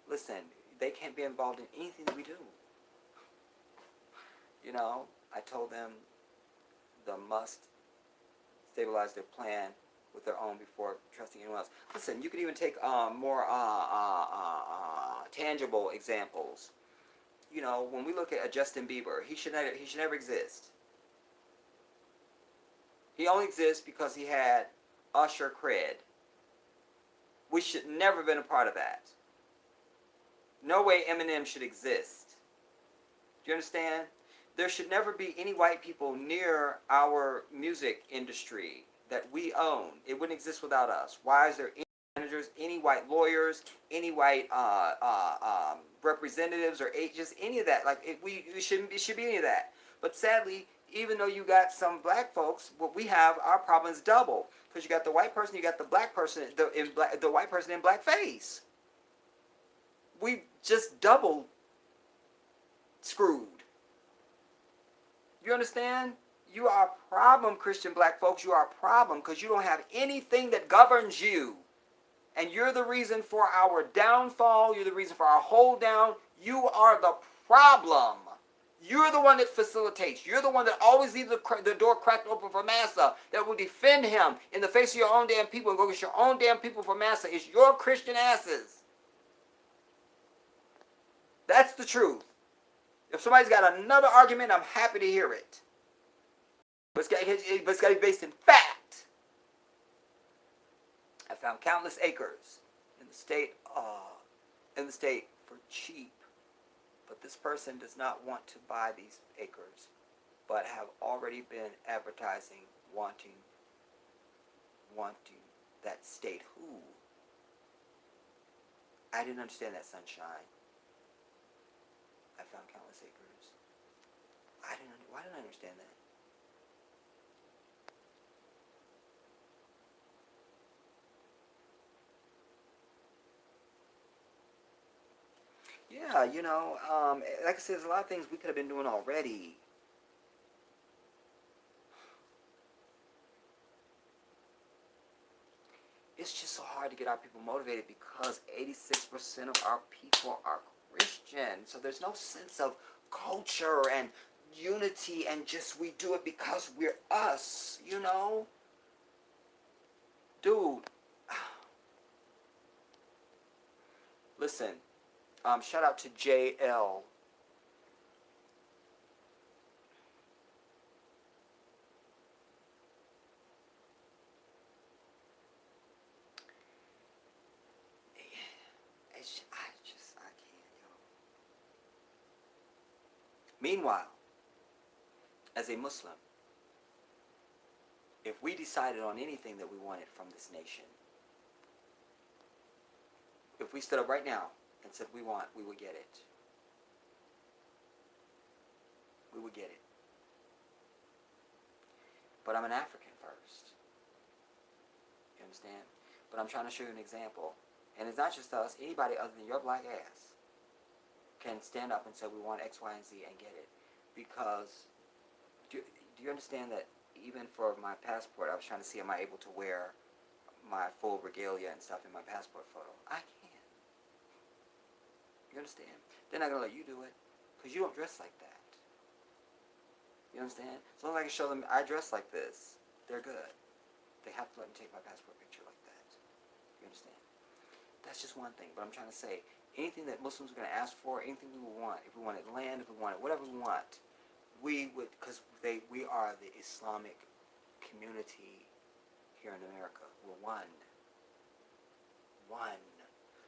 listen, they can't be involved in anything that we do. You know, I told them they must stabilize their plan with their own before trusting anyone else. Listen, you could even take more tangible examples. You know, when we look at Justin Bieber, he should never exist. He only exists because he had Usher cred. We should never have been a part of that. No way Eminem should exist. Do you understand? There should never be any white people near our music industry that we own. It wouldn't exist without us. Why is there any managers, any white lawyers, any white representatives or agents, any of that? Like, it should be any of that. But sadly, even though you got some black folks, what we have, our problem is double. Because you got the white person, you got the black person, the white person in blackface. We just double screwed. You understand? You are a problem, Christian black folks. You are a problem because you don't have anything that governs you. And you're the reason for our downfall. You're the reason for our hold down. You are the problem. You're the one that facilitates. You're the one that always leaves the door cracked open for massa, that will defend him in the face of your own damn people and go get your own damn people for massa. It's your Christian asses. That's the truth. If somebody's got another argument, I'm happy to hear it. But it's got to be based in fact. I found countless acres in state, in the state for cheap, but this person does not want to buy these acres, but have already been advertising wanting that state. Who? I didn't understand that, sunshine. I found countless acres. Why didn't I understand that? Yeah, like I said, there's a lot of things we could have been doing already. It's just so hard to get our people motivated because 86% of our people are Christian. So there's no sense of culture and unity and just we do it because we're us, Dude, listen, shout out to JL. I can't, Meanwhile, as a Muslim, if we decided on anything that we wanted from this nation, if we stood up right now and said we would get it. We would get it. But I'm an African first. You understand? But I'm trying to show you an example. And it's not just us. Anybody other than your black ass can stand up and say we want X, Y, and Z and get it. Because, do you understand that even for my passport, I was trying to see am I able to wear my full regalia and stuff in my passport photo. I can't. You understand? They're not going to let you do it. Because you don't dress like that. You understand? As long as I can show them I dress like this, they're good. They have to let me take my passport picture like that. You understand? That's just one thing. But I'm trying to say, anything that Muslims are going to ask for, anything we would want, if we wanted land, if we wanted whatever we want, we would, because we are the Islamic community here in America. We're one. One.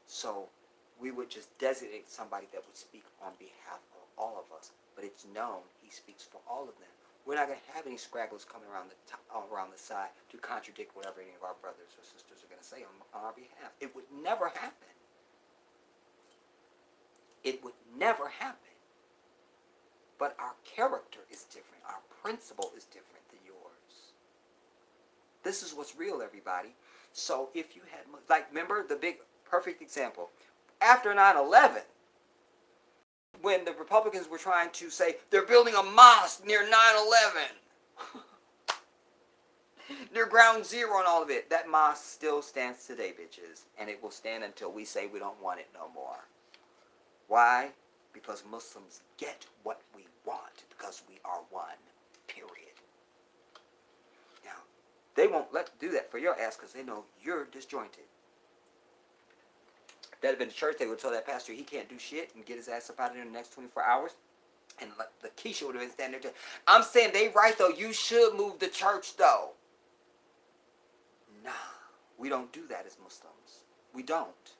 So we would just designate somebody that would speak on behalf of all of us. But it's known he speaks for all of them. We're not going to have any scragglers coming around the side to contradict whatever any of our brothers or sisters are going to say on our behalf. It would never happen. It would never happen. But our character is different. Our principle is different than yours. This is what's real, everybody. So if you had, like, remember the big perfect example. After 9/11, when the Republicans were trying to say they're building a mosque near 9/11, near Ground Zero and all of it, that mosque still stands today, bitches. And it will stand until we say we don't want it no more. Why? Because Muslims get what we want because we are one, period. Now, they won't do that for your ass because they know you're disjointed. If that had been the church, they would tell that pastor he can't do shit and get his ass up out of there in the next 24 hours. And the Keisha would have been standing there. I'm saying they right, though. You should move the church, though. Nah, we don't do that as Muslims. We don't.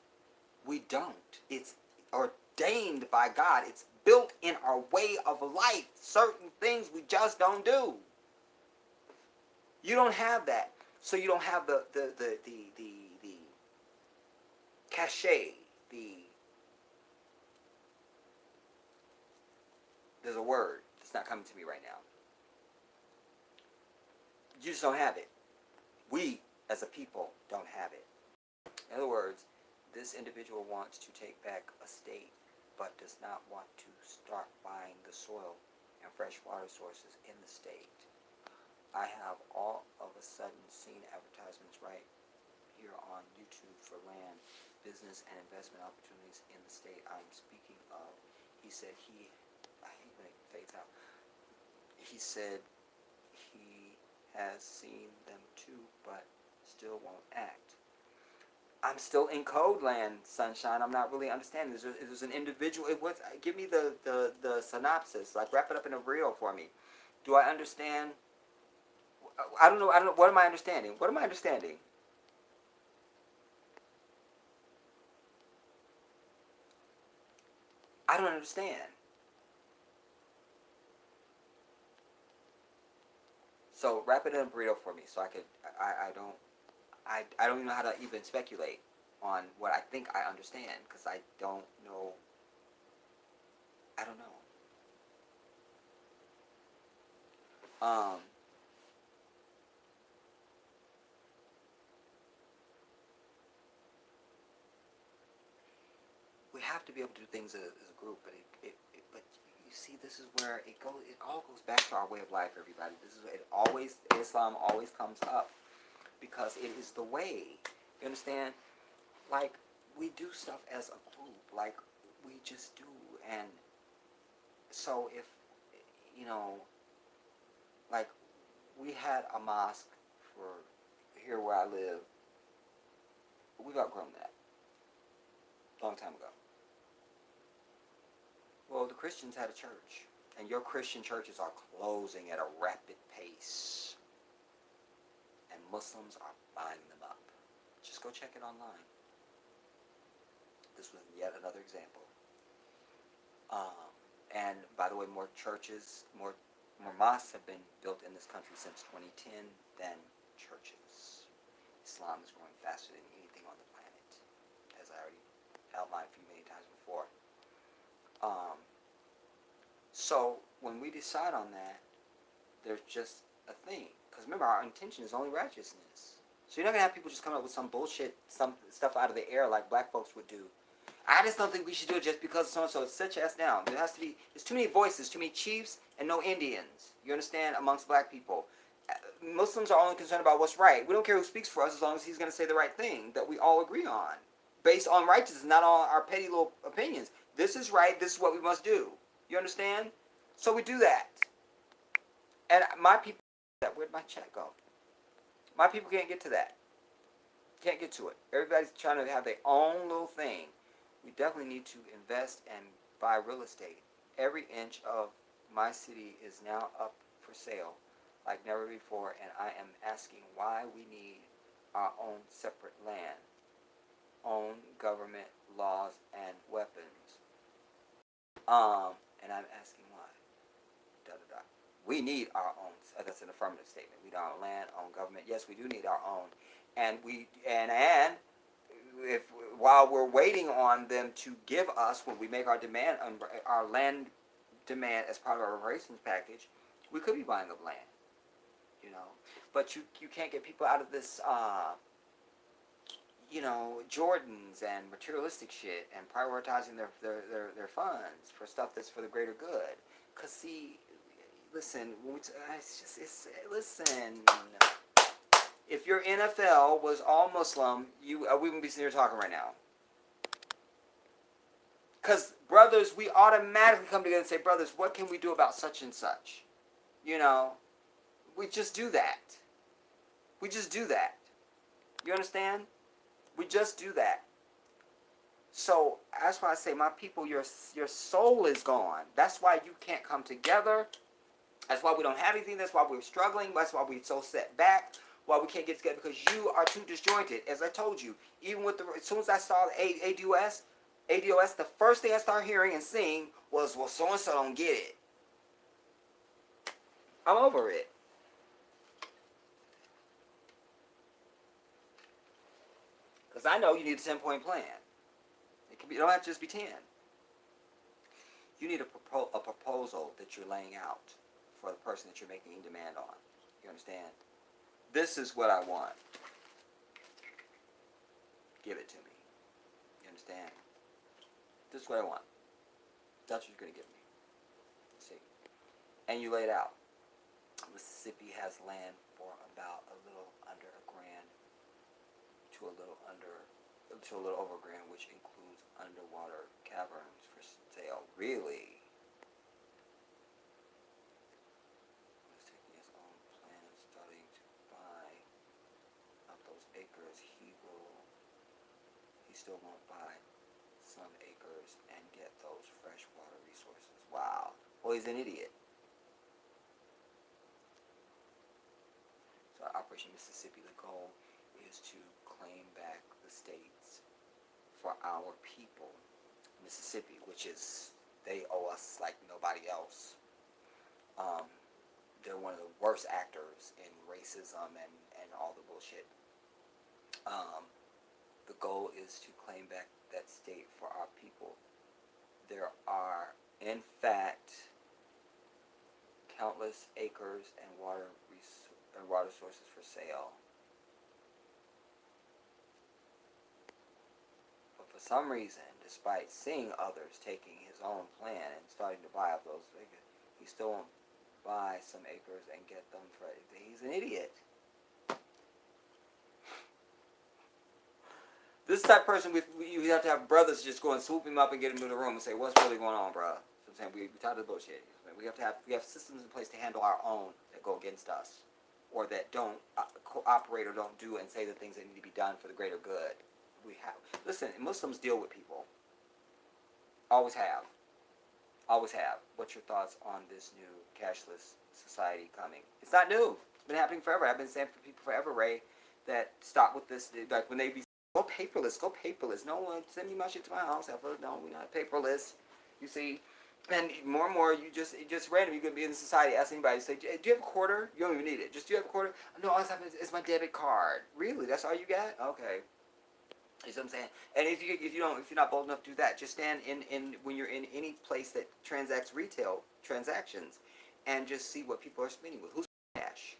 We don't. It's ordained by God. It's built in our way of life. Certain things we just don't do. You don't have that. So you don't have the cachet, there's a word that's not coming to me right now. You just don't have it. We, as a people, don't have it. In other words, this individual wants to take back a state, but does not want to start buying the soil and fresh water sources in the state. I have all of a sudden seen advertisements right here on YouTube for land, business, and investment opportunities in the state I'm speaking of. He said I hate when it fades out. He said he has seen them too, but still won't act. I'm still in code land, sunshine. I'm not really understanding. There's an individual. Give me the synopsis. Like, wrap it up in a reel for me. Do I understand? I don't know. What am I understanding? What am I understanding? I don't understand. So wrap it in a burrito for me, so I could. I don't even know how to even speculate on what I think I understand because I don't know. I don't know. Um, we have to be able to do things as a group, but you see, this is where it goes. It all goes back to our way of life, everybody. This is it always. Islam always comes up because it is the way. You understand? Like we do stuff as a group, like we just do, and so if you know, like we had a mosque for here where I live. We've outgrown that a long time ago. Well, the Christians had a church, and your Christian churches are closing at a rapid pace, and Muslims are buying them up. Just go check it online. This was yet another example. And by the way, more churches, more mosques have been built in this country since 2010 than churches. Islam is growing faster than anything on the planet, as I already outlined for you many times before. So when we decide on that, there's just a thing. Because remember, our intention is only righteousness. So you're not going to have people just come up with some bullshit, some stuff out of the air like black folks would do. I just don't think we should do it just because so-and-so. Sit your ass down. There has to be, there's too many voices, too many chiefs, and no Indians. You understand? Amongst black people. Muslims are only concerned about what's right. We don't care who speaks for us as long as he's going to say the right thing that we all agree on. Based on righteousness, not on our petty little opinions. This is right. This is what we must do. You understand? So we do that. And my people, where'd my chat go? My people can't get to that. Can't get to it. Everybody's trying to have their own little thing. We definitely need to invest and buy real estate. Every inch of my city is now up for sale like never before, and I am asking why we need our own separate land, own government laws and weapons. And I'm asking why. Da, da, da. We need our own. That's an affirmative statement. We need our own land, own government. Yes, we do need our own. And if while we're waiting on them to give us when we make our demand, our land demand as part of our reparations package, we could be buying up land. You know, but you can't get people out of this. Jordans and materialistic shit and prioritizing their funds for stuff that's for the greater good. Cause see, listen, listen. If your NFL was all Muslim, we wouldn't be sitting here talking right now. Cause brothers, we automatically come together and say, brothers, what can we do about such and such? You know, we just do that. We just do that. You understand? We just do that. So that's why I say, my people, your soul is gone. That's why you can't come together. That's why we don't have anything. That's why we're struggling. That's why we're so set back. Why we can't get together, because you are too disjointed. As I told you, even with as soon as I saw ADOS, the first thing I started hearing and seeing was, well, so and so don't get it. I'm over it. Because I know you need a 10-point plan. It don't have to just be 10. You need a proposal that you're laying out for the person that you're making a demand on. You understand? This is what I want. Give it to me. You understand? This is what I want. That's what you're going to give me. See? And you lay it out. Mississippi has land for about a little under $1,000 to a little over $1,000, which includes underwater caverns for sale. Really? He's taking his own plans, starting to buy up those acres. He still won't buy some acres and get those freshwater resources. Wow. Well, he's an idiot. So Operation Mississippi, the goal is to claim back the states for our people. Mississippi, which is they owe us like nobody else. Um, they're one of the worst actors in racism and all the bullshit. Um, the goal is to claim back that state for our people. There are, in fact, countless acres and water sources for sale. But for some reason, despite seeing others taking his own plan and starting to buy up those acres, he still won't buy some acres and get them for. He's an idiot. This type of person, we have to have brothers just go and swoop him up and get him to the room and say, "What's really going on, bro?" So I'm saying we tired of the bullshit. We have systems in place to handle our own that go against us, or that don't cooperate or don't do and say the things that need to be done for the greater good. We have listen. Muslims deal with people. Always have. Always have. What's your thoughts on this new cashless society coming? It's not new. It's been happening forever. I've been saying for people forever, Ray, that stop with this. Like when they be go paperless, go paperless. No one send me my shit to my house ever. No, we're not paperless. You see, and more and more, you just random. You could be in society, ask anybody, say, "Do you have a quarter?" You don't even need it. Just, "Do you have a quarter?" No, all I have is my debit card. Really? That's all you got? Okay. You see what I'm saying? And if you're not bold enough to do that, just stand in when you're in any place that transacts retail transactions, and just see what people are spending with. Who's cash?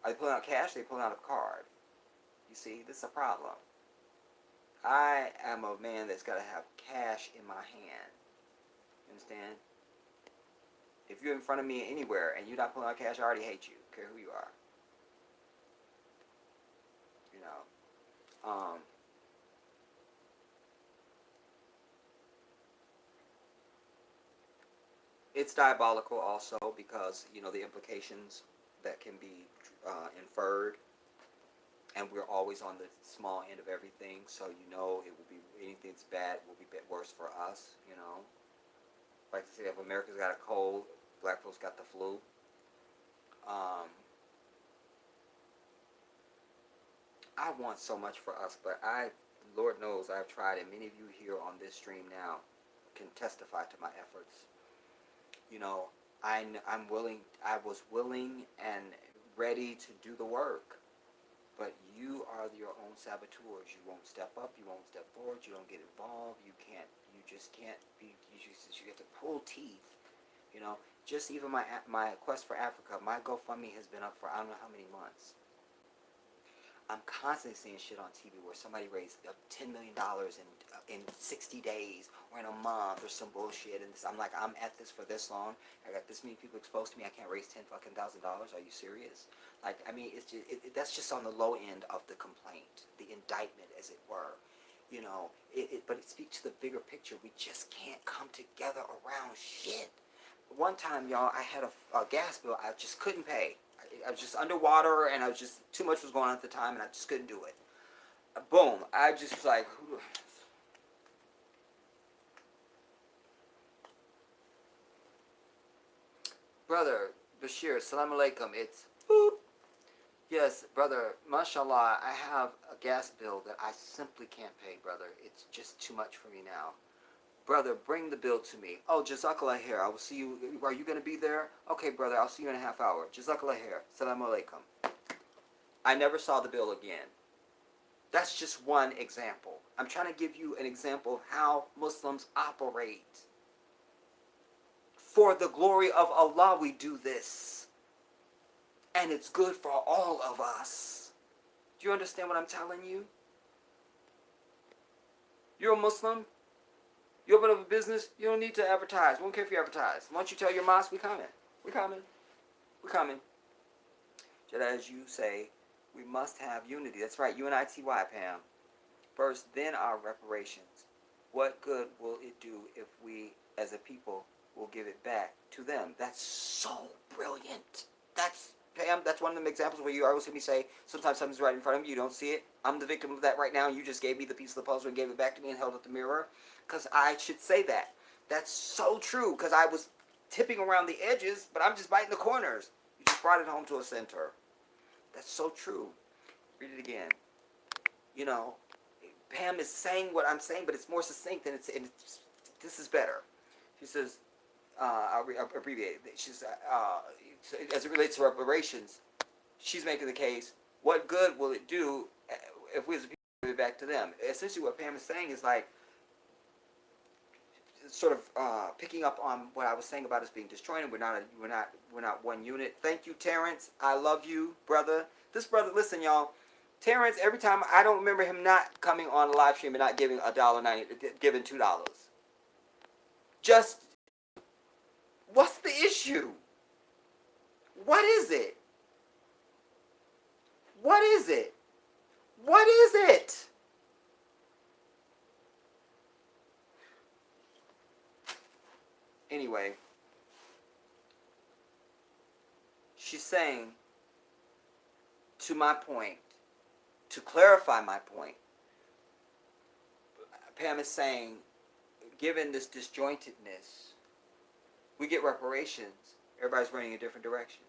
Are they pulling out cash? Are they pulling out a card? You see, this is a problem. I am a man that's got to have cash in my hand. You understand? If you're in front of me anywhere and you're not pulling out cash, I already hate you. I don't care who you are. You know. It's diabolical also because, the implications that can be inferred, and we're always on the small end of everything, so it will be, anything that's bad will be worse for us. Like to say, if America's got a cold, black folks got the flu. I want so much for us, but Lord knows I've tried, and many of you here on this stream now can testify to my efforts. I'm willing. I was willing and ready to do the work, but you are your own saboteurs. You won't step up. You won't step forward. You don't get involved. You can't. You just can't be. You get to pull teeth. Just even my quest for Africa, my GoFundMe has been up for I don't know how many months. I'm constantly seeing shit on TV where somebody raised $10 million in 60 days or in a month or some bullshit. And I'm like, I'm at this for this long. I got this many people exposed to me. I can't raise $10,000. Are you serious? Like, I mean, it's just, that's just on the low end of the complaint, the indictment, as it were. But it speaks to the bigger picture. We just can't come together around shit. One time, y'all, I had a gas bill I just couldn't pay. I was just underwater, and too much was going on at the time, and I just couldn't do it. Boom. I just was like, Brother Bashir, salam alaikum. It's boop. Yes, brother, mashallah, I have a gas bill that I simply can't pay, brother. It's just too much for me now. Brother, bring the bill to me. Oh, Jazakallah khair. I will see you. Are you going to be there? Okay, brother, I'll see you in a half hour. Jazakallah khair. Assalamu alaikum. I never saw the bill again. That's just one example. I'm trying to give you an example of how Muslims operate. For the glory of Allah, we do this. And it's good for all of us. Do you understand what I'm telling you? You're a Muslim. You open up a business, you don't need to advertise. We don't care if you advertise. Once you tell your mosque, we coming. We coming. We coming. Jedi, as you say, we must have unity. That's right, UNITY, Pam. First, then our reparations. What good will it do if we, as a people, will give it back to them? That's so brilliant. Pam, that's one of them examples where you always hear me say, sometimes something's right in front of you, you don't see it. I'm the victim of that right now, and you just gave me the piece of the puzzle and gave it back to me and held up the mirror. Because I should say that. That's so true, because I was tipping around the edges, but I'm just biting the corners. You just brought it home to a center. That's so true. Read it again. Pam is saying what I'm saying, but it's more succinct, and this is better. She says, I'll abbreviate it. She says, as it relates to reparations, she's making the case, what good will it do if we as a people give it back to them? Essentially what Pam is saying is like, sort of picking up on what I was saying about us being disjointed. We're not one unit. Thank you, Terrence. I love you, brother. This brother, listen, y'all. Terrence, every time I don't remember him not coming on a live stream and not giving $1.90, giving $2. Just, what's the issue? What is it? What is it? What is it? Anyway, she's saying, to my point, to clarify my point, Pam is saying, given this disjointedness, we get reparations, everybody's running in different directions.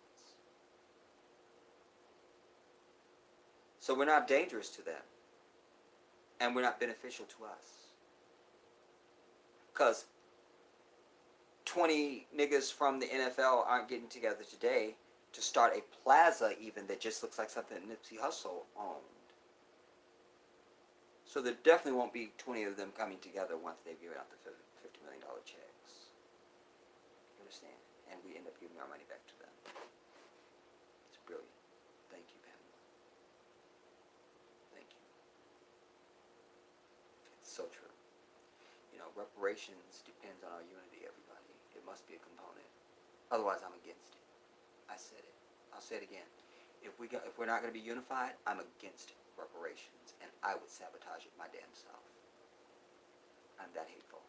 So we're not dangerous to them, and we're not beneficial to us. Because 20 niggas from the NFL aren't getting together today to start a plaza even that just looks like something Nipsey Hussle owned. So there definitely won't be 20 of them coming together once they've given out the $50 million checks. You understand? And we end up giving our money back to them. It's brilliant. Thank you, Pamela. Thank you. It's so true. You know, reparations depends on our unity, everybody. It must be a component. Otherwise, I'm against it. I said it. I'll say it again. If we're not going to be unified, I'm against reparations, and I would sabotage it my damn self. I'm that hateful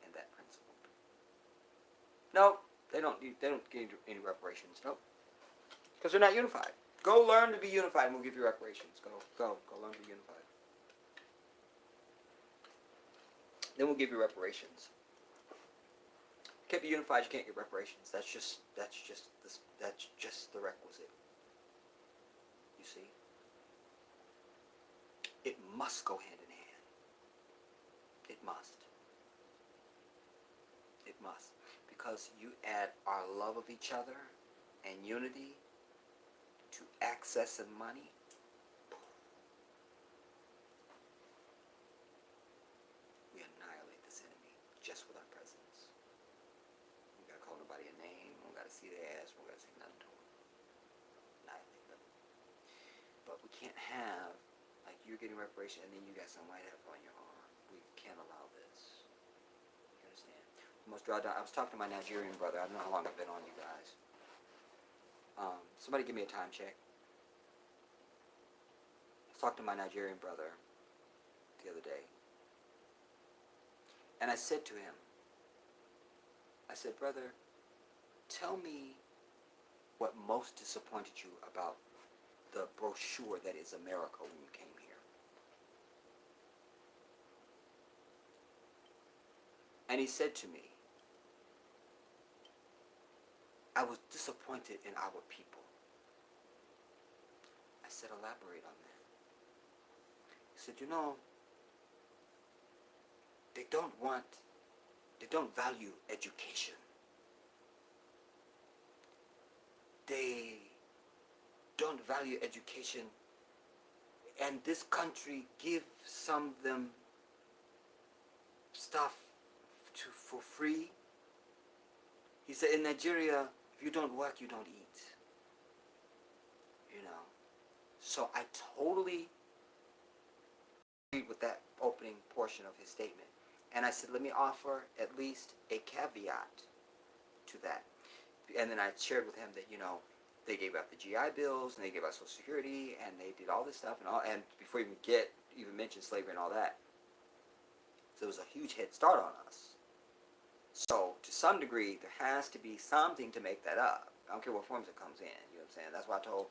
and that principled. Nope, they don't get any reparations. Nope, because they're not unified. Go learn to be unified, and we'll give you reparations. Go learn to be unified. Then we'll give you reparations. You can't be unified, you can't get reparations. That's just the requisite. You see? It must go hand in hand. It must. It must. Because you add our love of each other and unity to access and money. We annihilate this enemy just with our presence. We gotta call nobody a name. We gotta see their ass. We gotta say nothing to them. Annihilate them. But we can't have, like, you're getting reparation and then you got some white hat on your arm. We can't allow this. You understand? We must draw down. I was talking to my Nigerian brother. I don't know how long I've been on, you guys. Somebody give me a time check. I was talking to my Nigerian brother the other day. And I said to him, I said, brother, tell me what most disappointed you about the brochure that is America when you came here. And he said to me, I was disappointed in our people. I said, elaborate on that. He said, you know, they don't value education. They don't value education, and this country gives some of them stuff for free. He said, in Nigeria, if you don't work, you don't eat. You know. So I totally agreed with that opening portion of his statement. And I said, let me offer at least a caveat to that. And then I shared with him that, you know, they gave out the GI bills, and they gave out Social Security, and they did all this stuff, and before you even mention slavery and all that. So it was a huge head start on us. So to some degree, there has to be something to make that up. I don't care what forms it comes in. You know what I'm saying? That's why I told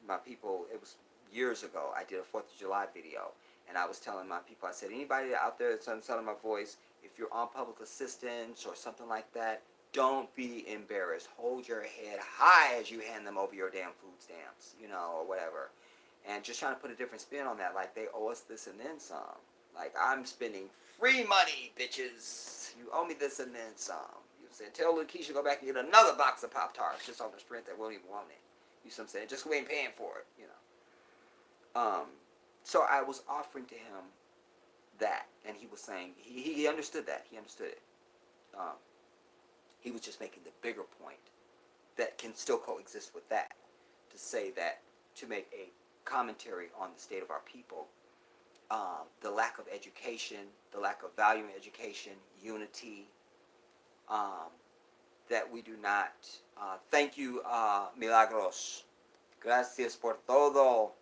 my people, it was years ago, I did a 4th of July video, and I was telling my people, I said, anybody out there that's selling my voice, if you're on public assistance or something like that, don't be embarrassed. Hold your head high as you hand them over your damn food stamps, you know, or whatever. And just trying to put a different spin on that, like they owe us this and then some. Like, I'm spending free money, bitches. You owe me this and then some. You know what I'm saying? Tell Lakeisha go back and get another box of Pop-Tarts just on the strength that we don't even want it. You know what I'm saying? Just we ain't paying for it, you know. So I was offering to him that, and he was saying, he understood that. He understood it. He was just making the bigger point that can still coexist with that, to say that, to make a commentary on the state of our people, the lack of education, the lack of value in education, unity, that we do not. Thank you, Milagros. Gracias por todo.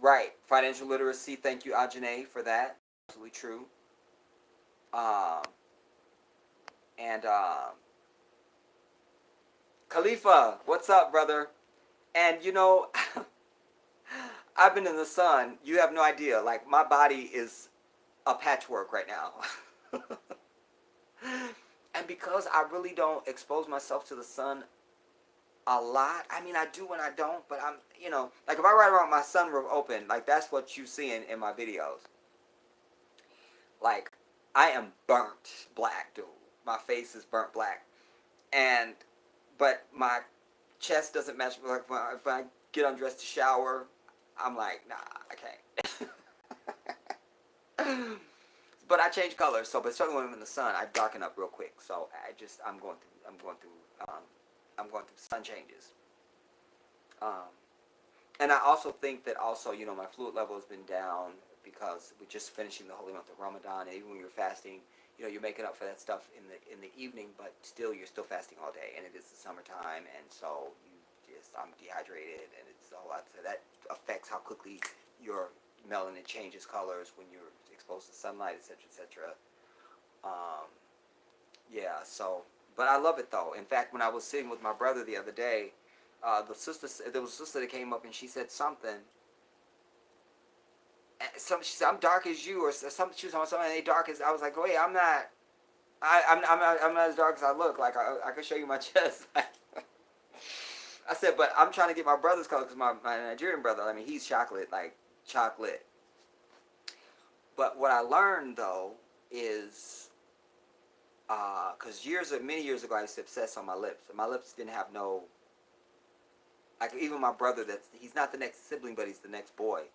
Right, financial literacy. Thank you, Ajane, for that. Absolutely true. And Khalifa, what's up, brother? And you know, I've been in the sun. You have no idea. Like, my body is a patchwork right now. And because I really don't expose myself to the sun a lot. I mean, I do when I don't, but I'm, you know, like if I ride around with my sunroof open, like that's what you see in my videos. Like, I am burnt black, dude. My face is burnt black. And, but my chest doesn't match. Like, if I get undressed to shower, I'm like, nah, I can't. But I change colors, so, but certainly when I'm in the sun, I darken up real quick. So I'm going through sun changes. And I also think that also, you know, my fluid level has been down because we're just finishing the holy month of Ramadan, and even when you're fasting, you know, you're making up for that stuff in the evening, but still you're still fasting all day, and it is the summertime, and so I'm dehydrated, and it's a whole lot. So that affects how quickly your melanin changes colors when you're exposed to sunlight, etc., etc. Yeah. So, but I love it though. In fact, when I was sitting with my brother the other day, there was a sister that came up and she said something. She said, "I'm dark as you," or something. She was on something. They dark as I was like, "Wait, I'm not. I'm not as dark as I look. Like I can show you my chest." I said, "But I'm trying to get my brother's color because my Nigerian brother. I mean, he's chocolate, like chocolate." But what I learned though is, because many years ago, I used to obsess on my lips. And my lips didn't have no. Like even my brother, he's not the next sibling, but he's the next boy.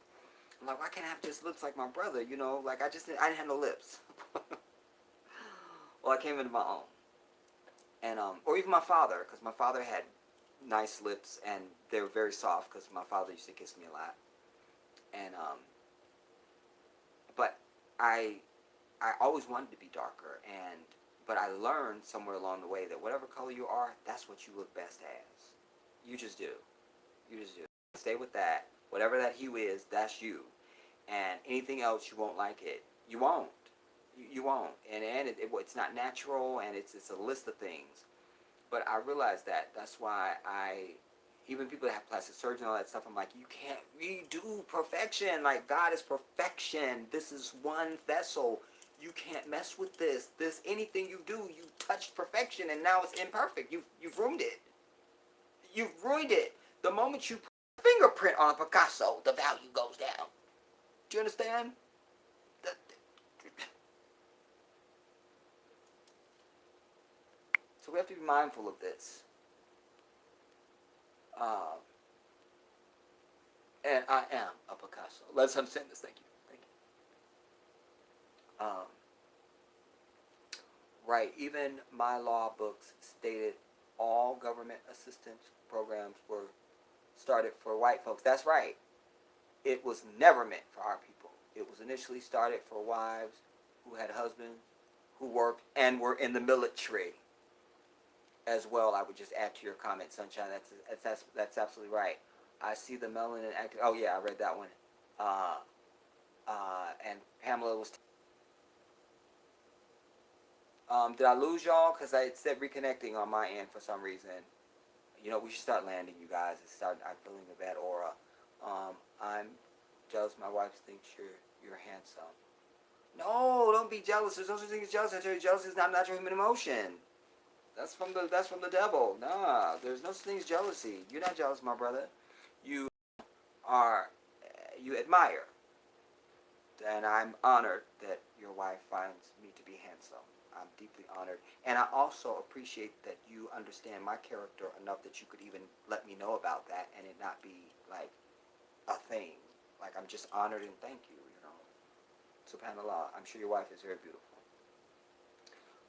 I'm like, why can't I have just lips like my brother? You know, like I didn't have no lips. Well, I came into my own, and or even my father, because my father had nice lips and they were very soft because my father used to kiss me a lot, and but I always wanted to be darker, but I learned somewhere along the way that whatever color you are, that's what you look best as. You just do. You just do. Stay with that. Whatever that hue is, that's you. And anything else, you won't like it. You won't. You won't. And it's not natural, and it's a list of things. But I realized that. That's why even people that have plastic surgery and all that stuff, I'm like, you can't redo perfection. Like, God is perfection. This is one vessel. You can't mess with this. Anything you do, you touched perfection, and now it's imperfect. You've ruined it. You've ruined it. The moment you put a fingerprint on a Picasso, the value goes down. Do you understand? So we have to be mindful of this. And I am a Picasso. Let's understand this. Thank you. Right. Even my law books stated all government assistance programs were started for white folks. That's right. It was never meant for our people. It was initially started for wives who had husbands who worked and were in the military as well. I would just add to your comment, Sunshine. That's absolutely right. I see the melanin active. Oh yeah, I read that one. And Pamela was. Did I lose y'all? Because it said reconnecting on my end for some reason. You know, we should start landing, you guys. I'm feeling a bad aura. I'm jealous. My wife thinks you're handsome. No, don't be jealous. There's no such thing as jealousy. I tell you, jealousy is not a natural human emotion. That's from the devil. Nah, there's no such thing as jealousy. You're not jealous, my brother. You are you admire. And I'm honored that your wife finds me to be handsome. I'm deeply honored. And I also appreciate that you understand my character enough that you could even let me know about that and it not be like a thing. Like, I'm just honored and thank you, you know. SubhanAllah, I'm sure your wife is very beautiful.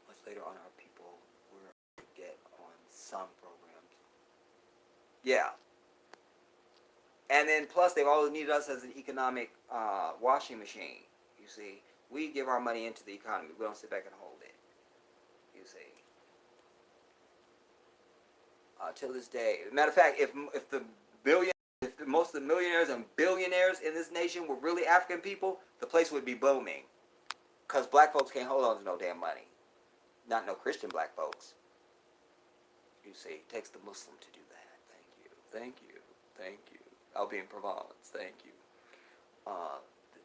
Much later on, our people were to get on some programs. Yeah. And then plus, they've always needed us as an economic washing machine. You see, we give our money into the economy. We don't sit back and hold it. You see. Till this day, matter of fact, if the billion, if the, most of the millionaires and billionaires in this nation were really African people, the place would be booming. Cause black folks can't hold on to no damn money. Not no Christian black folks. You see, it takes the Muslim to do that. Thank you, thank you, thank you. I'll be in Provence. Thank you.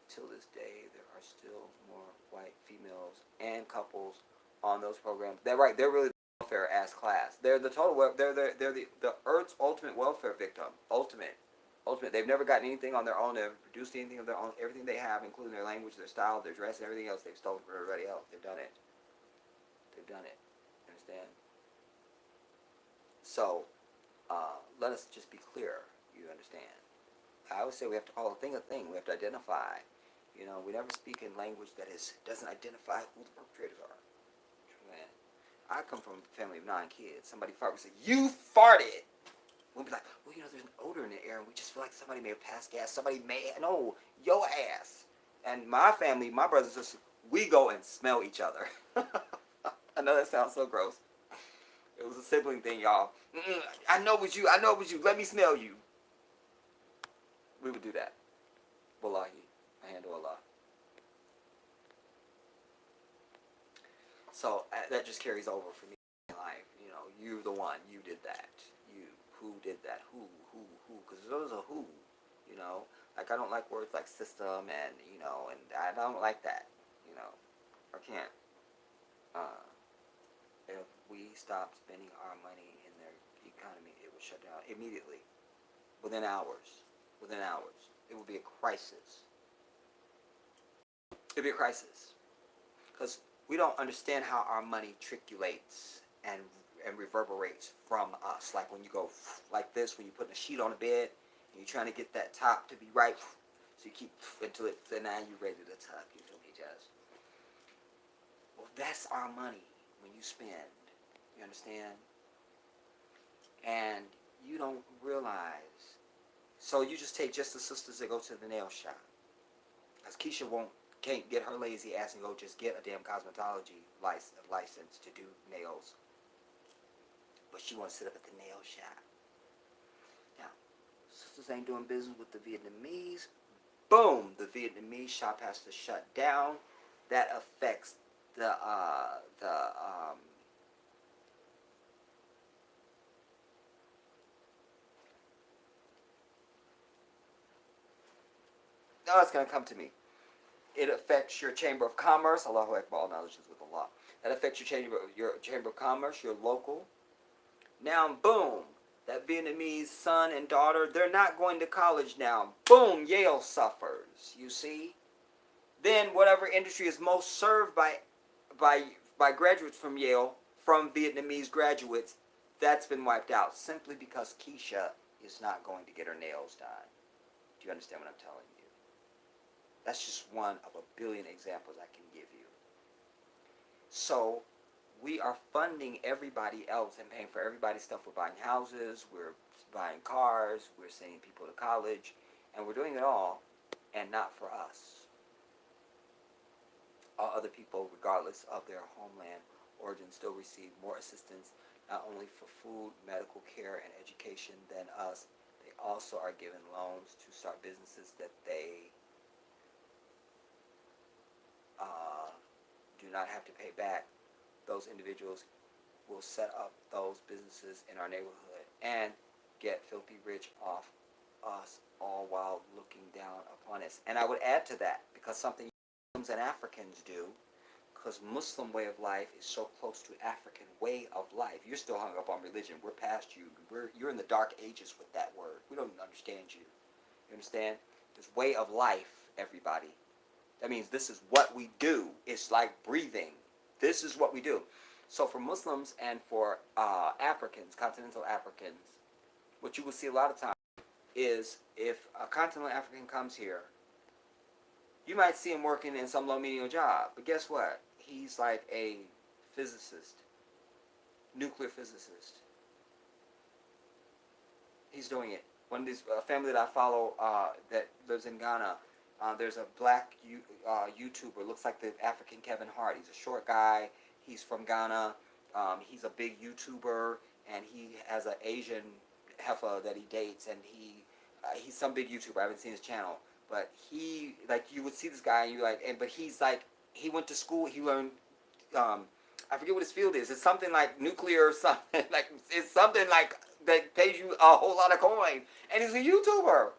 Till this day, there are still more white females and couples on those programs. They're right. They're really the welfare ass class. They're the total. They're the Earth's ultimate welfare victim. Ultimate. They've never gotten anything on their own. They've produced anything of their own. Everything they have, including their language, their style, their dress, and everything else, they've stolen from everybody else. They've done it. They've done it. Understand? So, let us just be clear. You understand? I always say we have to call a thing a thing. We have to identify. You know, we never speak in language that doesn't identify who the perpetrators are. Man, I come from a family of 9 kids. Somebody fart, we say, "You farted." We'll be like, "Well, you know, there's an odor in the air, and we just feel like somebody may have passed gas. Somebody may, no, your ass." And my family, my brothers and sisters, we go and smell each other. I know that sounds so gross. It was a sibling thing, y'all. I know it was you. I know it was you. Let me smell you. We would do that. Wallahi. I handle Allah. So that just carries over for me in life. You know, you're the one. You did that. You. Who did that? Who? Because those are who. You know? Like, I don't like words like system and, you know, and I don't like that. You know? I can't. If we stop spending our money in their economy, it will shut down immediately. Within hours. It will be a crisis. It'll be a crisis. Because we don't understand how our money triculates and reverberates from us. Like when you go like this, when you're putting a sheet on the bed, and you're trying to get that top to be right, so you keep until it, and now you're ready to tuck. You feel me, Jazz? Well, that's our money when you spend. You understand? And you don't realize. So you just take just the sisters that go to the nail shop. Because Keisha can't get her lazy ass and go just get a damn cosmetology license to do nails. But she wants to sit up at the nail shop. Now, sisters ain't doing business with the Vietnamese. Boom! The Vietnamese shop has to shut down. That affects the no, it's going to come to me. It affects your Chamber of Commerce. Allahu Akbar, all knowledge is with Allah. That affects your Chamber of Commerce, your local. Now, boom, that Vietnamese son and daughter, they're not going to college now. Boom, Yale suffers, you see? Then whatever industry is most served by graduates from Yale, from Vietnamese graduates, that's been wiped out simply because Keisha is not going to get her nails done. Do you understand what I'm telling you? That's just one of a billion examples I can give you. So we are funding everybody else and paying for everybody's stuff. We're buying houses, we're buying cars, we're sending people to college, and we're doing it all, and not for us. All other people, regardless of their homeland origin, still receive more assistance, not only for food, medical care, and education than us. They also are given loans to start businesses that they do not have to pay back. Those individuals will set up those businesses in our neighborhood and get filthy rich off us, all while looking down upon us. And I would add to that, because something Muslims and Africans do, because Muslim way of life is so close to African way of life. You're still hung up on religion. We're past you. You're in the dark ages with that word. We don't even understand you. You understand? It's way of life, everybody. That means this is what we do. It's like breathing. This is what we do. So for Muslims and for Africans, continental Africans, what you will see a lot of times is if a continental African comes here, you might see him working in some low menial job. But guess what? He's like a physicist, nuclear physicist. He's doing it. One of these family that I follow that lives in Ghana, there's a black YouTuber. Looks like the African Kevin Hart. He's a short guy. He's from Ghana. He's a big YouTuber, and he has an Asian heifer that he dates, and he's some big YouTuber. I haven't seen his channel, but he, like, you would see this guy, and you like, but he's like, he went to school. He learned. I forget what his field is. It's something like nuclear or something. Like, it's something like that pays you a whole lot of coin. And he's a YouTuber.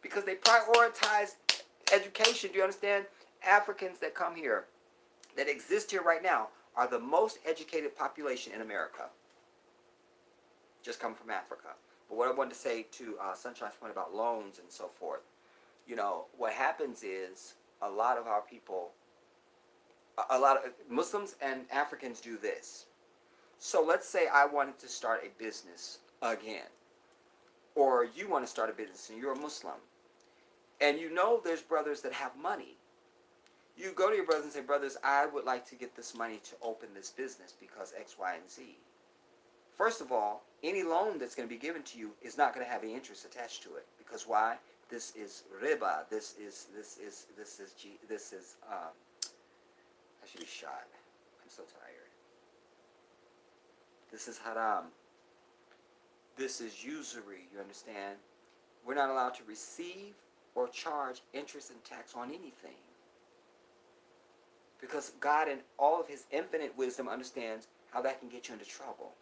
Because they prioritize education. Do you understand? Africans that come here, that exist here right now, are the most educated population in America. Just come from Africa. But what I wanted to say to Sunshine's point about loans and so forth, you know, what happens is a lot of our people, a lot of Muslims and Africans do this. So let's say I wanted to start a business again, or you want to start a business and you're a Muslim, and you know there's brothers that have money. You go to your brothers and say, brothers, I would like to get this money to open this business because X, Y, and Z. First of all, any loan that's going to be given to you is not going to have any interest attached to it. Because why? This is riba. This is I should be shot. I'm so tired. This is haram. This is usury, you understand? We're not allowed to receive or charge interest and tax on anything. Because God in all of his infinite wisdom understands how that can get you into trouble.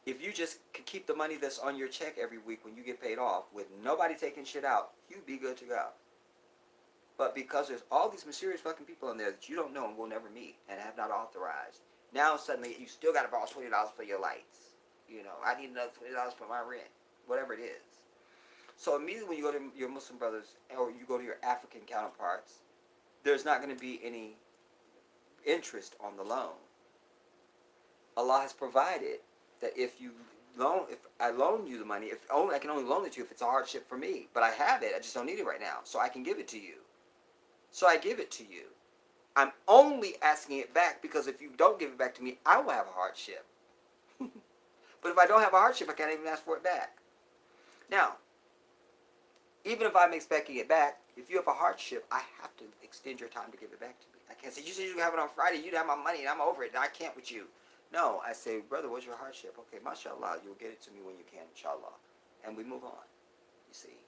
If you just could keep the money that's on your check every week when you get paid off with nobody taking shit out, you'd be good to go. But because there's all these mysterious fucking people in there that you don't know and will never meet and have not authorized, now suddenly you still got to borrow $20 for your lights. You know, I need another $20 for my rent, whatever it is. So immediately when you go to your Muslim brothers or you go to your African counterparts, there's not going to be any interest on the loan. Allah has provided that if I loan you the money, I can only loan it to you if it's a hardship for me. But I have it, I just don't need it right now, so I can give it to you. So I give it to you. I'm only asking it back because if you don't give it back to me, I will have a hardship. But if I don't have a hardship, I can't even ask for it back. Now, even if I'm expecting it back, if you have a hardship, I have to extend your time to give it back to me. I can't say, you said you have it on Friday, you'd have my money, and I'm over it, and I can't with you. No, I say, brother, what's your hardship? Okay, mashallah, you'll get it to me when you can, inshallah. And we move on, you see.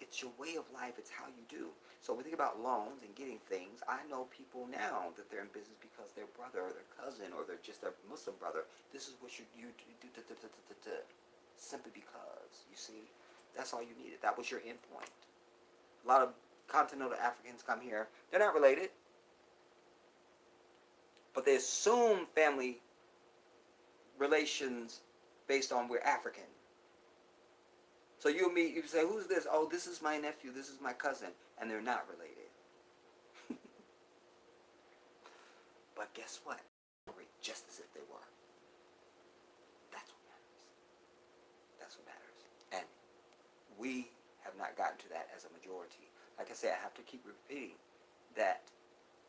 It's your way of life, it's how you do. So when we think about loans and getting things, I know people now that they're in business because their brother or their cousin or they're just their Muslim brother, this is what you do, simply because, you see. That's all you needed. That was your end point. A lot of continental Africans come here. They're not related. But they assume family relations based on we're African. So you meet, you say, who's this? Oh, this is my nephew. This is my cousin. And they're not related. But guess what? Just as if they were. That's what matters. That's what matters. And we have not gotten to that as a majority. Like I say, I have to keep repeating that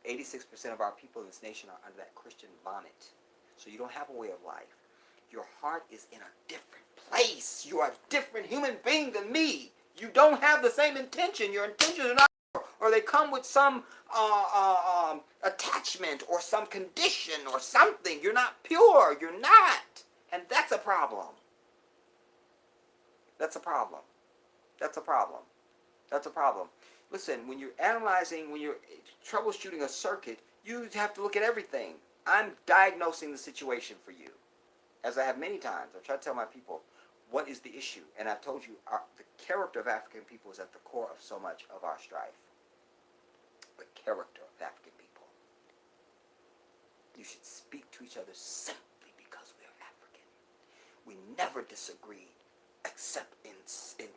86% of our people in this nation are under that Christian vomit. So you don't have a way of life. Your heart is in a different place. You are a different human being than me. You don't have the same intention. Your intentions are not, or they come with some attachment or some condition or something. You're not pure. You're not. And that's a problem. That's a problem. That's a problem. That's a problem. Listen, when you're analyzing, when you're troubleshooting a circuit, you have to look at everything. I'm diagnosing the situation for you. As I have many times, I try to tell my people, what is the issue? And I've told you, the character of African people is at the core of so much of our strife. The character of African people. You should speak to each other simply because we're African. We never disagreed except in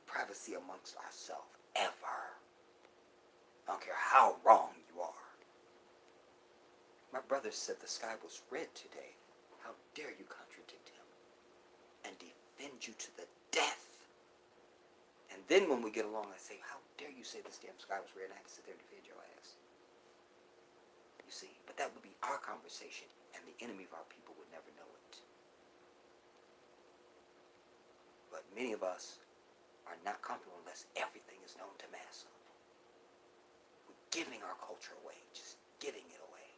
privacy amongst ourselves, ever. I don't care how wrong you are. My brother said the sky was red today. How dare you contradict him and defend you to the death? And then when we get along, I say, how dare you say this damn sky was red, and I have to sit there and defend your ass. You see, but that would be our conversation, and the enemy of our people would never know it. But many of us are not comfortable unless everything is known to massa. We're giving our culture away, just giving it away.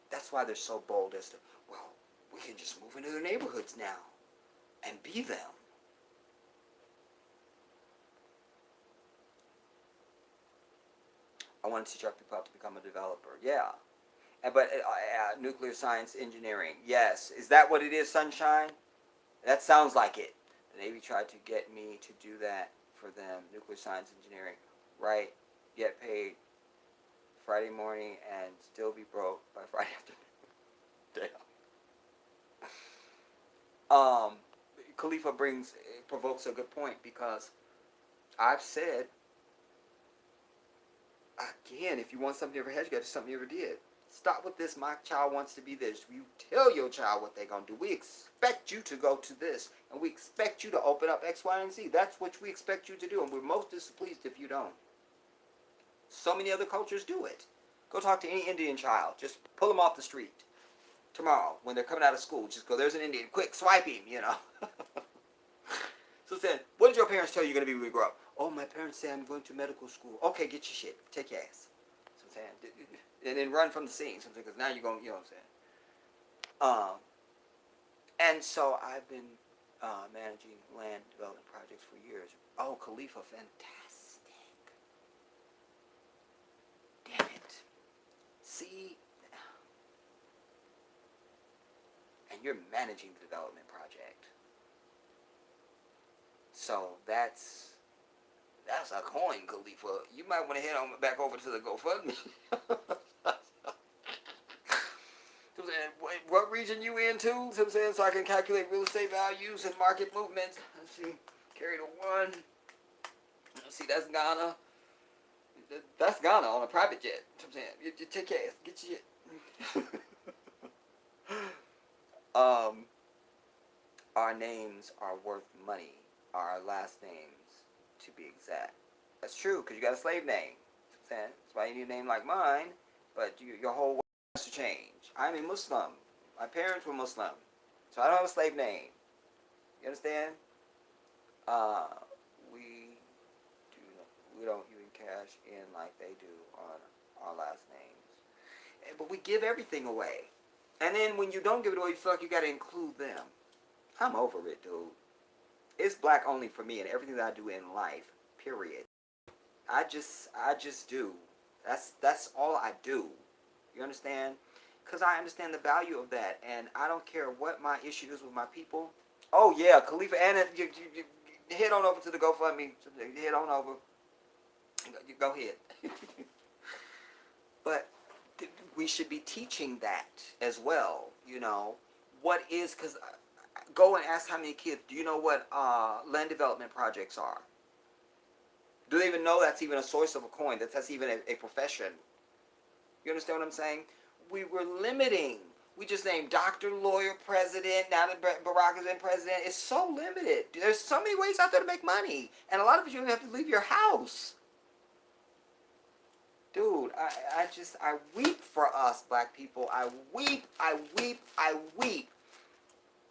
That's why they're so bold as to, well, we can just move into their neighborhoods now and be them. I want to teach our people how to become a developer. Yeah. But nuclear science engineering. Yes. Is that what it is, Sunshine? That sounds like it. The Navy tried to get me to do that for them. Nuclear science engineering. Right. Get paid Friday morning and still be broke by Friday afternoon. Damn. Khalifa provokes a good point, because I've said, again, if you want something you ever had, you got to do something you ever did. Stop with this, my child wants to be this. You tell your child what they're going to do. We expect you to go to this, and we expect you to open up X, Y, and Z. That's what we expect you to do, and we're most displeased if you don't. So many other cultures do it. Go talk to any Indian child. Just pull them off the street tomorrow when they're coming out of school. Just go, there's an Indian. Quick, swipe him, you know. So then, what did your parents tell you you're going to be when you grow up? Oh, my parents say I'm going to medical school. Okay, get your shit. Take your ass. So I'm saying. And then run from the scene. So I'm saying, because now you're going, you know what I'm saying. And so I've been managing land development projects for years. Oh, Khalifa, fantastic. Damn it. See? And you're managing the development project. So that's a coin, Khalifa. You might want to head on back over to the GoFundMe. What region you into? So I can calculate real estate values and market movements. Let's see. Carry the one. Let's see, that's Ghana. That's Ghana on a private jet. You take your ass. Get your Our names are worth money. Our last names, to be exact. That's true, because you got a slave name. That's why you need a name like mine, but your whole world has to change. I'm a Muslim. My parents were Muslim, so I don't have a slave name. You understand? We don't even cash in like they do on our last names. But we give everything away. And then when you don't give it away, you feel like you got to include them. I'm over it, dude. It's black only for me and everything that I do in life, period. I just do. That's all I do. You understand? Because I understand the value of that, and I don't care what my issue is with my people. Oh yeah, Khalifa, and you head on over to the GoFundMe. Head on over. You go ahead. But we should be teaching that as well. You know what is, because go and ask how many kids. Do you know what land development projects are? Do they even know that's even a source of a coin? That's even a profession? You understand what I'm saying? We were limiting. We just named doctor, lawyer, president. Now that Barack has been president, it's so limited. There's so many ways out there to make money, and a lot of it you don't have to leave your house. Dude, I weep for us, black people. I weep.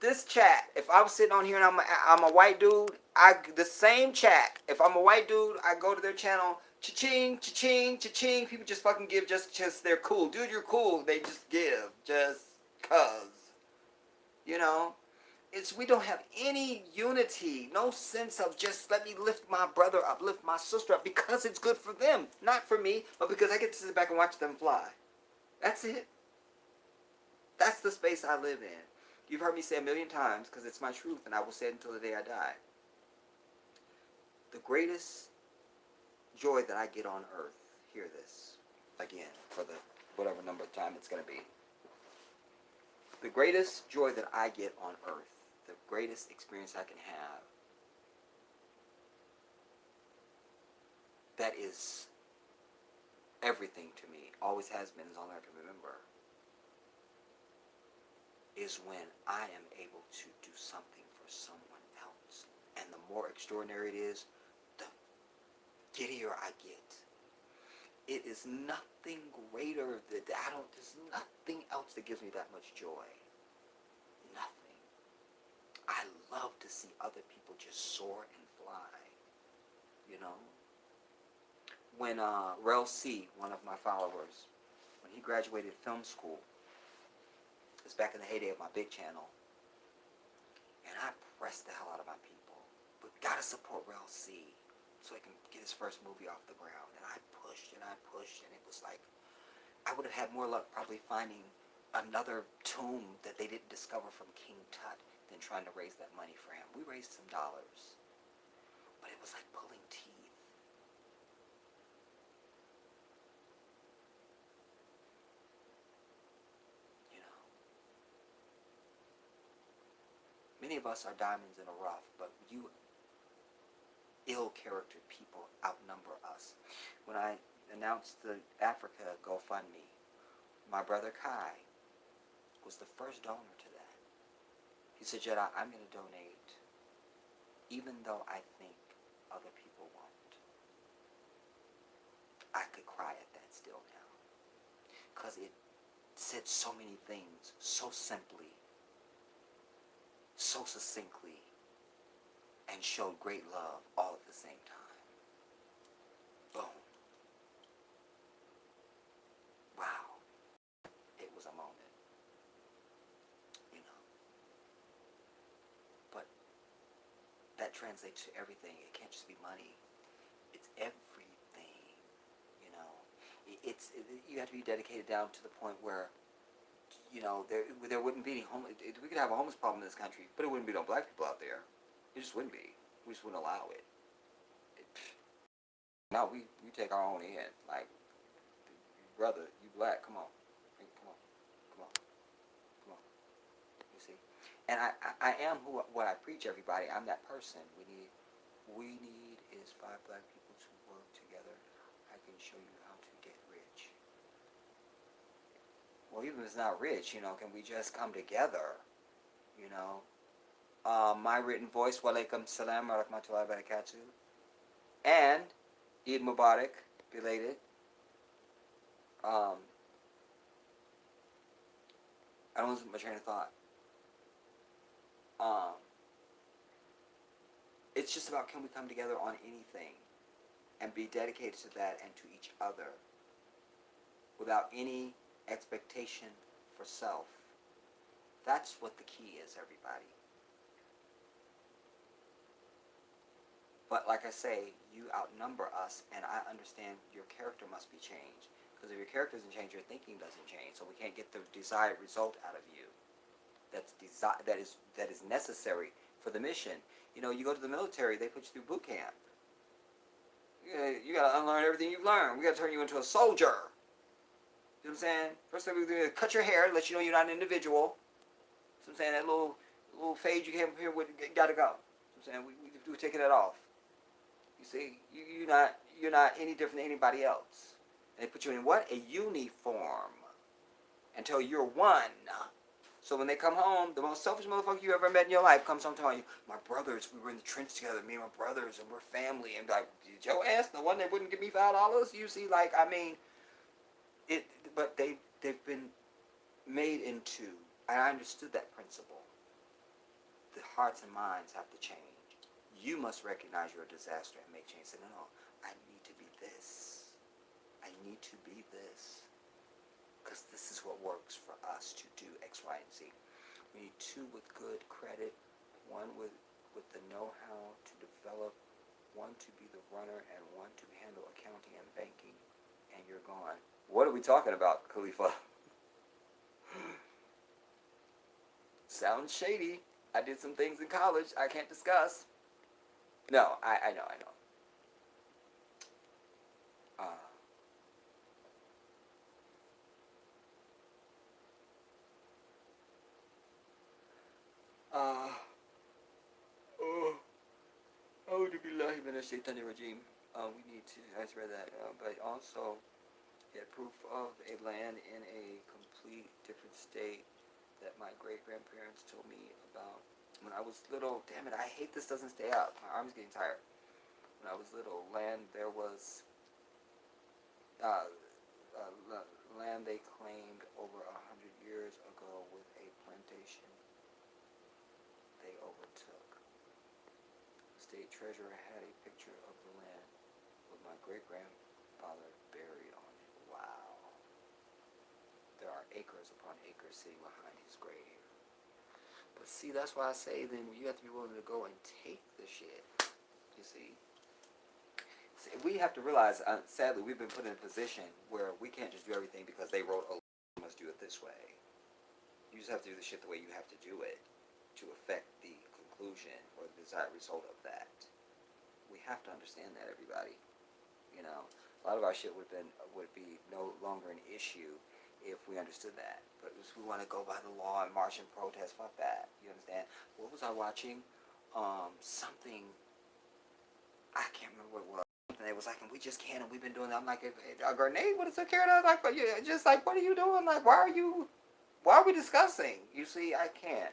This chat, if I'm sitting on here and I'm a white dude, the same chat, if I'm a white dude, I go to their channel, cha-ching, cha-ching, cha-ching, people just fucking give just they're cool. Dude, you're cool. They just give, just cuz. You know? We don't have any unity, no sense of just let me lift my brother up, lift my sister up, because it's good for them. Not for me, but because I get to sit back and watch them fly. That's it. That's the space I live in. You've heard me say a million times, because it's my truth, and I will say it until the day I die. The greatest joy that I get on earth, hear this, again, for the whatever number of time it's going to be. The greatest joy that I get on earth the greatest experience I can have that is everything to me, always has been, as long as I can remember, is when I am able to do something for someone else. And the more extraordinary it is, the giddier I get. It is nothing greater that there's nothing else that gives me that much joy. Nothing. I love to see other people just soar and fly. You know? When Rel C, one of my followers, when he graduated film school, it was back in the heyday of my big channel, and I pressed the hell out of my people. But we gotta support Rel C so he can get his first movie off the ground. And I pushed, and it was like, I would have had more luck probably finding another tomb that they didn't discover from King Tut than trying to raise that money for him. We raised some dollars, but it was like pulling teeth. You know, many of us are diamonds in a rough, but you ill-charactered people outnumber us. When I announced the Africa GoFundMe, my brother Kai was the first donor to that. He said, Jedi, I'm going to donate even though I think other people won't. I could cry at that still now, because it said so many things so simply, so succinctly, and showed great love all at the same time. Boom. Wow. It was a moment. You know. But that translates to everything. It can't just be money. It's everything. You know. You have to be dedicated down to the point where, you know, there wouldn't be any homeless. We could have a homeless problem in this country, but it wouldn't be no black people out there. It just wouldn't be. We just wouldn't allow it. No, we take our own in. Like, brother, you black, come on. Come on. Come on. Come on. You see? And I am what I preach, everybody. I'm that person. We need is 5 black people to work together. I can show you how to get rich. Well, even if it's not rich, you know, can we just come together? You know? My written voice, walaikum salam wa rahmatullahi wa barakatuh. And Eid Mubarak, belated. I don't lose my train of thought. It's just about, can we come together on anything and be dedicated to that and to each other without any expectation for self. That's what the key is, everybody. But like I say, you outnumber us, and I understand your character must be changed. Because if your character doesn't change, your thinking doesn't change. So we can't get the desired result out of you. That is necessary for the mission. You know, you go to the military, they put you through boot camp. You got to unlearn everything you've learned. We got to turn you into a soldier. You know what I'm saying? First thing we do is cut your hair, let you know you're not an individual. You know what I'm saying? That little fade you came up here with, got to go. You know what I'm saying? We're taking that off. You see, you're not any different than anybody else. And they put you in what? A uniform. Until you're one. So when they come home, the most selfish motherfucker you ever met in your life comes home telling you, my brothers, we were in the trench together, me and my brothers, and we're family. And like, did your ass the one that wouldn't give me $5? You see, like, I mean, but they've been made into, and I understood that principle. The hearts and minds have to change. You must recognize you're a disaster and make change. Say, no, I need to be this. I need to be this. Because this is what works for us to do X, Y, and Z. We need 2 with good credit, 1 with the know-how to develop, 1 to be the runner, and 1 to handle accounting and banking. And you're gone. What are we talking about, Khalifa? Sounds shady. I did some things in college I can't discuss. No, I know. We need to, I just read that, but also he had proof of a land in a complete different state that my great grandparents told me about when I was little. Damn it, I hate this doesn't stay up. My arm's getting tired. When I was little, there was uh, land they claimed over 100 years ago with a plantation they overtook. The state treasurer had a picture of the land with my great grandfather buried on it. Wow. There are acres upon acres sitting behind his grave. But see, that's why I say then you have to be willing to go and take the shit. You see? We have to realize, sadly, we've been put in a position where we can't just do everything because they wrote, oh, you must do it this way. You just have to do the shit the way you have to do it to affect the conclusion or the desired result of that. We have to understand that, everybody. You know, a lot of our shit would be no longer an issue if we understood that. But if we want to go by the law and march and protest, fuck that. You understand? What was I watching? Something, I can't remember what it was. And it was like, and we just can't, and we've been doing that. I'm like, a grenade would have took care of that. Like, but you just like, what are you doing? Like, why are we discussing? You see, I can't.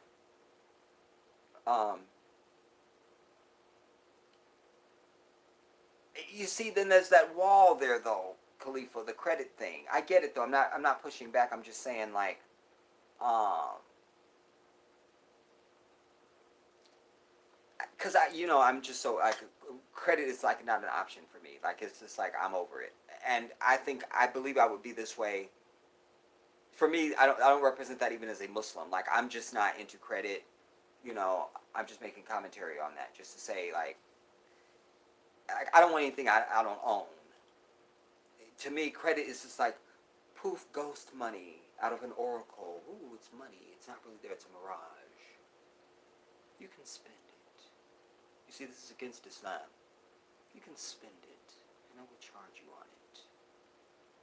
You see, then there's that wall there, though, Khalifa, the credit thing. I get it, though. I'm not pushing back. I'm just saying, like, because I'm just so credit is like not an option for me. Like, it's just like I'm over it, and I believe I would be this way. For me, I don't represent that even as a Muslim. Like, I'm just not into credit. I'm just making commentary on that, just to say, like, I don't want anything I don't own. To me, credit is just like poof, ghost money out of an oracle. Ooh, it's money. It's not really there. It's a mirage. You can spend it. You see, this is against Islam. You can spend it, and I will charge you on it.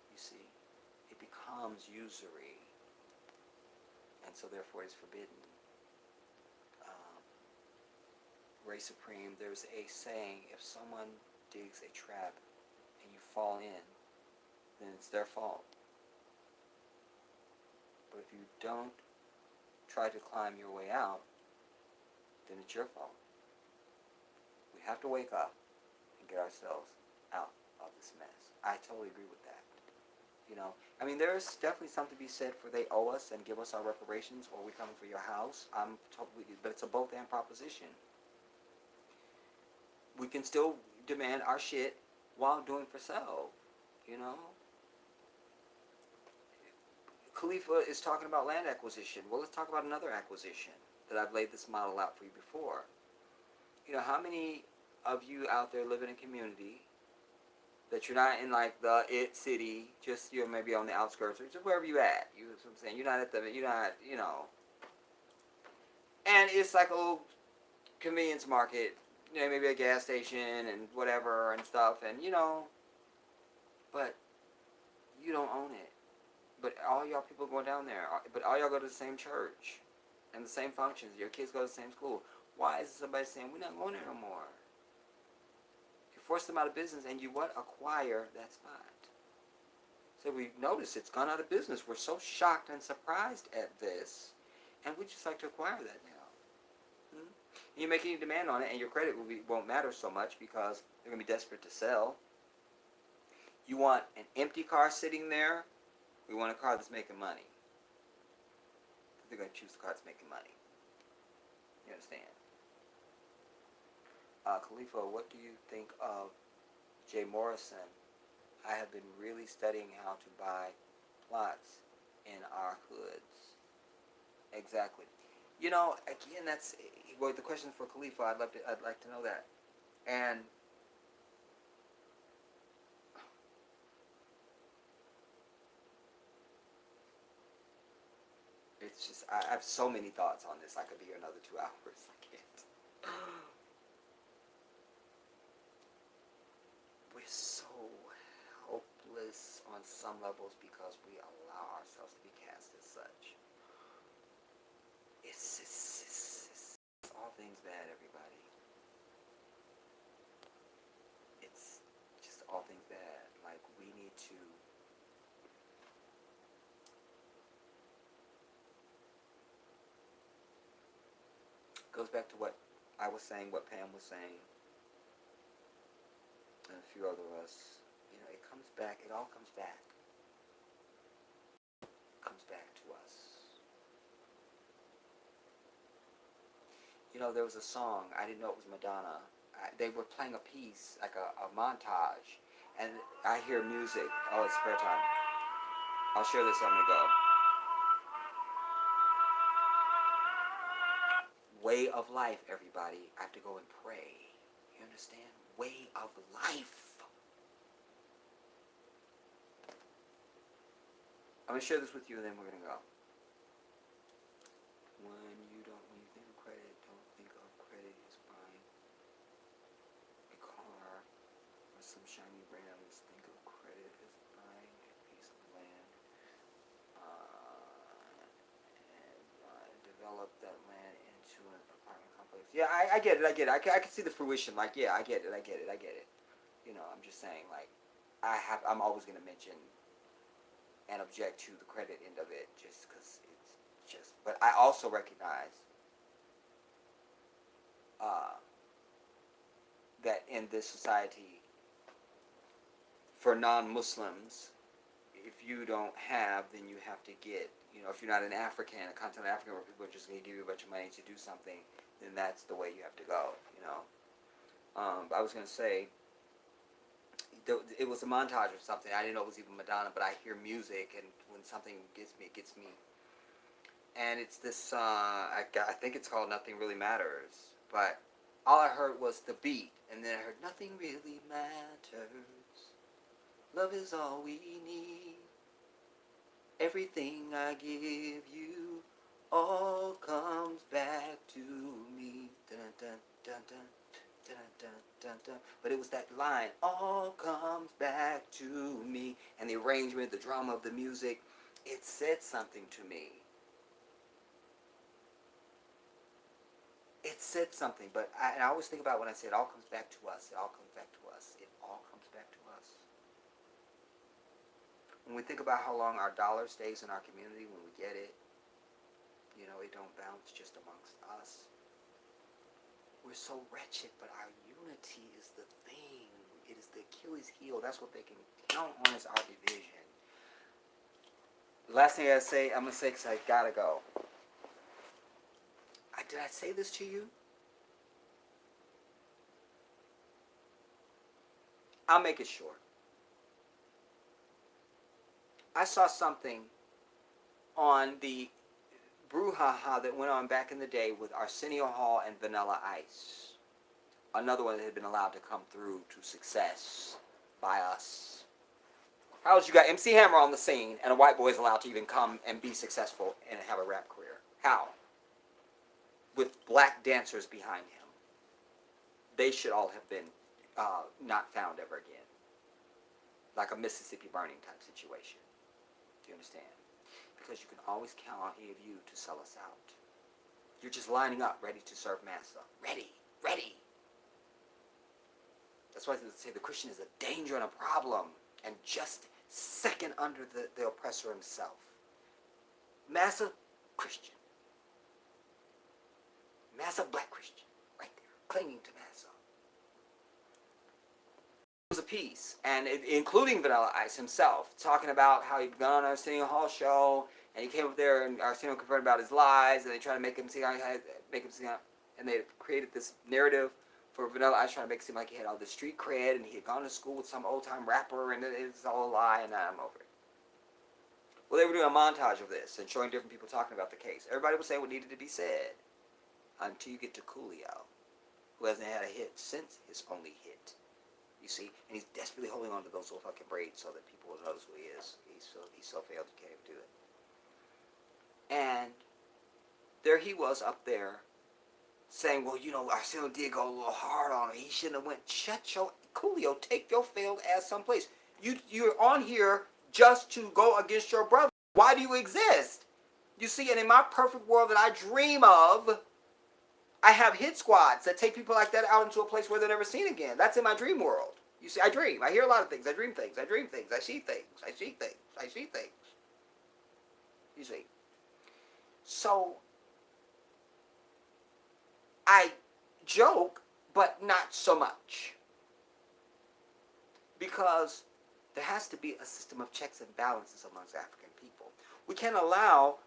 You see, it becomes usury, and so therefore it's forbidden. Ray Supreme, there's a saying, if someone digs a trap and you fall in, then it's their fault. But if you don't try to climb your way out, then it's your fault. We have to wake up and get ourselves out of this mess. I totally agree with that. There's definitely something to be said for they owe us and give us our reparations, or we coming for your house. But it's a both and proposition. We can still demand our shit while doing for self, Khalifa is talking about land acquisition. Well, let's talk about another acquisition that I've laid this model out for you before. How many of you out there live in a community that you're not in like the it city, just you're maybe on the outskirts or just wherever you at. You know what I'm saying? You're not, and it's like a little convenience market, maybe a gas station and whatever and stuff, and but you don't own it. But all y'all people going down there, but all y'all go to the same church and the same functions. Your kids go to the same school. Why is somebody saying we're not going there no more? You force them out of business, and you acquire that spot. So we notice it's gone out of business. We're so shocked and surprised at this, and we just like to acquire that now. You make any demand on it, and your credit won't matter so much because they're going to be desperate to sell. You want an empty car sitting there. We want a car that's making money. They're going to choose the car that's making money. You understand? Khalifa, what do you think of Jay Morrison? I have been really studying how to buy plots in our hoods. Exactly. Again, that's the question for Khalifa. I'd like to know that. And it's just I have so many thoughts on this. I could be here another 2 hours. I can't. We're so hopeless on some levels because we allow ourselves to be cast as such. It's all things bad, everybody. goes back to what I was saying, what Pam was saying, and a few other of us. You know, it comes back. It all comes back. It comes back to us. You know, there was a song. I didn't know it was Madonna. They were playing a piece, like a montage, and I hear music. Oh, it's prayer time. I'll share this. I'm gonna go. Way of life, everybody. I have to go and pray. You understand? Way of life. I'm gonna share this with you, and then we're gonna go. When you think of credit, don't think of credit as buying a car or some shiny rims. Think of credit as buying a piece of land and develop that land into an apartment complex. Yeah, I get it. I can see the fruition. Like, yeah, I get it. You know, I'm just saying, like, I'm always gonna mention and object to the credit end of it, just because it's just. But I also recognize that in this society, for non-Muslims, if you don't have, then you have to get. You know, if you're not an African, a continental African, where people are just going to give you a bunch of money to do something, then that's the way you have to go. You know. But I was going to say, it was a montage of something. I didn't know it was even Madonna, but I hear music, and when something gets me, it gets me. And it's this, I think it's called Nothing Really Matters. But all I heard was the beat, and then I heard Nothing Really Matters. Love is all we need. Everything I give you all comes back to me. Dun, dun, dun, dun. Dun, dun, dun, dun. But it was that line, all comes back to me, and the arrangement, the drama of the music, it said something to me. It said something, but I always think about when I say it all comes back to us, it all comes back to us, it all comes back to us. When we think about how long our dollar stays in our community when we get it, you know, it don't bounce just amongst us. We're so wretched, but our unity is the thing. It is the Achilles heel. That's what they can count on, is our division. The last thing I'm going to say because I got to go. Did I say this to you? I'll make it short. I saw something on the brouhaha that went on back in the day with Arsenio Hall and Vanilla Ice. Another one that had been allowed to come through to success by us. How is you got MC Hammer on the scene and a white boy is allowed to even come and be successful and have a rap career? How? With black dancers behind him. They should all have been not found ever again. Like a Mississippi Burning type situation. Do you understand? Because you can always count on any of you to sell us out. You're just lining up, ready to serve massa. Ready. That's why they say the Christian is a danger and a problem, and just second under the oppressor himself. Massa, Christian. Massa, black Christian. Right there, clinging to Massa. It was a piece, and including Vanilla Ice himself, talking about how he'd gone on Arsenio Hall show, and he came up there, and Arsenio confronted about his lies, and they tried to make him see, and they created this narrative for Vanilla Ice, trying to make it seem like he had all this street cred, and he had gone to school with some old-time rapper, and it's all a lie, and I'm over it. Well, they were doing a montage of this, and showing different people talking about the case. Everybody was saying what needed to be said, until you get to Coolio, who hasn't had a hit since his only hit. You see, and he's desperately holding on to those little fucking braids so that people will notice who he is. He's so failed, he can't even do it. And there he was up there saying, well, you know, Arsenio did go a little hard on him. He shouldn't have went. Shut your Coolio, take your failed ass someplace. You're on here just to go against your brother. Why do you exist? You see, and in my perfect world that I dream of, I have hit squads that take people like that out into a place where they're never seen again. That's in my dream world. You see, I dream. I hear a lot of things. I dream things. I dream things. I see things. I see things. I see things. You see. So, I joke, but not so much. Because there has to be a system of checks and balances amongst African people. We can't allow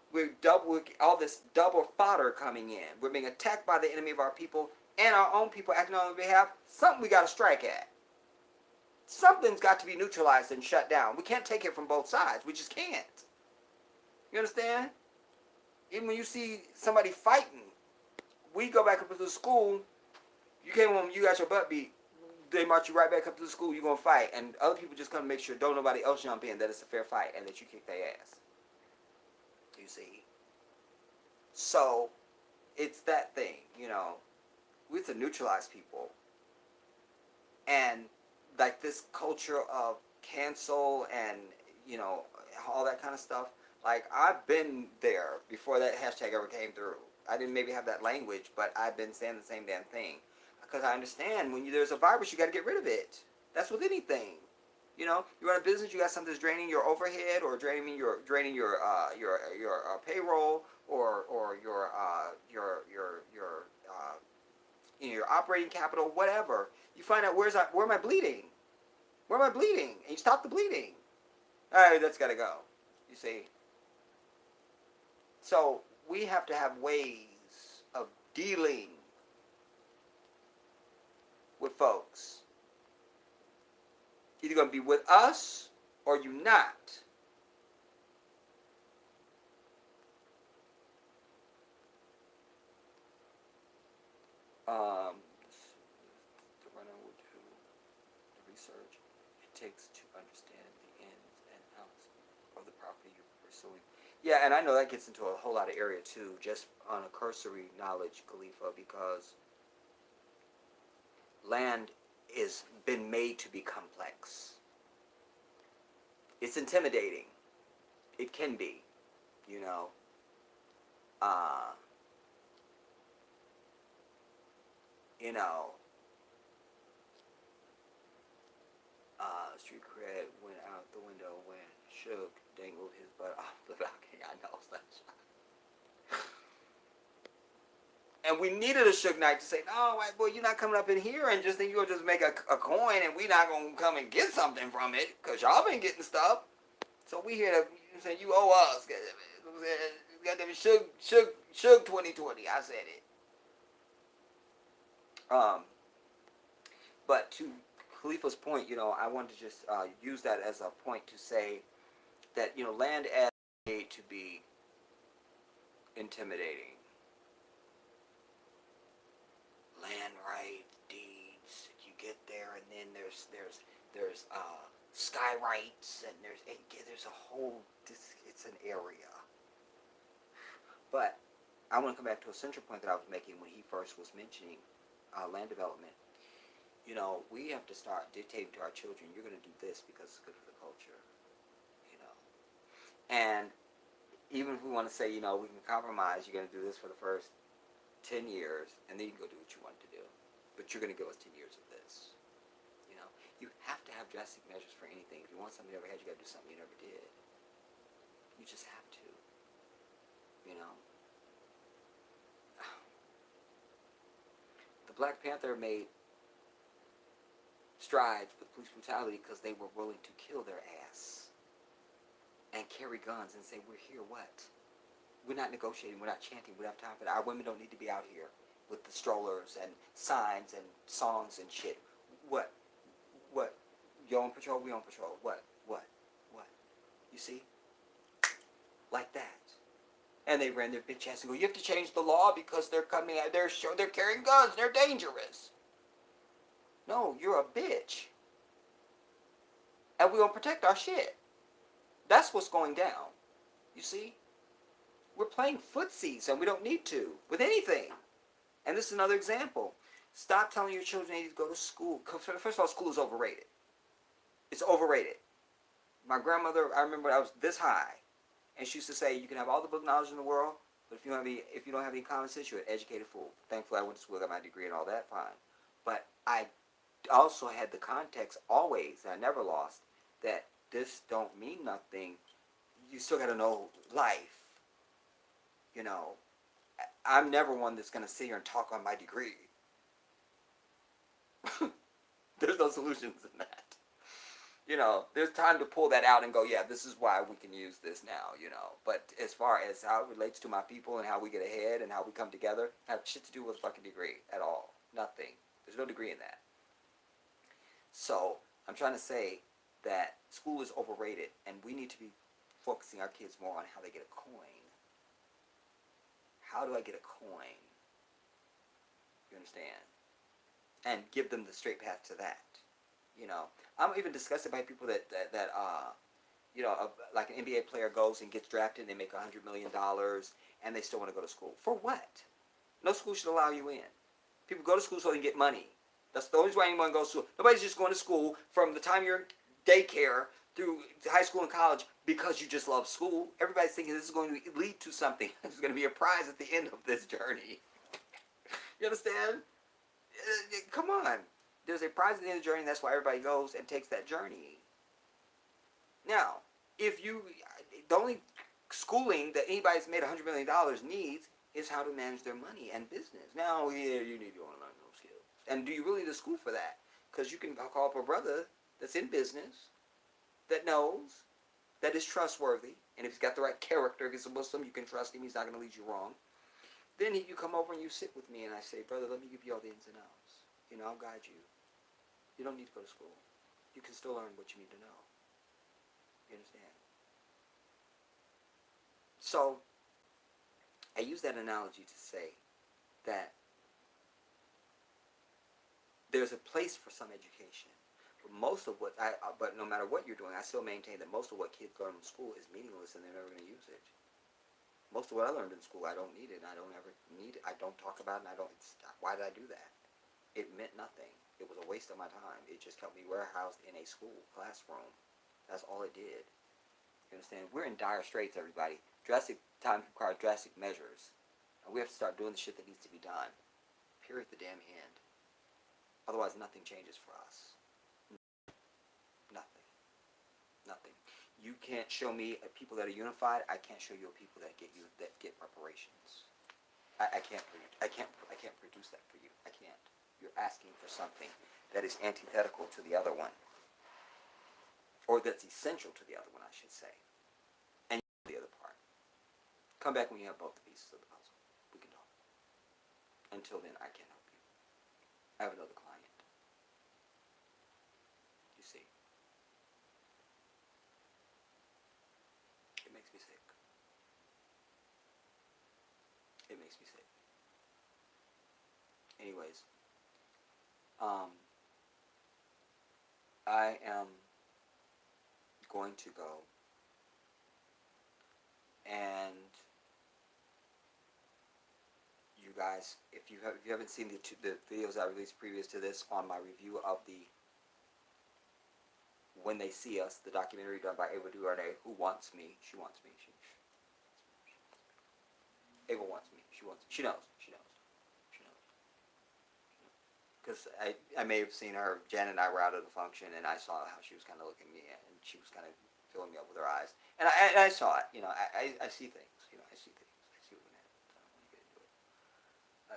all this double fodder coming in. We're being attacked by the enemy of our people and our own people acting on our behalf. Something we got to strike at. Something's got to be neutralized and shut down. We can't take it from both sides. We just can't. You understand? Even when you see somebody fighting, we go back up to the school. You came home, you got your butt beat. They march you right back up to the school. You're gonna fight, and other people just come to make sure don't nobody else jump in. That it's a fair fight, and that you kick their ass. You see. So, it's that thing. We have to neutralize people, and like this culture of cancel and all that kind of stuff. Like, I've been there before that hashtag ever came through. I didn't maybe have that language, but I've been saying the same damn thing. Because I understand when there's a virus, you got to get rid of it. That's with anything. You run a business, you got something that's draining your overhead or draining your payroll or your operating capital, whatever. You find out where am I bleeding? Where am I bleeding? And you stop the bleeding. All right, that's got to go. You see. So we have to have ways of dealing with folks. Either going to be with us or you not. The runner will do the research it takes to understand the ins and outs of the property you're pursuing. Yeah, and I know that gets into a whole lot of area too, just on a cursory knowledge, Khalifa, because land is been made to be complex. It's intimidating. It can be, uh, street cred went out the window when Suge dangled his butt off the balcony. I know, sunshine. And we needed a Suge Knight to say, no, white boy, you're not coming up in here and just think you're going to just make a coin and we not going to come and get something from it because y'all been getting stuff. So we here to say, you owe us. Got them Suge 2020. I said it. But to Khalifa's point, I wanted to just use that as a point to say that, land as made to be intimidating. Land right deeds, you get there, and then there's sky rights, and there's a whole, it's an area. But I want to come back to a central point that I was making when he first was mentioning land development. We have to start dictating to our children, you're going to do this because it's good for the culture. And even if we want to say, we can compromise, you're going to do this for the first 10 years, and then you can go do what you want to do. But you're going to give us 10 years of this. You have to have drastic measures for anything. If you want something you never had, you got to do something you never did. You just have to. The Black Panther made strides with police brutality because they were willing to kill their ass and carry guns and say, we're here, what? We're not negotiating, we're not chanting, we don't have time for that. Our women don't need to be out here with the strollers and signs and songs and shit. What? You on patrol, we on patrol. What? You see? Like that. And they ran their bitch ass and go, you have to change the law because they're coming out, they're carrying guns, they're dangerous. No, you're a bitch. And we're going to protect our shit. That's what's going down. You see? We're playing footsies and we don't need to with anything. And this is another example. Stop telling your children they need to go to school. First of all, school is overrated. It's overrated. My grandmother, I remember I was this high, and she used to say, you can have all the book knowledge in the world, but if you don't have any common sense, you're an educated fool. Thankfully, I went to school, got my degree and all that, fine. But I also had the context always, and I never lost, that this don't mean nothing. You still got to know life. I'm never one that's going to sit here and talk on my degree. There's no solutions in that. There's time to pull that out and go, yeah, this is why we can use this now. But as far as how it relates to my people and how we get ahead and how we come together, have shit to do with a fucking degree at all. Nothing. There's no degree in that. So I'm trying to say that school is overrated, and we need to be focusing our kids more on how they get a coin. How do I get a coin? You understand? And give them the straight path to that. I'm even disgusted by people that like an NBA player goes and gets drafted and they make $100 million and they still want to go to school. For what? No school should allow you in. People go to school so they can get money. That's the only reason why anyone goes to school. Nobody's just going to school from the time you're in daycare through high school and college because you just love school. Everybody's thinking this is going to lead to something. There's going to be a prize at the end of this journey. You understand? Come on. There's a prize at the end of the journey, and that's why everybody goes and takes that journey. Now, the only schooling that anybody's made $100 million needs is how to manage their money and business. Now, yeah, you need to go and learn those skills. And do you really need a school for that? Because you can call up a brother that's in business, that knows, that is trustworthy, and if he's got the right character, if he's a Muslim, you can trust him, he's not going to lead you wrong. Then you come over and you sit with me, and I say, brother, let me give you all the ins and outs. I'll guide you. You don't need to go to school. You can still learn what you need to know. You understand? So, I use that analogy to say that there's a place for some education. But but no matter what you're doing, I still maintain that most of what kids learn in school is meaningless and they're never going to use it. Most of what I learned in school, I don't need it, and I don't ever need it. I don't talk about it, and why did I do that? It meant nothing. It was a waste of my time. It just kept me warehoused in a school classroom. That's all it did. You understand? We're in dire straits, everybody. Drastic times require drastic measures. And we have to start doing the shit that needs to be done. Period the damn end. Otherwise, nothing changes for us. Nothing. Nothing. You can't show me people that are unified. I can't show you people that get reparations. I can't produce that for you. I can't. You're asking for something that is antithetical to the other one. Or that's essential to the other one, I should say. And the other part. Come back when you have both the pieces of the puzzle. We can talk. Until then, I can't help you. I have another client. You see. It makes me sick. It makes me sick. Anyways. I am going to go and you guys, if you haven't seen the videos I released previous to this on my review of the When They See Us, the documentary done by Ava DuVernay, Who Wants Me? She wants me. Ava wants me. She wants me. She knows. Because I may have seen her, Jen and I were out at a function, and I saw how she was kind of looking at me, and she was kind of filling me up with her eyes. And I saw it, I see things, I see things. I see what happens. I don't want to get into it.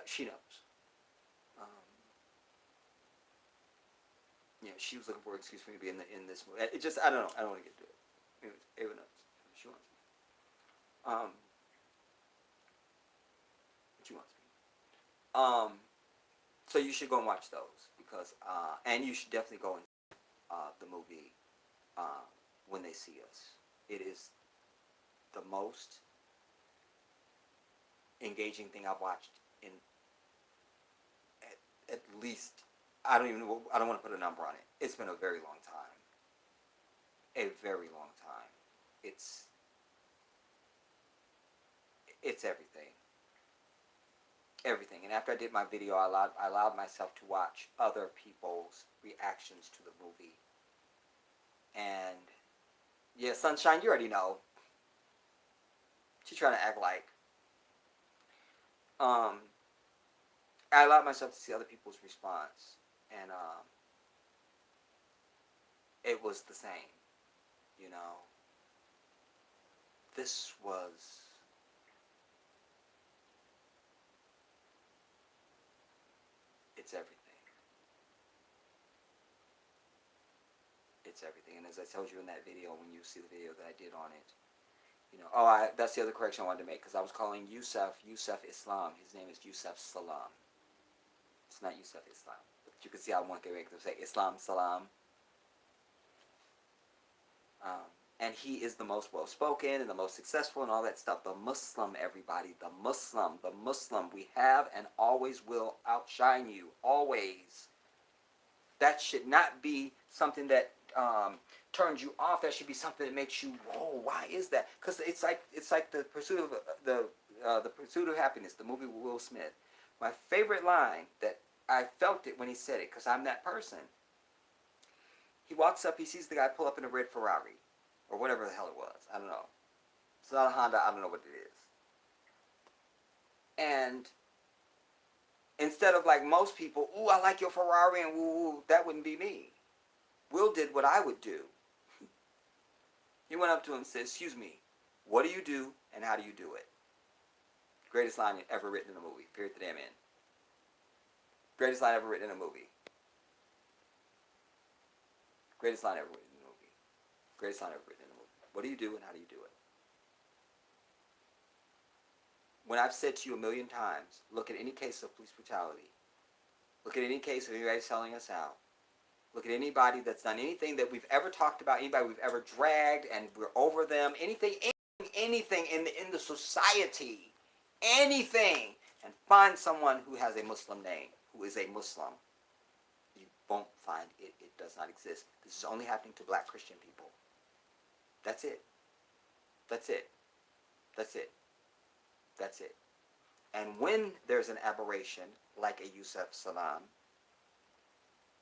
She knows. She was looking for an excuse for me to be in this movie. It just, I don't know. I don't want to get into it. Anyways, Ava knows. She wants me. She wants me. So you should go and watch those because, and you should definitely go and the movie When They See Us. It is the most engaging thing I've watched in at least, I don't want to put a number on it. It's been a very long time. A very long time. It's everything. Everything. And after I did my video, I allowed myself to watch other people's reactions to the movie. And yeah, Sunshine, you already know. She's trying to act like. I allowed myself to see other people's response, and it was the same. This was It's everything. It's everything. And as I told you in that video, when you see the video that I did on it, that's the other correction I wanted to make, because I was calling Yusuf Islam. His name is Yusuf Salam. It's not Yusuf Islam. But you can see how one can make them say Islam Salam. And he is the most well-spoken and the most successful and all that stuff. The Muslim, everybody. The Muslim. The Muslim. We have and always will outshine you. Always. That should not be something that turns you off. That should be something that makes you, whoa, why is that? Because it's like the pursuit of the pursuit of happiness, the movie with Will Smith. My favorite line, that I felt it when he said it, because I'm that person. He walks up, he sees the guy pull up in a red Ferrari, or whatever the hell it was. I don't know. It's not a Honda. I don't know what it is. And instead of like most people, ooh, I like your Ferrari, and ooh, that wouldn't be me. Will did what I would do. He went up to him and said, excuse me, what do you do and how do you do it? Greatest line ever written in a movie. Period to damn end. Greatest line ever written in a movie. Greatest line ever written in a movie. Greatest line ever written in a movie. What do you do and how do you do it? When I've said to you a million times, look at any case of police brutality. Look at any case of anybody selling us out. Look at anybody that's done anything that we've ever talked about, anybody we've ever dragged and we're over them, anything in the society, anything, and find someone who has a Muslim name, who is a Muslim. You won't find it. It does not exist. This is only happening to black Christian people. That's it. That's it. That's it. That's it. And when there's an aberration, like a Yusuf Salam,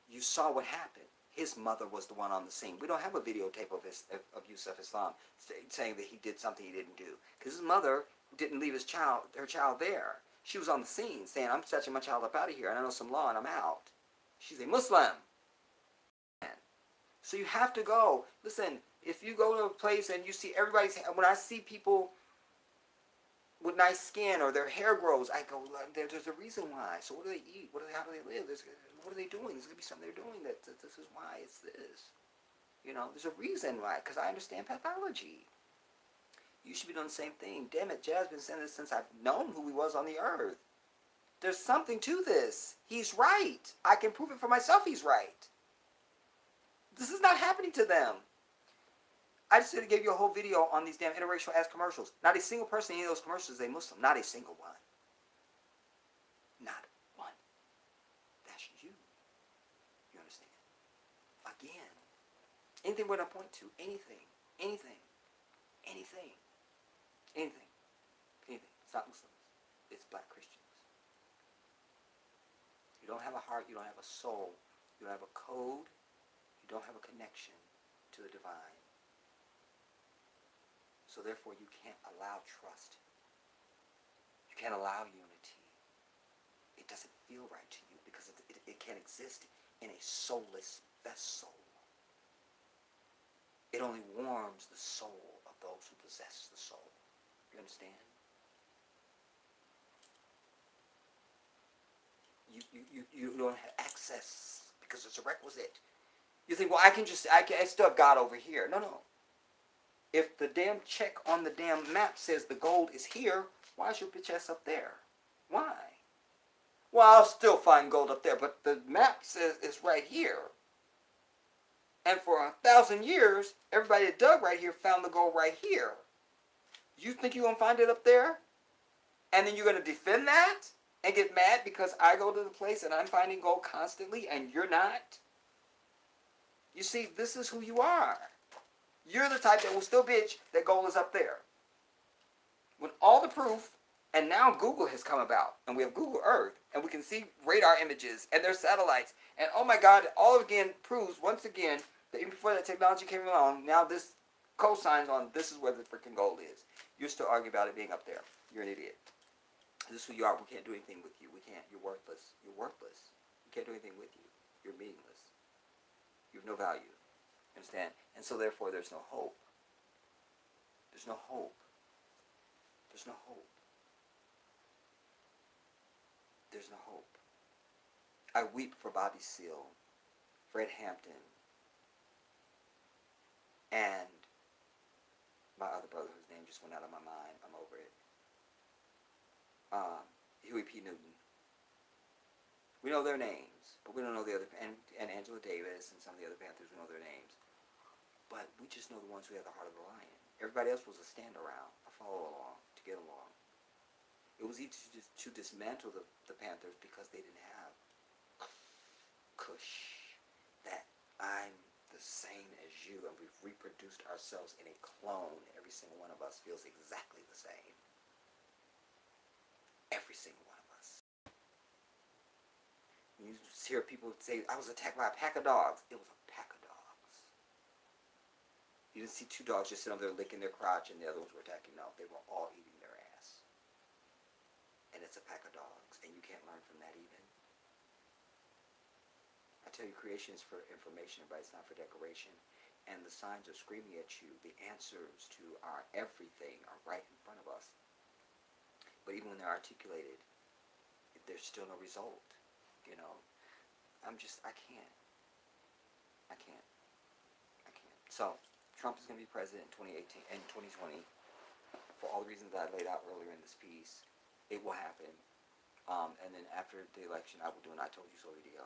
you saw what happened. His mother was the one on the scene. We don't have a videotape of Yusuf Islam saying that he did something he didn't do. Because his mother didn't leave her child there. She was on the scene saying, I'm snatching my child up out of here, and I know some law, and I'm out. She's a Muslim. So you have to go. Listen, if you go to a place and you see everybody's, when I see people with nice skin or their hair grows, I go, there's a reason why. So what do they eat? How do they live? What are they doing? There's going to be something they're doing that this is why it's this. There's a reason why, because I understand pathology. You should be doing the same thing. Damn it, Jazz been saying this since I've known who he was on the earth. There's something to this. He's right. I can prove it for myself he's right. This is not happening to them. I just gave you a whole video on these damn interracial ass commercials. Not a single person in any of those commercials is a Muslim. Not a single one. Not one. That's you. You understand? Again. Anything we're going to point to. Anything. Anything. Anything. Anything. Anything. It's not Muslims. It's black Christians. You don't have a heart. You don't have a soul. You don't have a code. You don't have a connection to the divine. So therefore, you can't allow trust. You can't allow unity. It doesn't feel right to you because it can't exist in a soulless vessel. It only warms the soul of those who possess the soul. You understand? You don't have access because it's a requisite. You think, well, I still have God over here. No. If the damn check on the damn map says the gold is here, why is your bitch ass up there? Why? Well, I'll still find gold up there, but the map says it's right here. And for 1,000 years, everybody that dug right here found the gold right here. You think you're going to find it up there? And then you're going to defend that? And get mad because I go to the place and I'm finding gold constantly and you're not? You see, this is who you are. You're the type that will still bitch that gold is up there. When all the proof, and now Google has come about, and we have Google Earth, and we can see radar images, and there's satellites, and oh my God, all again proves, once again, that even before that technology came along, now this cosigns on this is where the freaking gold is. You're still arguing about it being up there. You're an idiot. This is who you are. We can't do anything with you. We can't. You're worthless. You're worthless. We can't do anything with you. You're meaningless. You have no value. Understand? And so therefore there's no hope. There's no hope. There's no hope. There's no hope. I weep for Bobby Seale, Fred Hampton, and my other brother whose name just went out of my mind. I'm over it. Huey P. Newton. We know their names, but we don't know the other, and Angela Davis and some of the other Panthers, we know their names. But we just know the ones who had the heart of the lion. Everybody else was a stand around, a follow along, to get along. It was easy to dismantle the Panthers because they didn't have Kush. That I'm the same as you, and we've reproduced ourselves in a clone. Every single one of us feels exactly the same. Every single one of us. You just hear people say, I was attacked by a pack of dogs. It was a pack of dogs. You didn't see two dogs just sitting over there licking their crotch and the other ones were attacking. No, they were all eating their ass. And it's a pack of dogs. And you can't learn from that even. I tell you, creation is for information, but it's not for decoration. And the signs are screaming at you. The answers to our everything are right in front of us. But even when they're articulated, there's still no result. You know, I can't. So, Trump is going to be president in 2018 and 2020 for all the reasons that I laid out earlier in this piece. It will happen. And then after the election, I will do an I Told You So video.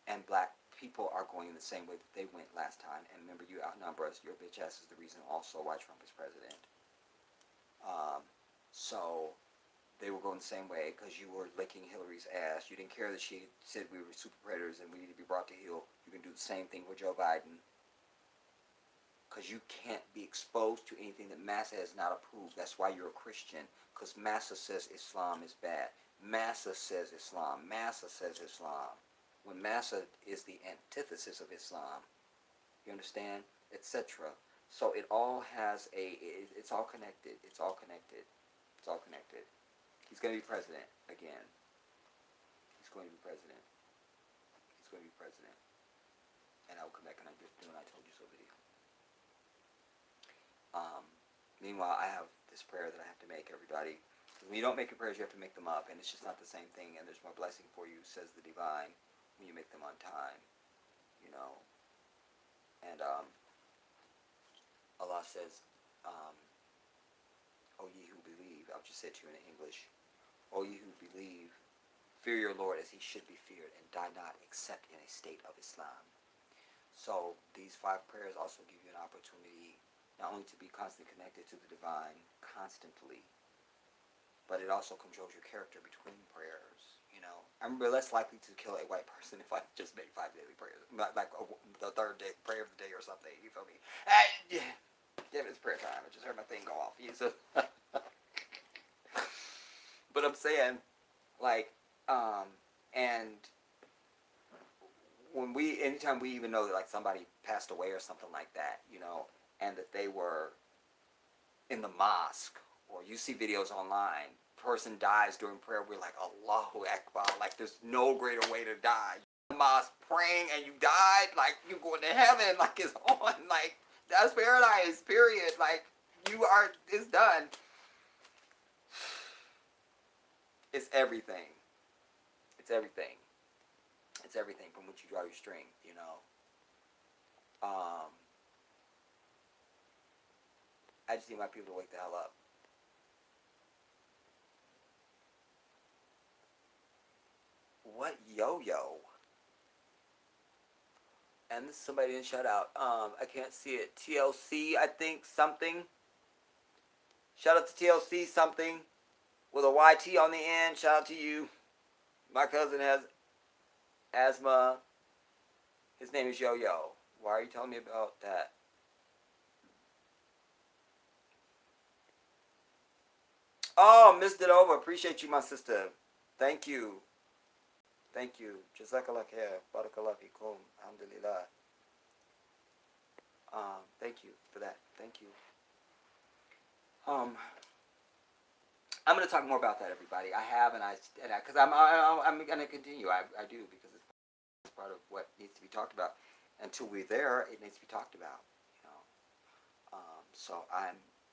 And black people are going the same way that they went last time. And remember, you outnumber us. Your bitch ass is the reason also why Trump is president. So they were going the same way because you were licking Hillary's ass. You didn't care that she said we were super predators and we need to be brought to heel. You can do the same thing with Joe Biden. Because you can't be exposed to anything that Massa has not approved. That's why you're a Christian. Because Massa says Islam is bad. Massa says Islam. Massa says Islam. When Massa is the antithesis of Islam. You understand? Etc. So it all has it's all connected. It's all connected. It's all connected. He's going to be president again. He's going to be president. He's going to be president. And I will come back and I just do an I Told You So video. Meanwhile, I have this prayer that I have to make, everybody. When you don't make your prayers, you have to make them up. And it's just not the same thing. And there's more blessing for you, says the divine, when you make them on time. You know. And Allah says, O ye who believe, I'll just say it to you in English. O ye who believe, fear your Lord as he should be feared, and die not except in a state of Islam. So these 5 prayers also give you an opportunity not only to be constantly connected to the divine, constantly, but it also controls your character between prayers. You know, I'm less likely to kill a white person if I just make 5 daily prayers, not like the 3rd day prayer of the day or something. You feel me? Damn, it's prayer time. I just heard my thing go off. But I'm saying, like, and anytime we even know that, like, somebody passed away or something like that, you know, and that they were in the mosque, or you see videos online, person dies during prayer, we're like, Allahu Akbar, like, there's no greater way to die. You're in the mosque praying and you died, like, you're going to heaven, like, it's on, like, that's paradise, period, like, it's done. It's everything. It's everything. It's everything from which you draw your strength, you know. I just need my people to wake the hell up. What yo-yo? And this somebody didn't shout out. I can't see it. TLC, I think, something. Shout out to TLC something with a YT on the end. Shout out to you. My cousin has asthma. His name is Yo-Yo. Why are you telling me about that? Oh, missed it over. Appreciate you, my sister. Thank you. Thank you. Jazakallah khair. Barakallah fikum. Alhamdulillah. Thank you for that. Thank you. I'm going to talk more about that, everybody. I have, because I'm going to continue. I do, because it's part of what needs to be talked about. Until we're there, it needs to be talked about. You know. So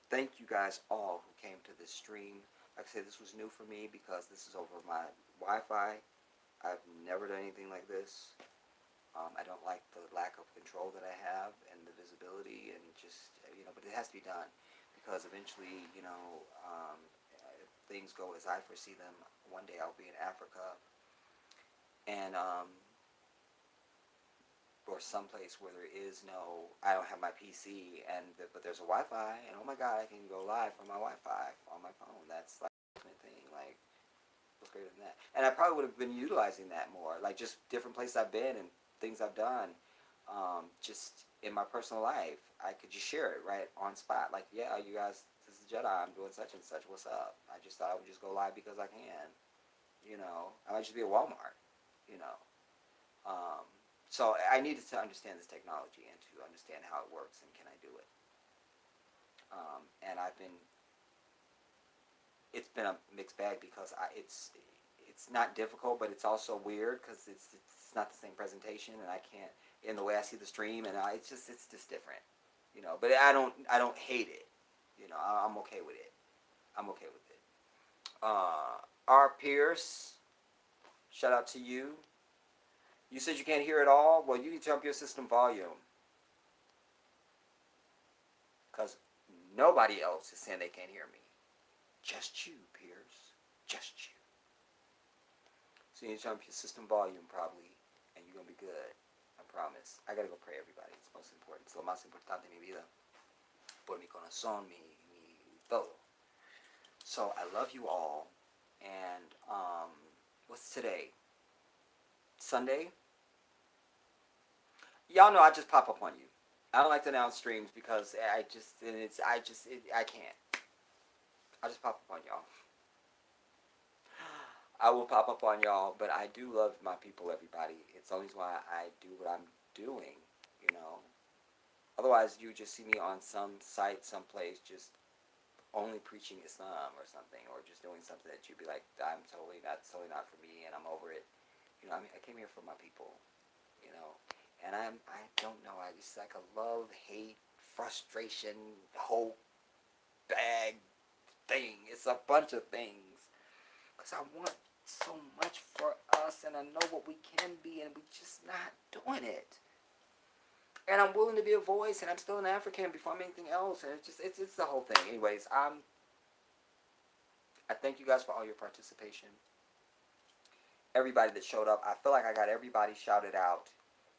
thank you guys all who came to this stream. Like I said, this was new for me because this is over my Wi-Fi. I've never done anything like this. I don't like the lack of control that I have and the visibility and just, but it has to be done because eventually, if things go as I foresee them, one day I'll be in Africa and, or someplace where there is no, I don't have my PC but there's a Wi-Fi and oh my God, I can go live from my Wi-Fi on my phone. That's like the ultimate thing. Like, what's greater than that? And I probably would have been utilizing that more, like just different places I've been and things I've done, just in my personal life. I could just share it right on spot. Like, yeah, you guys, this is Jedi. I'm doing such and such. What's up? I just thought I would just go live because I can. I might just be at Walmart. You know. So I needed to understand this technology and to understand how it works and can I do it. And it's been a mixed bag because it's not difficult, but it's also weird because it's not the same presentation, and I can't in the way I see the stream, and it's just different, But I don't hate it, I'm okay with it. I'm okay with it. R. Pierce, shout out to you. You said you can't hear it all. Well, you need to up your system volume because nobody else is saying they can't hear me. Just you, Pierce. Just you. So you need to jump your system volume probably, and you're gonna be good. I promise. I gotta go pray, everybody. It's most important. Es lo más importante en mi vida. Por mi corazón, mi todo. So I love you all. And what's today? Sunday? Y'all know I just pop up on you. I don't like to announce streams because I can't. I just pop up on y'all. I will pop up on y'all, but I do love my people, everybody. It's always why I do what I'm doing, Otherwise, you just see me on some site, someplace, just only preaching Islam or something, or just doing something that you'd be like, that's totally not for me, and I'm over it. I came here for my people, and I don't know, I just like a love, hate, frustration, hope, bag thing. It's a bunch of things. Because I want so much for us, and I know what we can be, and we're just not doing it. And I'm willing to be a voice, and I'm still an African before I'm anything else, and it's the whole thing. Anyways, I thank you guys for all your participation. Everybody that showed up, I feel like I got everybody shouted out.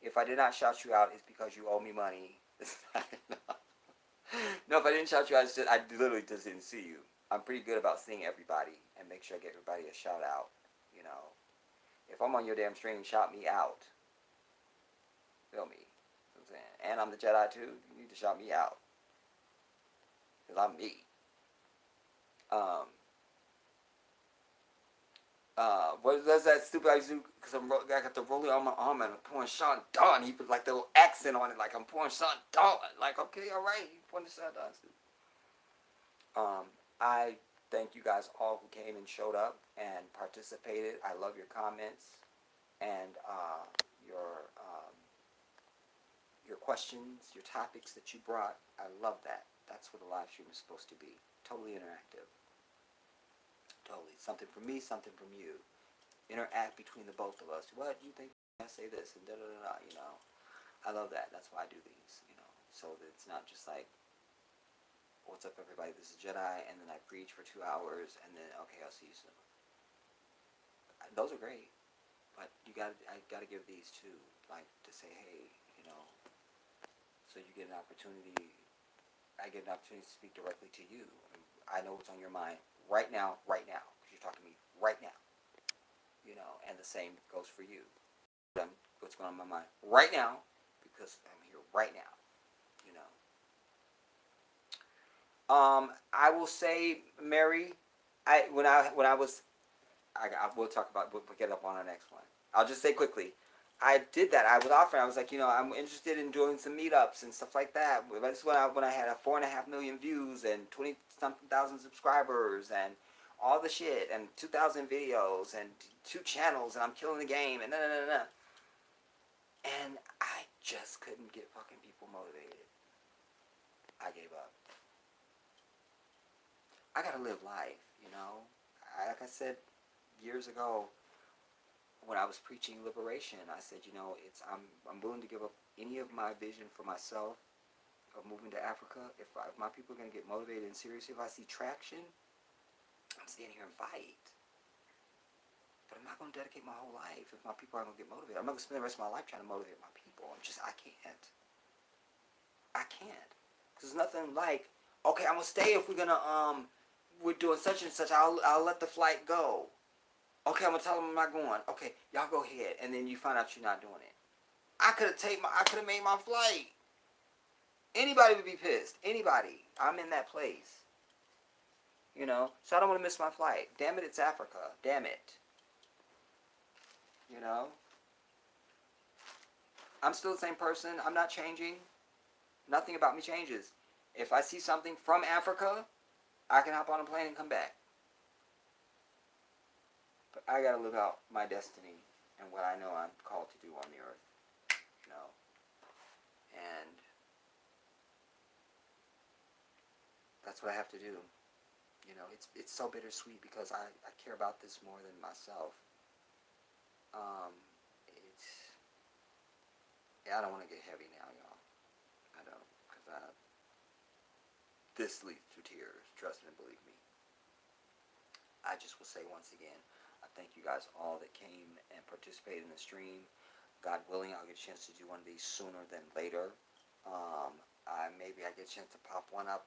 If I did not shout you out, it's because you owe me money. No, if I didn't shout you out, I literally just didn't see you. I'm pretty good about seeing everybody and make sure I get everybody a shout out. If I'm on your damn stream, shout me out. Feel me? You know what I'm saying? And I'm the Jedi too. You need to shout me out. Because I'm me. What is that stupid I used to do? Because I got the rolling on my arm and I'm pouring Sean Dawn. He put like the little accent on it, like I'm pouring Sean Dawn. Like, okay, all right, you pouring the Sean Dawn. I thank you guys all who came and showed up and participated. I love your comments and your questions, your topics that you brought. I love that. That's what a live stream is supposed to be. Totally interactive. Totally. Something from me, something from you. Interact between the both of us. What do you think? I say this and da-da-da-da, I love that. That's why I do these, So that it's not just like, what's up, everybody? This is Jedi, and then I preach for 2 hours, and then, okay, I'll see you soon. Those are great, but I gotta give these too, like, to say, hey, so you get an opportunity, I get an opportunity to speak directly to you. I know what's on your mind right now, because you're talking to me right now, and the same goes for you. What's going on in my mind right now, because I'm here right now, I will say, Mary, we'll talk about, we'll get up on our next one. I'll just say quickly, I did that. I was offering. I was like, I'm interested in doing some meetups and stuff like that. That's when I had 4.5 million views and 20-something thousand subscribers and all the shit and 2,000 videos and 2 channels and I'm killing the game and and I just couldn't get fucking people motivated. I gave up. I gotta live life. You know, like I said years ago when I was preaching liberation, I said, you know, I'm willing to give up any of my vision for myself of moving to Africa. If my people are going to get motivated and serious, if I see traction, I'm standing here and fight. But I'm not going to dedicate my whole life if my people aren't going to get motivated. I'm not going to spend the rest of my life trying to motivate my people. I can't. I can't. Because there's nothing like, okay, I'm going to stay if we're doing such and such. I'll let the flight go. Okay, I'm going to tell them I'm not going. Okay, y'all go ahead. And then you find out you're not doing it. I could have made my flight. Anybody would be pissed. Anybody. I'm in that place. You know? So I don't want to miss my flight. Damn it, it's Africa. Damn it. You know? I'm still the same person. I'm not changing. Nothing about me changes. If I see something from Africa, I can hop on a plane and come back. But I gotta live out my destiny and what I know I'm called to do on the earth. You know? And that's what I have to do. You know, it's so bittersweet because I care about this more than myself. I don't want to get heavy now, y'all. I don't, because this leads to tears. Trust me and believe me. I just will say once again, I thank you guys all that came and participated in the stream. God willing, I'll get a chance to do one of these sooner than later. Maybe I get a chance to pop one up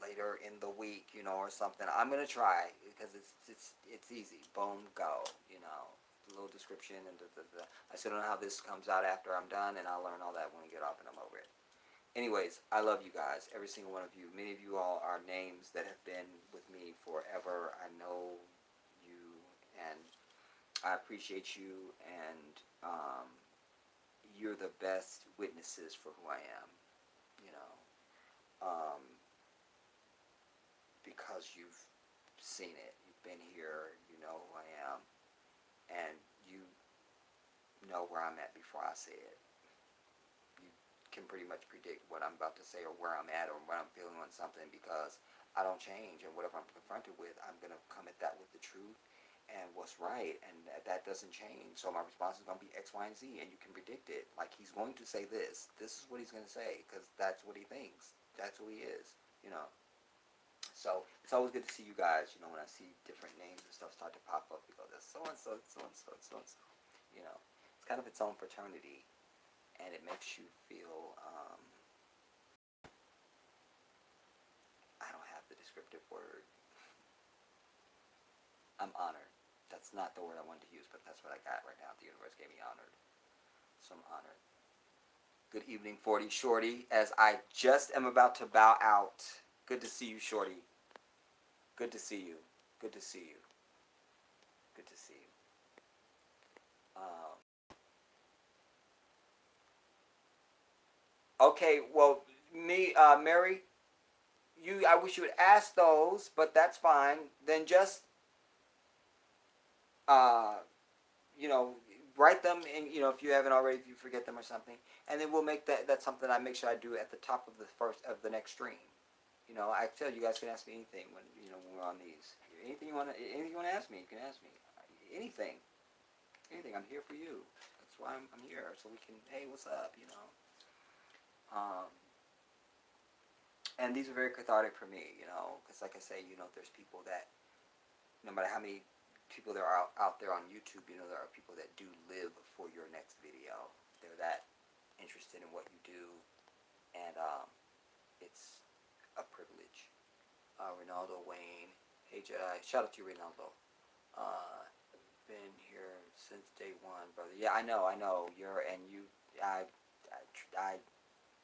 later in the week, you know, or something. I'm gonna try because it's easy. Boom, go. You know, a little description and I still don't know how this comes out after I'm done, and I'll learn all that when we get off and I'm over it. Anyways, I love you guys, every single one of you. Many of you all are names that have been with me forever. I know you, and I appreciate you, and you're the best witnesses for who I am. You know. Because you've seen it, you've been here, you know who I am, and you know where I'm at before I say it. You can pretty much predict what I'm about to say or where I'm at or what I'm feeling on something because I don't change, and whatever I'm confronted with, I'm going to come at that with the truth and what's right, and that doesn't change. So my response is going to be X, Y, and Z, and you can predict it. Like, he's going to say this. This is what he's going to say because that's what he thinks. That's who he is, you know. So it's always good to see you guys. You know, when I see different names and stuff start to pop up, we go, "That's so and so, so and so, so and so." You know, it's kind of its own fraternity, and it makes you feel. I don't have the descriptive word. I'm honored. That's not the word I wanted to use, but that's what I got right now. The universe gave me honored, so I'm honored. Good evening, 40 Shorty. As I just am about to bow out. Good to see you, Shorty. Good to see you. Good to see you. Good to see you. Okay, well, Mary, I wish you would ask those, but that's fine. Then just, uh, you know, write them, and if you haven't already, if you forget them or something, and then we'll make that's something I make sure I do at the top of the next stream. I tell you guys can ask me anything when we're on these. Anything you want to ask me, you can ask me. Anything. I'm here for you. That's why I'm here, so we can. Hey, what's up? And these are very cathartic for me, because like I say, there's people that, no matter how many people there are out there on YouTube, there are people that do live for your next video. They're that interested in what you do, and it's a privilege. Ronaldo Wayne, hey Jedi, shout out to you, Ronaldo. Been here since day one, brother. Yeah, I know.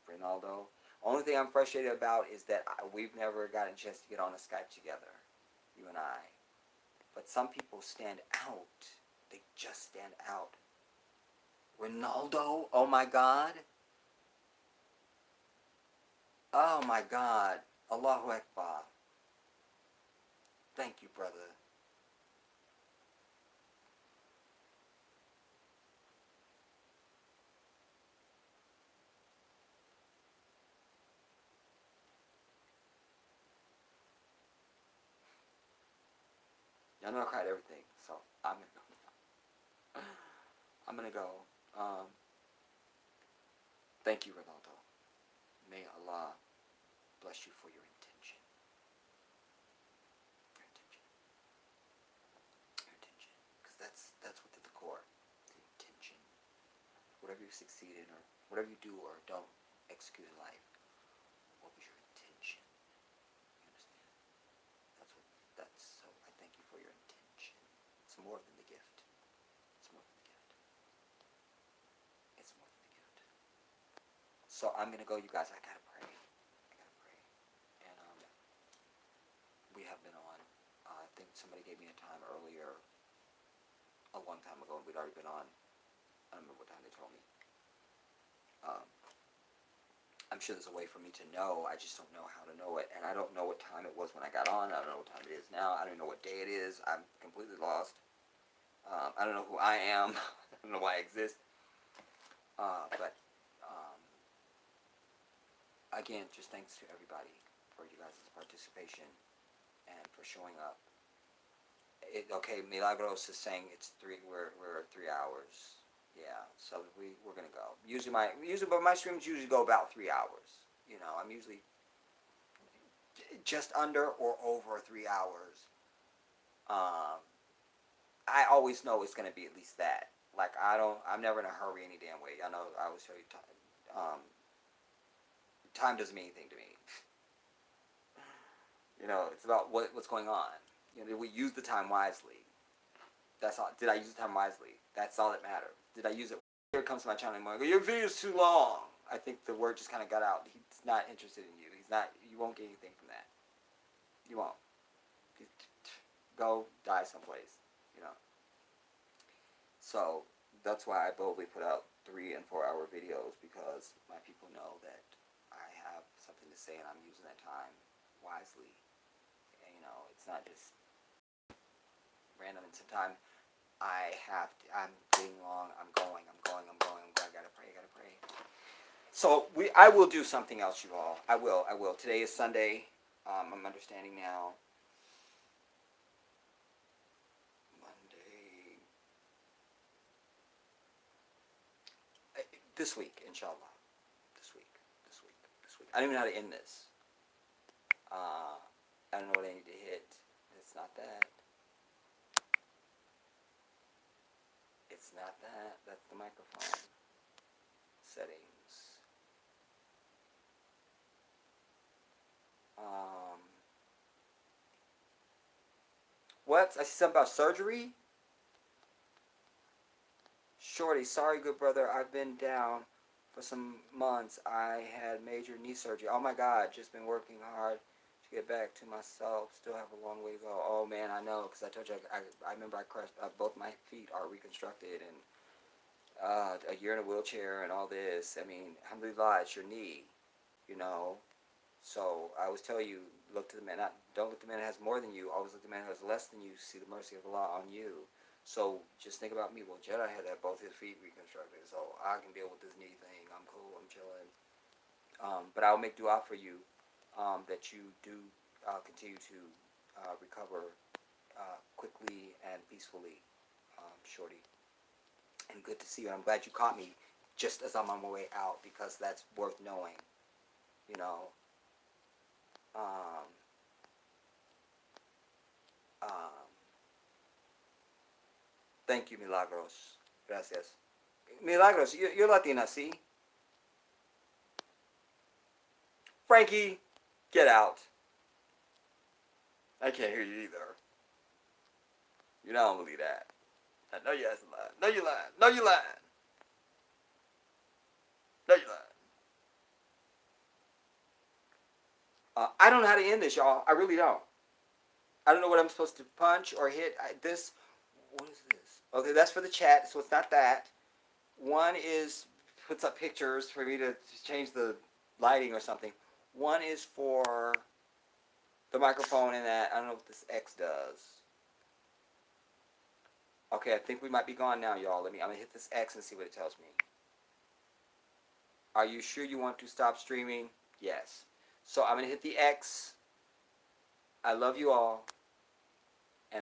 Ronaldo. Only thing I'm frustrated about is that we've never gotten a chance to get on a Skype together, you and I. But some people stand out. They just stand out. Ronaldo, oh my God. Oh my God. Allahu Akbar. Thank you, brother. Y'all know I cried everything, so I'm gonna go. I'm gonna go. Thank you, Ronaldo. May Allah bless you for your intention. Your intention. Your intention. Because that's what's at the core. The intention. Whatever you succeed in, or whatever you do or don't execute in life, what was your intention? You understand? So I thank you for your intention. It's more than the gift. It's more than the gift. It's more than the gift. So I'm gonna go, you guys. I gotta pray. And we have been on. I think somebody gave me a time earlier, a long time ago, and we'd already been on. I don't remember what time they told me. I'm sure there's a way for me to know. I just don't know how to know it, and I don't know what time it was when I got on. I don't know what time it is now. I don't even know what day it is. I'm completely lost. I don't know who I am. I don't know why I exist. But again, just thanks to everybody for you guys' participation and for showing up. Okay, Milagros is saying it's 3. We're 3 hours. Yeah, so we're gonna go. But my streams usually go about 3 hours. You know, I'm usually just under or over 3 hours. I always know it's gonna be at least that. Like I'm never in a hurry any damn way. I know I always tell you time. Time doesn't mean anything to me. You know, it's about what's going on. You know, we use the time wisely. That's all. Did I use the time wisely? That's all that matters. Did I use it? Here comes to my channel anymore. Your video's too long. I think the word just kind of got out. He's not interested in you. He's not. You won't get anything from that. You won't. Go die someplace. You know. So that's why I boldly put out 3 and 4 hour videos, because my people know that I have something to say and I'm using that time wisely. And, you know, it's not just random. And sometimes I'm getting long. I'm going. I gotta pray. So I will do something else, you all. I will. Today is Sunday. I'm understanding now. Monday. This week, inshallah. This week. I don't even know how to end this. I don't know what I need to hit. It's not that. That's the microphone. Settings. What? I see something about surgery? Shorty, sorry, good brother. I've been down for some months. I had major knee surgery. Oh my God, just been working hard to get back to myself. Still have a long way to go. Oh man, I know, because I told you, I remember I crushed, both my feet are reconstructed, and a year in a wheelchair and all this. I mean, alhamdulillah, it's your knee, you know. So I always tell you, look to the man. Don't look to the man that has more than you. Always look to the man who has less than you. See the mercy of Allah on you. So just think about me. Well, Jedi had both his feet reconstructed, so I can deal with this knee thing. I'm cool. I'm chilling. But I'll make dua for you, that you do continue to recover quickly and peacefully, Shorty. And good to see you. I'm glad you caught me just as I'm on my way out, because that's worth knowing. You know. Thank you, Milagros. Gracias. Milagros, you're Latina, see? Frankie, get out. I can't hear you either. You don't believe that. I know you guys are lying. No, you're lying. No, you're lying. No, you're lying. I don't know how to end this, y'all. I really don't. I don't know what I'm supposed to punch or hit. What is this? Okay, that's for the chat, so it's not that. One is puts up pictures for me to change the lighting or something. One is for the microphone, and that I don't know what this X does. Okay, I think we might be gone now, y'all. I'm gonna hit this X and see what it tells me. Are you sure you want to stop streaming? Yes. So I'm gonna hit the X. I love you all.